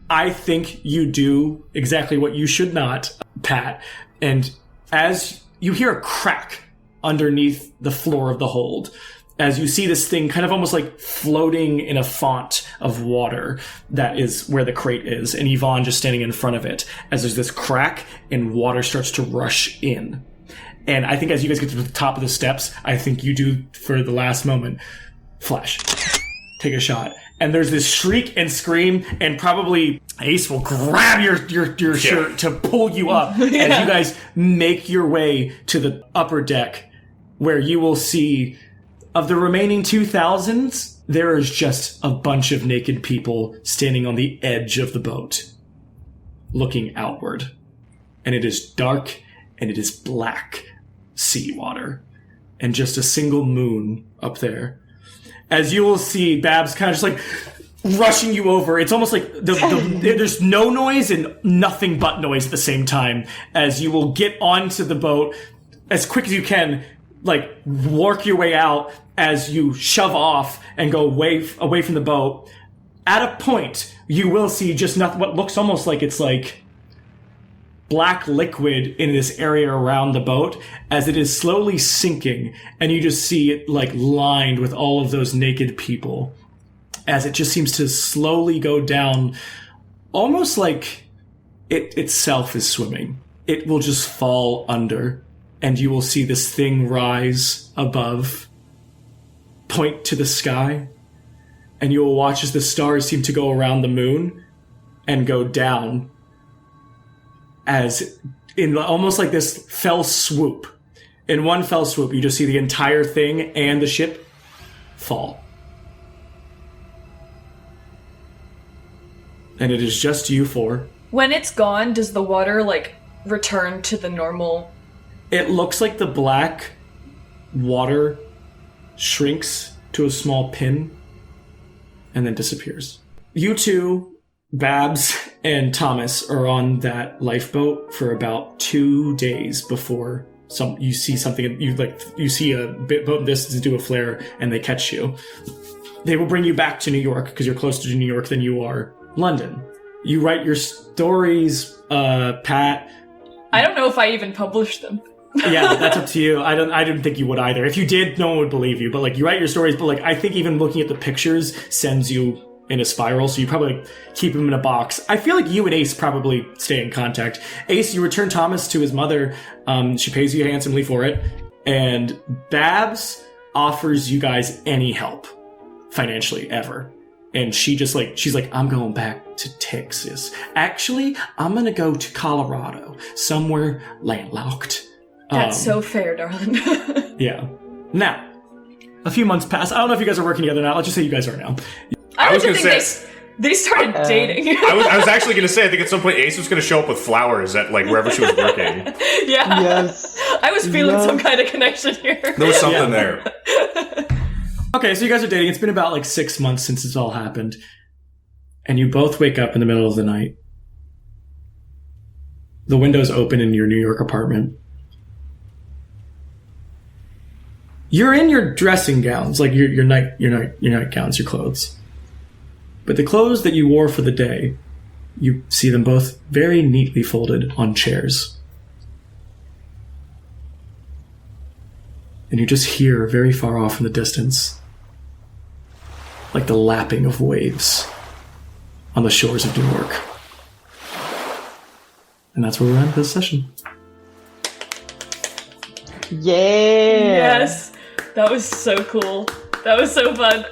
I think you do exactly what you should not, Pat. And as you hear a crack underneath the floor of the hold, as you see this thing kind of almost floating in a font of water that is where the crate is, and Yvonne just standing in front of it, as there's this crack and water starts to rush in. And I think as you guys get to the top of the steps, I think you do, for the last moment, flash. Take a shot. And there's this shriek and scream, and probably Ace will grab your shirt to pull you up as you guys make your way to the upper deck, where you will see, of the remaining 2,000s, there is just a bunch of naked people standing on the edge of the boat, looking outward. And it is dark, and it is black seawater, and just a single moon up there. As you will see, Babs kind of just rushing you over. It's almost like there's no noise and nothing but noise at the same time, as you will get onto the boat as quick as you can, work your way out as you shove off and go away from the boat. At a point, you will see just what looks almost like it's black liquid in this area around the boat as it is slowly sinking, and you just see it like lined with all of those naked people as it just seems to slowly go down, almost like it itself is swimming. It will just fall under, and you will see this thing rise above, point to the sky, and you will watch as the stars seem to go around the moon and go down, as in almost like this fell swoop. In one fell swoop, you just see the entire thing and the ship fall. And it is just you four. When it's gone, does the water, like, return to the normal? It looks like the black water shrinks to a small pin and then disappears. You two, Babs and Thomas, are on that lifeboat for about 2 days before you see something. You see a boat in distance do a flare, and they catch you. They will bring you back to New York because you're closer to New York than you are London. You write your stories, Pat. I don't know if I even published them. Yeah, that's up to you. I didn't think you would either. If you did, no one would believe you. But like, you write your stories, but like, I think even looking at the pictures sends you in a spiral, so you probably keep them in a box. I feel like you and Ace probably stay in contact. Ace, you return Thomas to his mother. She pays you handsomely for it. And Babs offers you guys any help financially ever. And she's like, I'm going back to Texas. Actually, I'm going to go to Colorado, somewhere landlocked. That's so fair, darling. Yeah. Now, a few months pass. I don't know if you guys are working together now. Let's just say you guys are now. I was going to say they started dating. I was actually going to say, I think at some point Ace was going to show up with flowers at like wherever she was working. Yeah. Yes. I was feeling some kind of connection here. There was something there. Okay, so you guys are dating. It's been about like 6 months since this all happened. And you both wake up in the middle of the night. The window's open in your New York apartment. You're in your dressing gowns, like your nightgowns, your clothes. But the clothes that you wore for the day, you see them both very neatly folded on chairs. And you just hear very far off in the distance, like the lapping of waves on the shores of New York. And that's where we're at this session. Yeah. Yes. That was so cool. That was so fun.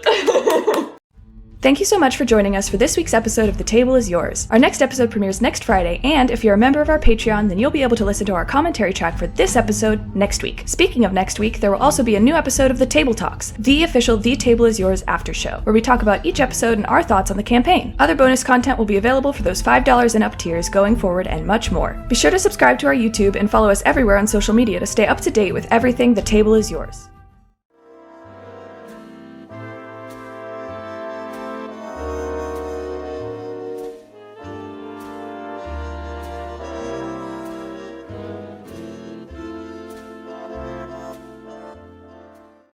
Thank you so much for joining us for this week's episode of The Table is Yours. Our next episode premieres next Friday, and if you're a member of our Patreon, then you'll be able to listen to our commentary track for this episode next week. Speaking of next week, there will also be a new episode of The Table Talks, the official The Table is Yours after show, where we talk about each episode and our thoughts on the campaign. Other bonus content will be available for those $5 and up tiers going forward, and much more. Be sure to subscribe to our YouTube and follow us everywhere on social media to stay up to date with everything The Table is Yours.